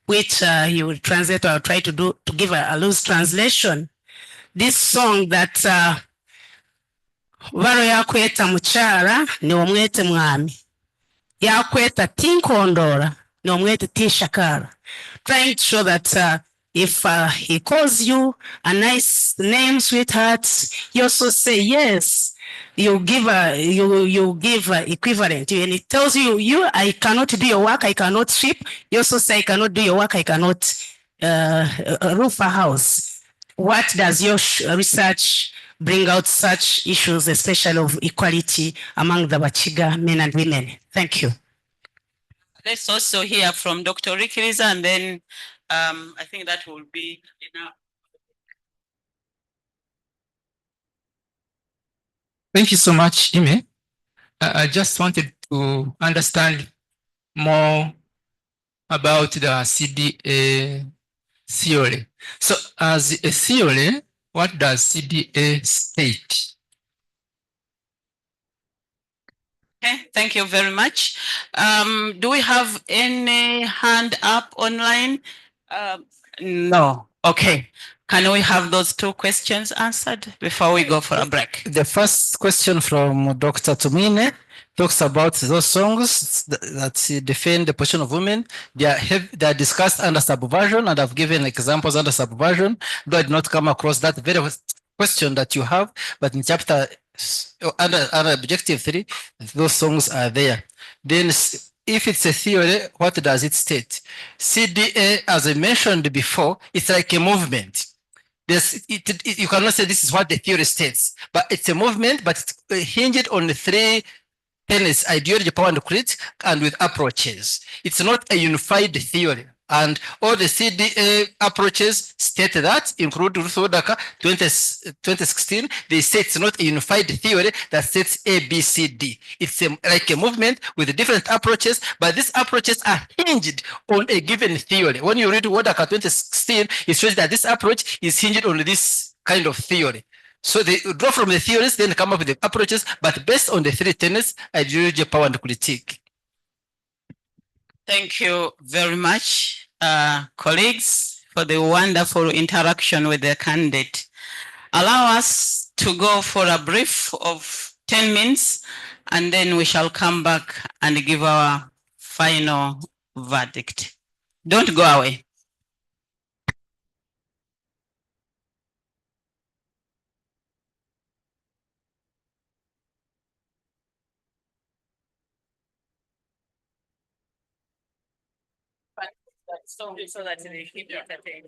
which you will translate, or I'll try to give a loose translation. This song that baro yakweta mukyala niwomwete mwami, yakweta tinkondora niwomwete tishakara, trying to show that if he calls you a nice name, sweetheart, you also say yes. You give equivalent, and it tells you I cannot do your work, I cannot sweep. You also say I cannot do your work, I cannot roof a house. What does your research bring out such issues, especially of equality among the Bakiga men and women? Thank you. Let's also hear from Dr. Rikiriza, and then I think that will be enough. Thank you so much, Emmy. I just wanted to understand more about the CDA theory. So as a theory, what does CDA state? Okay, thank you very much. Do we have any hand up online? No. Okay. Can we have those two questions answered before we go for a break? The first question from Dr. Tumine talks about those songs that defend the position of women. They are discussed under subversion, and I've given examples under subversion, though I did not come across that very question that you have, but in chapter under objective 3, those songs are there. Then if it's a theory, what does it state? CDA, as I mentioned before, it's like a movement. You cannot say this is what the theory states, but it's a movement, but it's hinged on the 3 tenets: ideology, power, and critique, and with approaches. It's not a unified theory. And all the CDA approaches state that, including Ruth Wodaka 2016, they say it's not a unified theory that states A, B, C, D. It's like a movement with different approaches, but these approaches are hinged on a given theory. When you read Wodaka 2016, it shows that this approach is hinged on this kind of theory. So they draw from the theories, then come up with the approaches, but based on the 3 tenets: ideology, power, and critique. Thank you very much, colleagues, for the wonderful interaction with the candidate. Allow us to go for a brief of 10 minutes, and then we shall come back and give our final verdict. Don't go away. So that they keep entertained.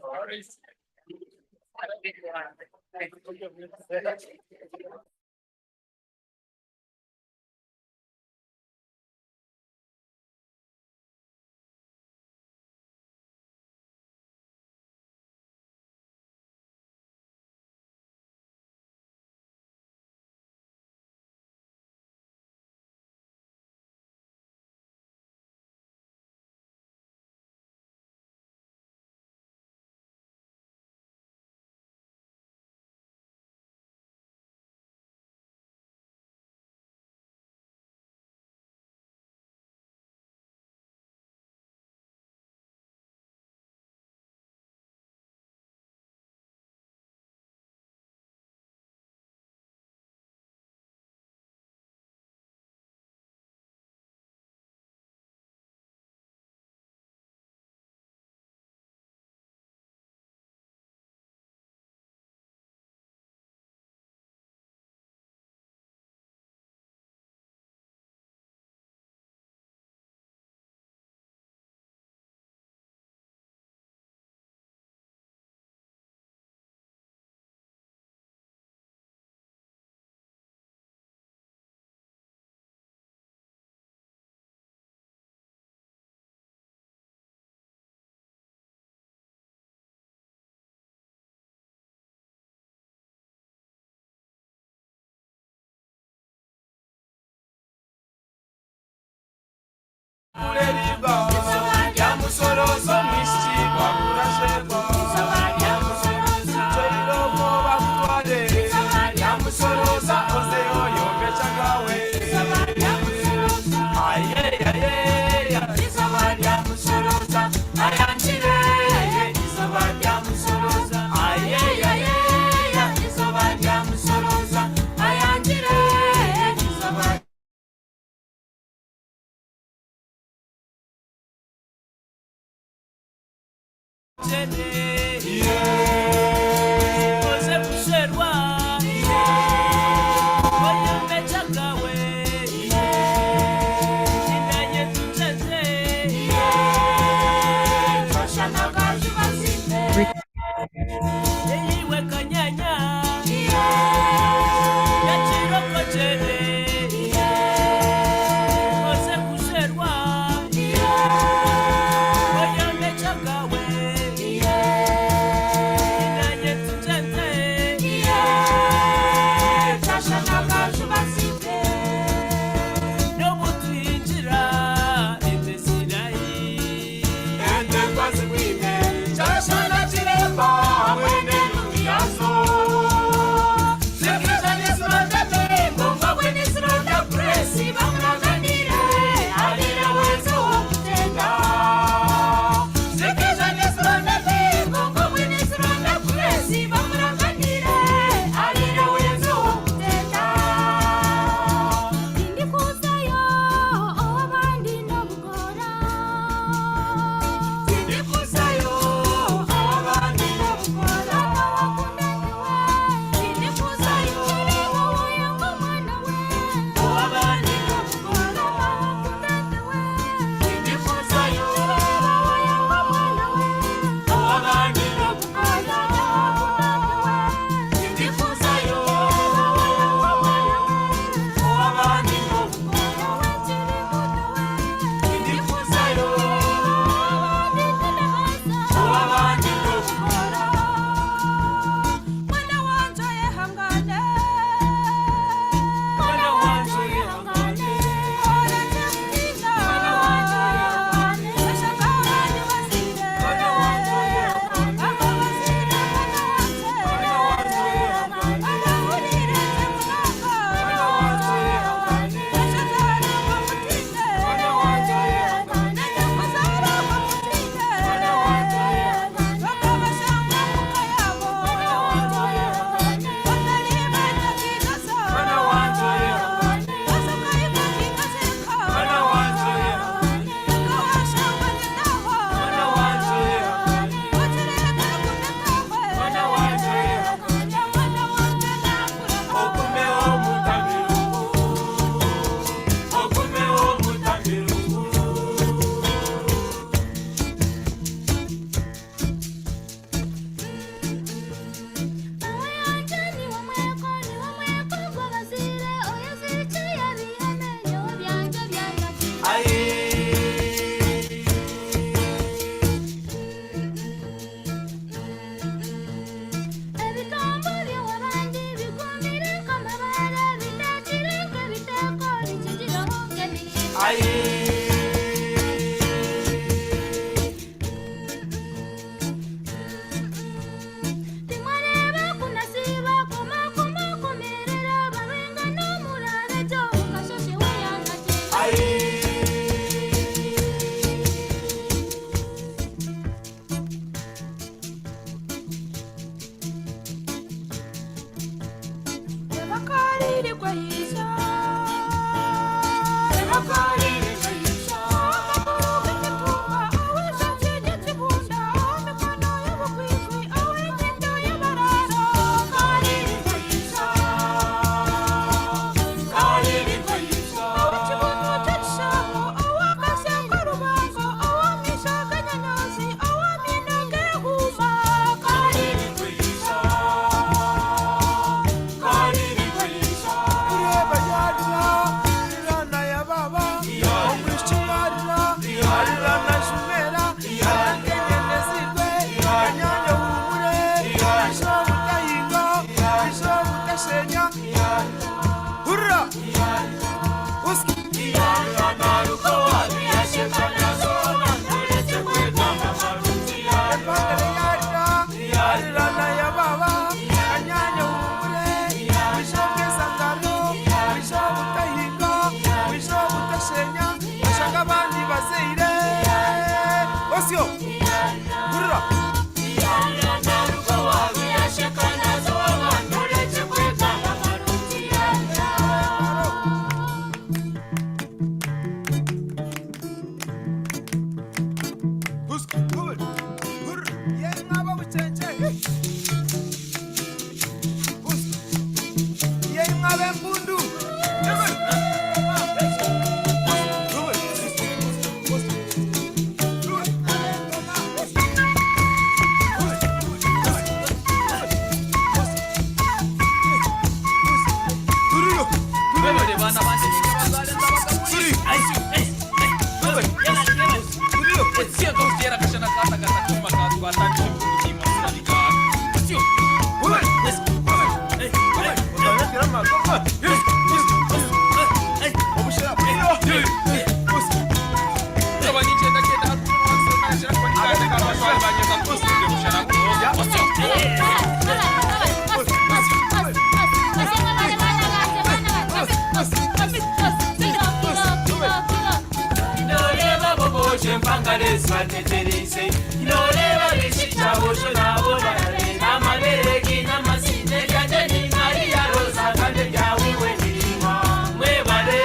pangalesi bateterise noreba bichichabo chonabo bararena mabereki namasinde kanje ni Maria Rosa kanje jawiwe nima mwebale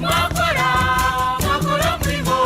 makora mwimo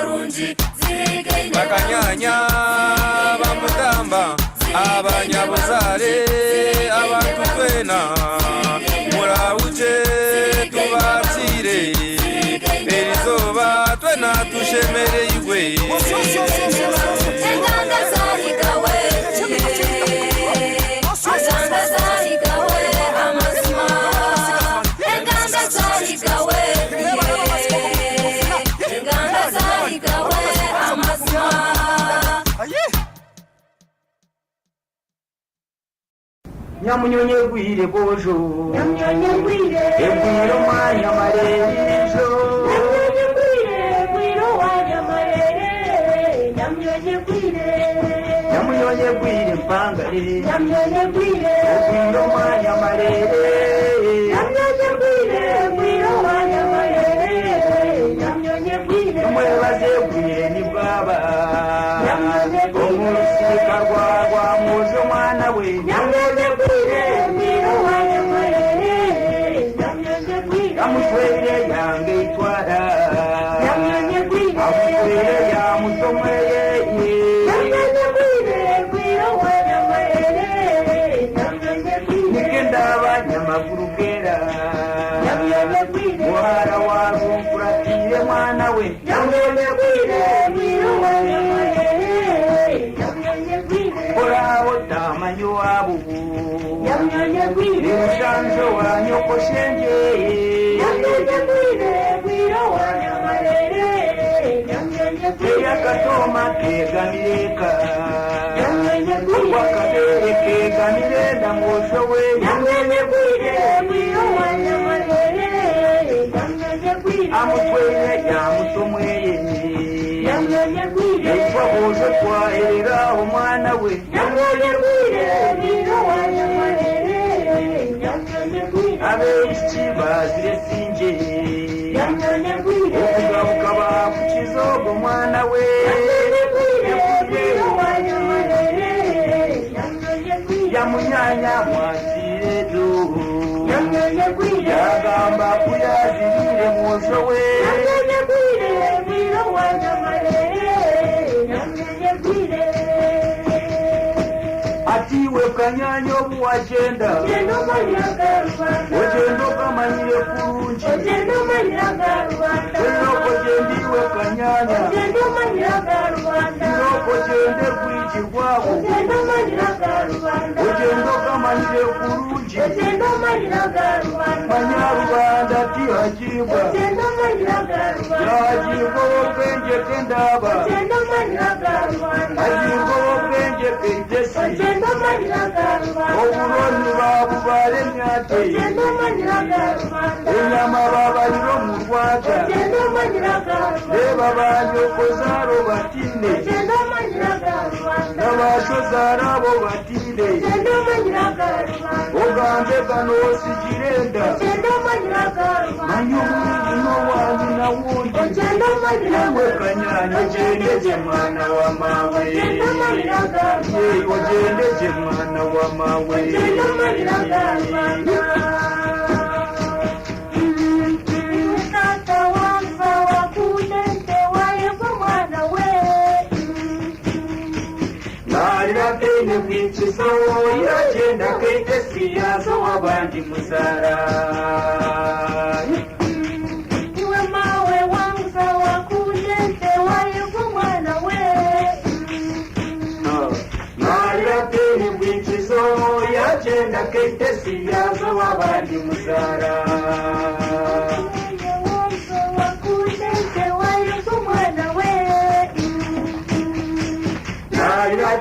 kurungi bakanyanya bamutamba abanyabuzare abantu twena murabuje tubakire erizoba twena tushemereywe Nyamunyonye gwire bojo Nyamunyonye gwire Egwiro mwanya marejo Nyamunyonye gwire Gwiro wanya marere Nyamunyonye gwire Nyamunyonye gwire mpangare Nyamunyonye gwire Egwiro mwanya marere Nyamunyonye gwire Gwiro wanya marere Nyamunyonye gwire Mwebaze gwire ni bwaba Nyamunyonye gwire Omusika rwa mujo mwana we Nyamunyonye gwire Gwiro wanya marere Nyamunyonye gwire amutwere yange itwara amutwere yamusomweye nigenda abanyamaguru bwera muhara warumfuratire mwana we orabo tamanyi wabo nimushanjo wa nyoko shenge eyakatoma kegamireka wakabere kegamirenda mwojo we amutwere yamusomweye ekwa bojo twaherera omwana we ab'ekiki bazire sinje okugabuka bakukiza ogwo mwana we yamunyanya mwasiredo yagamba kuyazirire mwojo we atiwe kanyanya obu wagenda ogenda okamanyire kurungi eroko gendiwe kanyanya iroko gende kwigirwabo ogenda okamanyire kurungi manyarubanda tihagibwa yagibwa obwenge kendaba agibwa obwenge keigesi obuloni babubale myate enyama babaliro mu rwata leba banyokozaro batine nabashozarabo batine ogambe kano osigirenda manyi omwizino wanyu nawundi ewe kanyanya ogendeje mwana wa mawe ogendeje mwana wa mawe narabene kwikizo yagenda keitesiyazo wabandi muzara iwe mawe wanguza wakundente wayego mwana we narabene kwikizo yagenda keitesiyazo wabandi muzara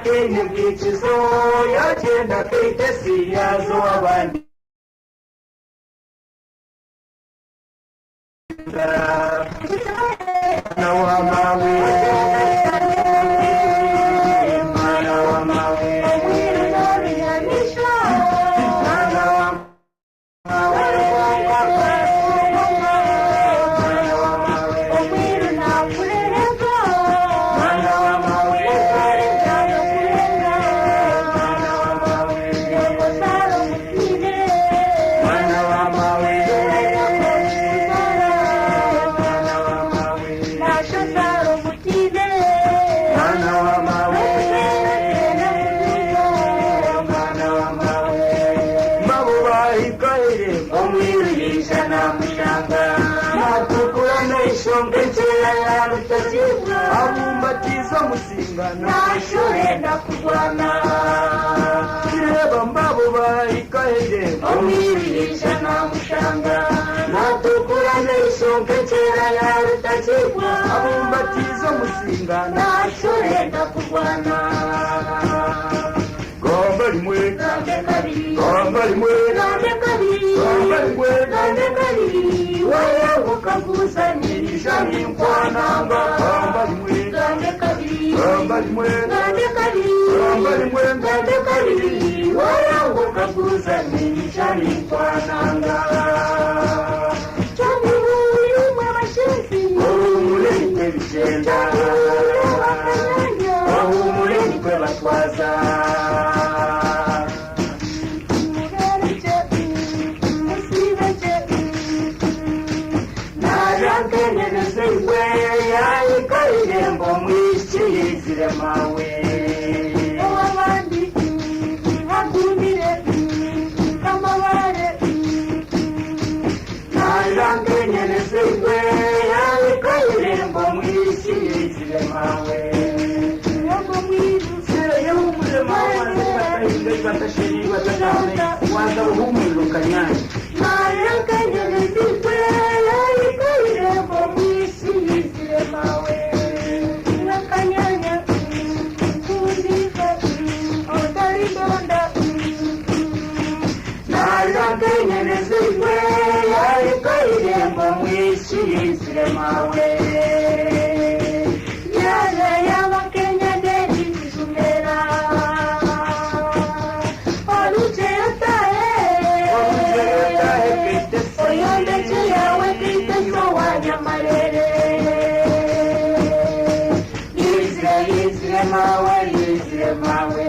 Kenya kichizo yagenda keitesiyazo abandi na wa mawe mwana wa mawe abumbatiza musingana nashorenda kurwana kireba mbabo bayikahere omwirisha namushanga natukura neishonkekera yarutakirwa abumbatiza musingana nashorenda kurwana gomba rimwe gomba rimwe gomba rimwe wayagukagusanyirisha ninkwananga gomba rimwe gomba rimwe gomba rimwe wayagukagusanyirisha ninkwananga ohumuleni bigenda ohumuleni kwe batwaza yizire mawe abandi bagumire kamabare narangenyerezwe ariko irembo mwisi yizire mawe yego mwisi yumure mawe batashiri batashame waza uhumuruka nyane narangenyerezwe ariko irembo mwisi yizire mawe nakanyanya kundika otaridonda narangenyerezwe ariko irembo mwisi yizire mawe yale y'abakenya deri kizumera oluce yotahe oyondeke yawe kiteso wanyamarere yizire mawe yizire mawe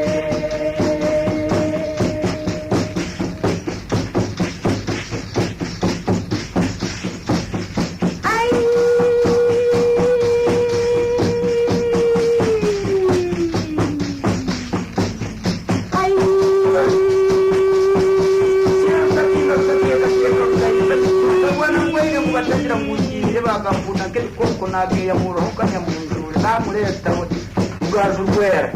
bakavuna k'ibikoko nagiye mu ruhu kanyamunzure namureta ubwaje urwera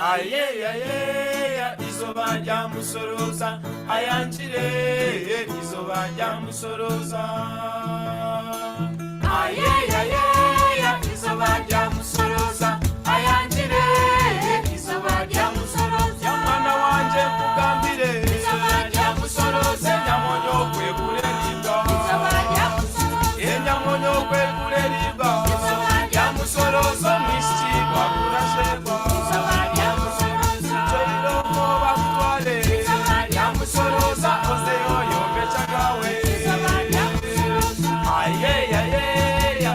ayeyayeya izoba rya musoroza ayanjire izoba rya musoroza ayeyayeya izoba rya musoroza ayanjire izoba rya musoroza mwana wanje kugambire izoba rya musoroza nyamonyo kwegureribwa izoba rya musoroza nyamonyo kwegureribwa izoba rya musoroza mwishi wakurashebwa izoba rya musoroza choiromo bakutwale izoba rya musoroza ozeyo yombechagawe izoba rya musoroza ayeyayeya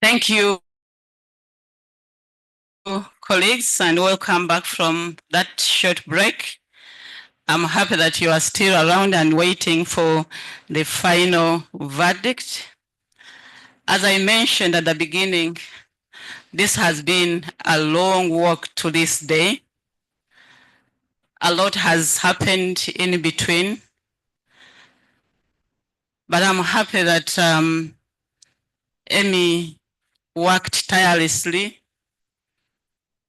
Thank you, colleagues, and welcome back from that short break. I'm happy that you are still around and waiting for the final verdict. As I mentioned at the beginning, this has been a long walk to this day. A lot has happened in between, but I'm happy that Emmy worked tirelessly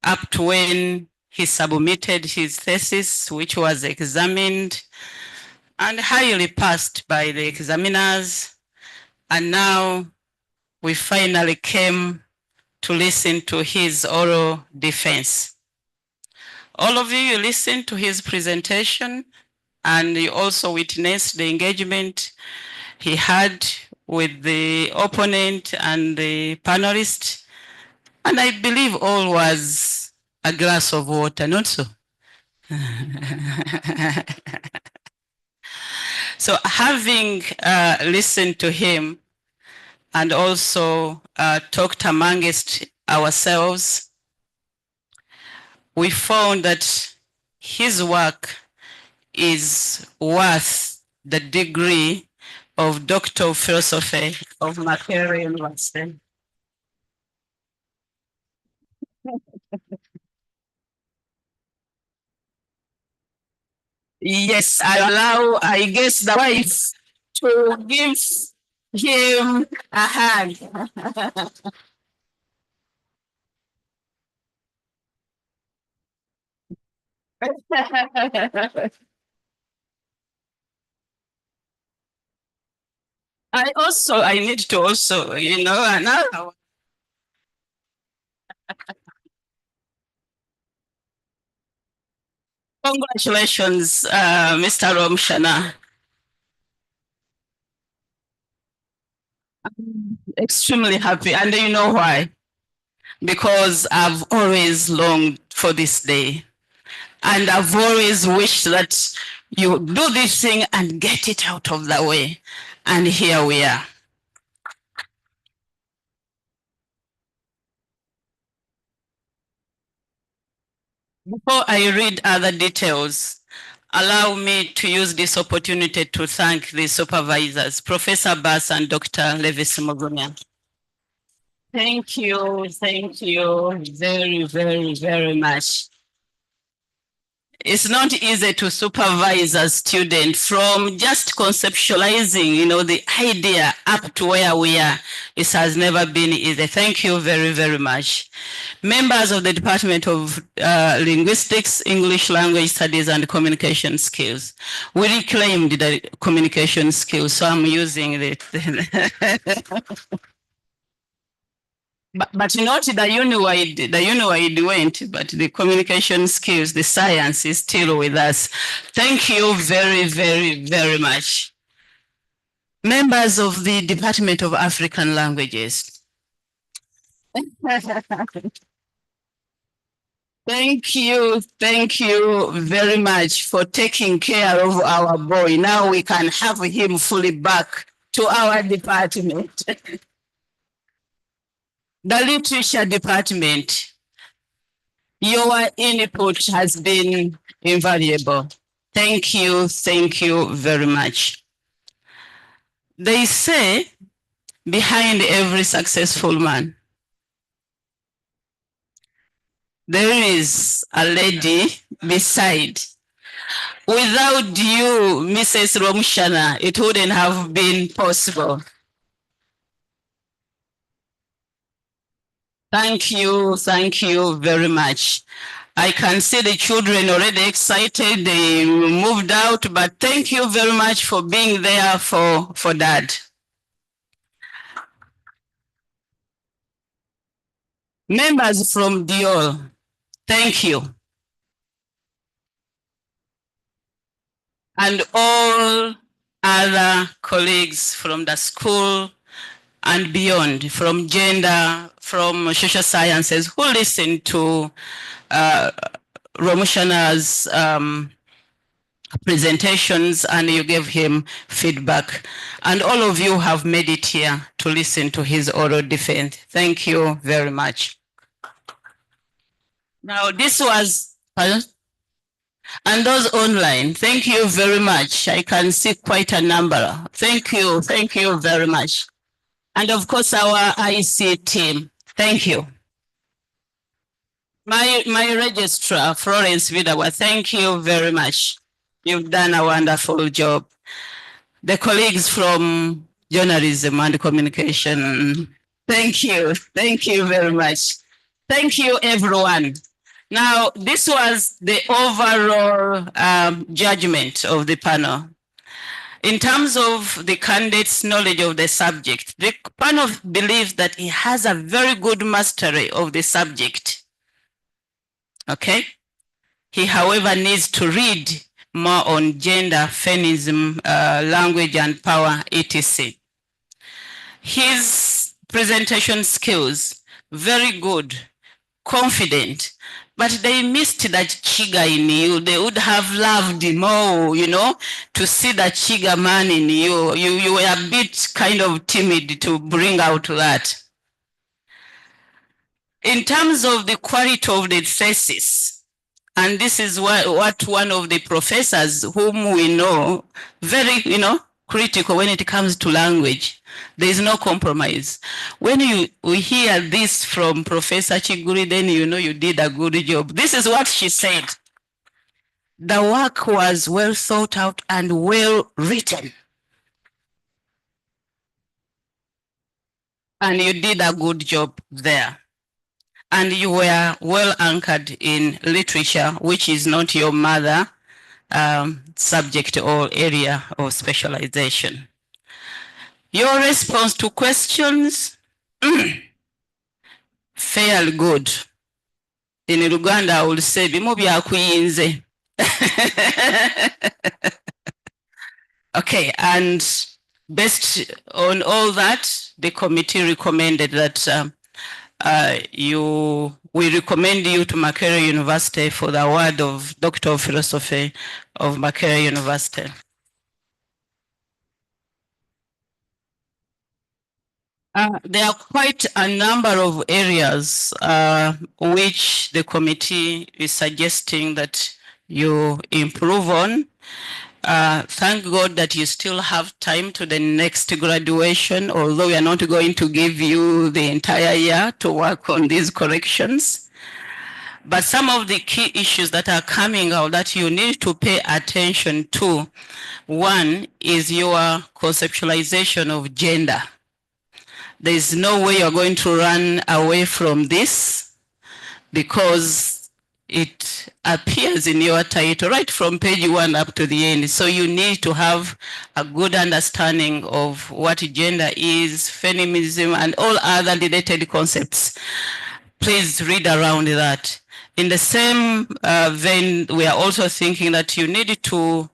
up to when he submitted his thesis, which was examined and highly passed by the examiners. And now we finally came to listen to his oral defense. All of you listened to his presentation, and you also witnessed the engagement he had with the opponent and the panelist. And I believe all was a glass of water, not so? So having listened to him and also talked amongst ourselves, we found that his work is worth the degree of Doctor of Philosophy of Makerere University. Yes, I guess, the wife to give him a hug. I need to also, another. Congratulations, Mr. Rwomushana. I'm extremely happy, and you know why? Because I've always longed for this day, and I've always wished that you do this thing and get it out of the way, and here we are. Before I read other details, allow me to use this opportunity to thank the supervisors, Professor Abasi and Dr. Levis Mugumya. Thank you very, very, very much. It's not easy to supervise a student from just conceptualizing, the idea up to where we are. It has never been easy. Thank you very, very much. Members of the Department of Linguistics, English Language Studies and Communication Skills. We reclaimed the communication skills, so I'm using it. But not the unwide went, but the communication skills, the science is still with us. Thank you very, very, very much. Members of the Department of African Languages. Thank you very much for taking care of our boy. Now we can have him fully back to our department. The literature department, your input has been invaluable. Thank you very much. They say behind every successful man, there is a lady beside. Without you, Mrs. Rwomushana, it wouldn't have been possible. Thank you very much. I can see the children already excited, they moved out, but thank you very much for being there for Dad. Members from Dior, thank you. And all other colleagues from the school and beyond, from gender, from social sciences, who listened to Rwomushana's presentations and you gave him feedback. And all of you have made it here to listen to his oral defense. Thank you very much. Now this was, and those online, thank you very much. I can see quite a number. Thank you very much. And of course, our IC team, thank you. My registrar, Florence Vidawa, thank you very much. You've done a wonderful job. The colleagues from journalism and communication, thank you very much. Thank you, everyone. Now, this was the overall judgment of the panel. In terms of the candidate's knowledge of the subject, the panel believes that he has a very good mastery of the subject. Okay? He, however, needs to read more on gender, feminism, language and power, etc. His presentation skills, very good, confident, but they missed that Chiga in you. They would have loved more, to see that Chiga man in you. You were a bit kind of timid to bring out that. In terms of the quality of the thesis, and this is what one of the professors whom we know, very, critical when it comes to language, there is no compromise. When we hear this from Professor Chiguri, then you did a good job. This is what she said. The work was well thought out and well written. And you did a good job there. And you were well anchored in literature, which is not your mother subject or area of specialization. Your response to questions, fairly good. In Uganda, I would say, bimu byakuyinze. Okay, and based on all that, the committee recommended that we recommend you to Makerere University for the award of Doctor of Philosophy of Makerere University. There are quite a number of areas which the committee is suggesting that you improve on. Thank God that you still have time to the next graduation, although we are not going to give you the entire year to work on these corrections. But some of the key issues that are coming out that you need to pay attention to, one is your conceptualization of gender. There is no way you're going to run away from this because it appears in your title right from page 1 up to the end. So you need to have a good understanding of what gender is, feminism, and all other related concepts. Please read around that. In the same vein, we are also thinking that you need to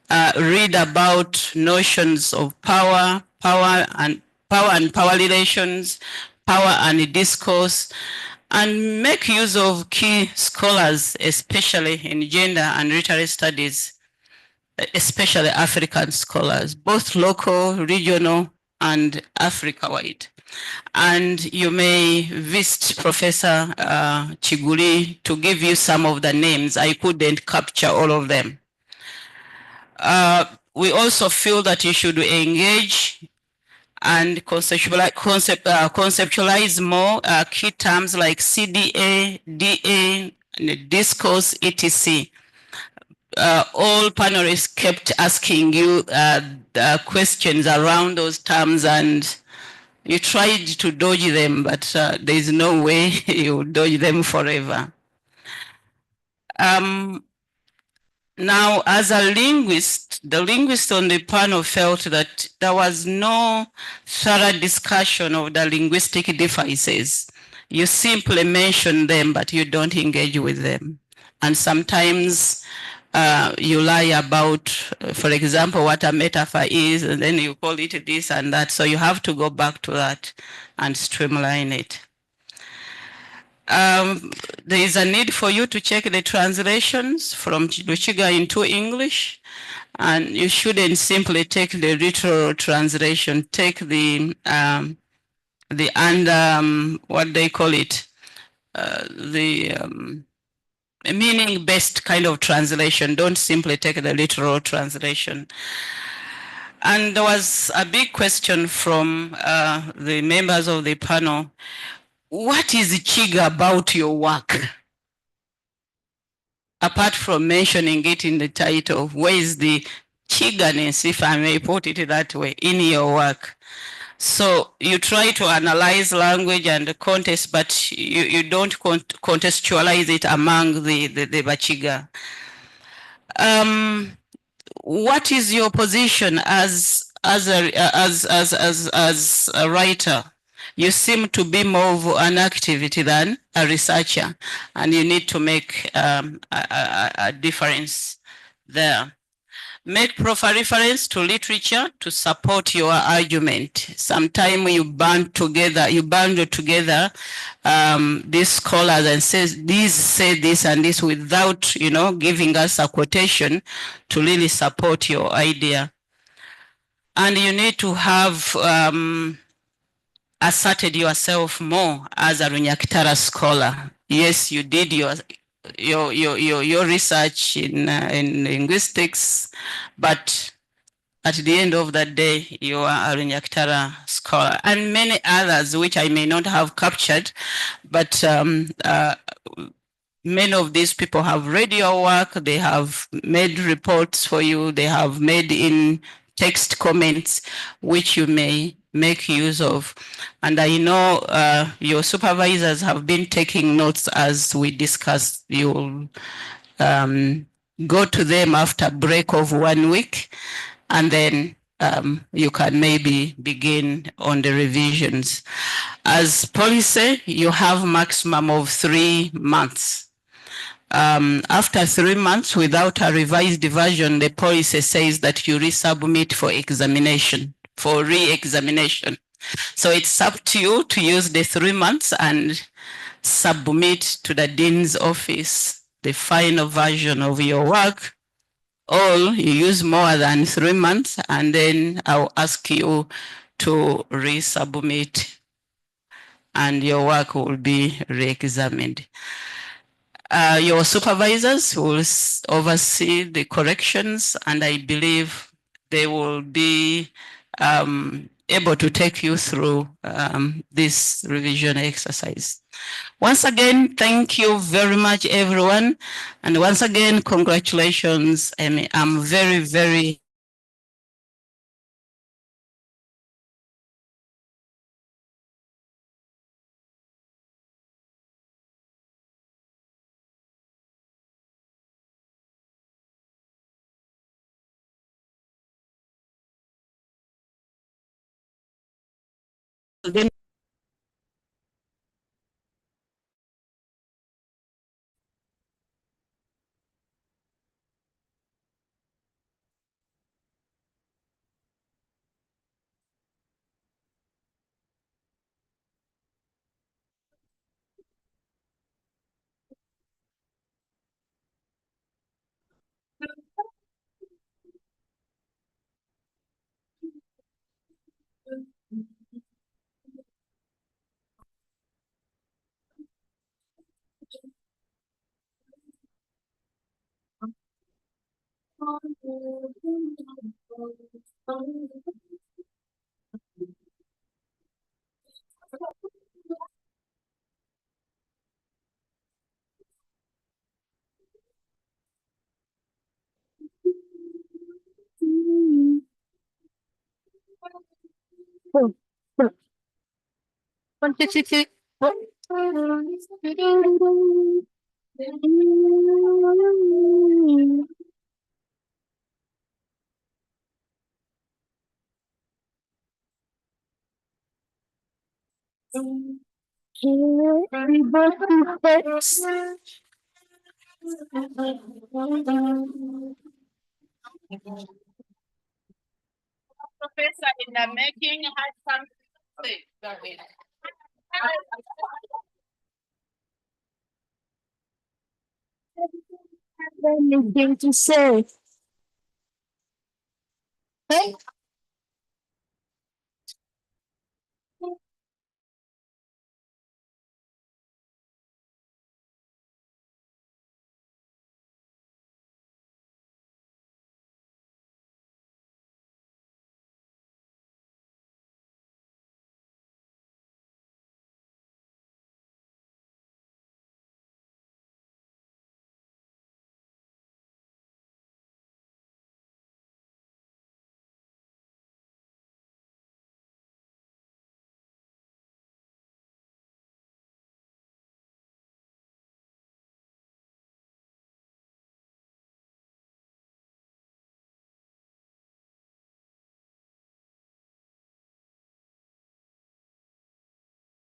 read about notions of power and power relations, power and discourse, and make use of key scholars, especially in gender and literary studies, especially African scholars, both local, regional, and Africa-wide. And you may visit Professor Chiguri to give you some of the names. I couldn't capture all of them. We also feel that you should engage and conceptualize more key terms like CDA, DA, discourse, etc. All panelists kept asking you questions around those terms, and you tried to dodge them, but there is no way you dodge them forever. Now, as a linguist, the linguists on the panel felt that there was no thorough discussion of the linguistic devices. You simply mention them, but you don't engage with them. And sometimes you lie about, for example, what a metaphor is, and then you call it this and that. So you have to go back to that and streamline it. There is a need for you to check the translations from Rukiga into English, and you shouldn't simply take the literal translation. Take the what they call it, meaning-based kind of translation. Don't simply take the literal translation. And there was a big question from the members of the panel. What is Chiga about your work? Apart from mentioning it in the title, where is the Chiganess, if I may put it that way, in your work? So you try to analyze language and the context, but you don't contextualize it among the Bakiga. What is your position as a writer? You seem to be more of an activity than a researcher, and you need to make a difference there. Make proper reference to literature to support your argument. Sometimes you bundle together these scholars and says these say this and this without giving us a quotation to really support your idea. And you need to have asserted yourself more as a Runyankore scholar. Yes, you did your research in linguistics, but at the end of that day, you are a Runyankore scholar, and many others which I may not have captured, but many of these people have read your work, they have made reports for you, they have made in text comments, which you may make use of. And I know your supervisors have been taking notes as we discussed. You'll go to them after break of 1 week, and then you can maybe begin on the revisions. As policy, you have maximum of 3 months. After 3 months without a revised version, the policy says that you resubmit for examination, for re-examination. So it's up to you to use the 3 months and submit to the dean's office the final version of your work, or you use more than 3 months, and then I'll ask you to resubmit and your work will be re-examined. Your supervisors will oversee the corrections, and I believe they will be able to take you through this revision exercise. Once again, thank you very much, everyone. And once again, congratulations, Emmy. I'm very, very Professor in the making had something to say. Go ahead. Anything to say? Hey?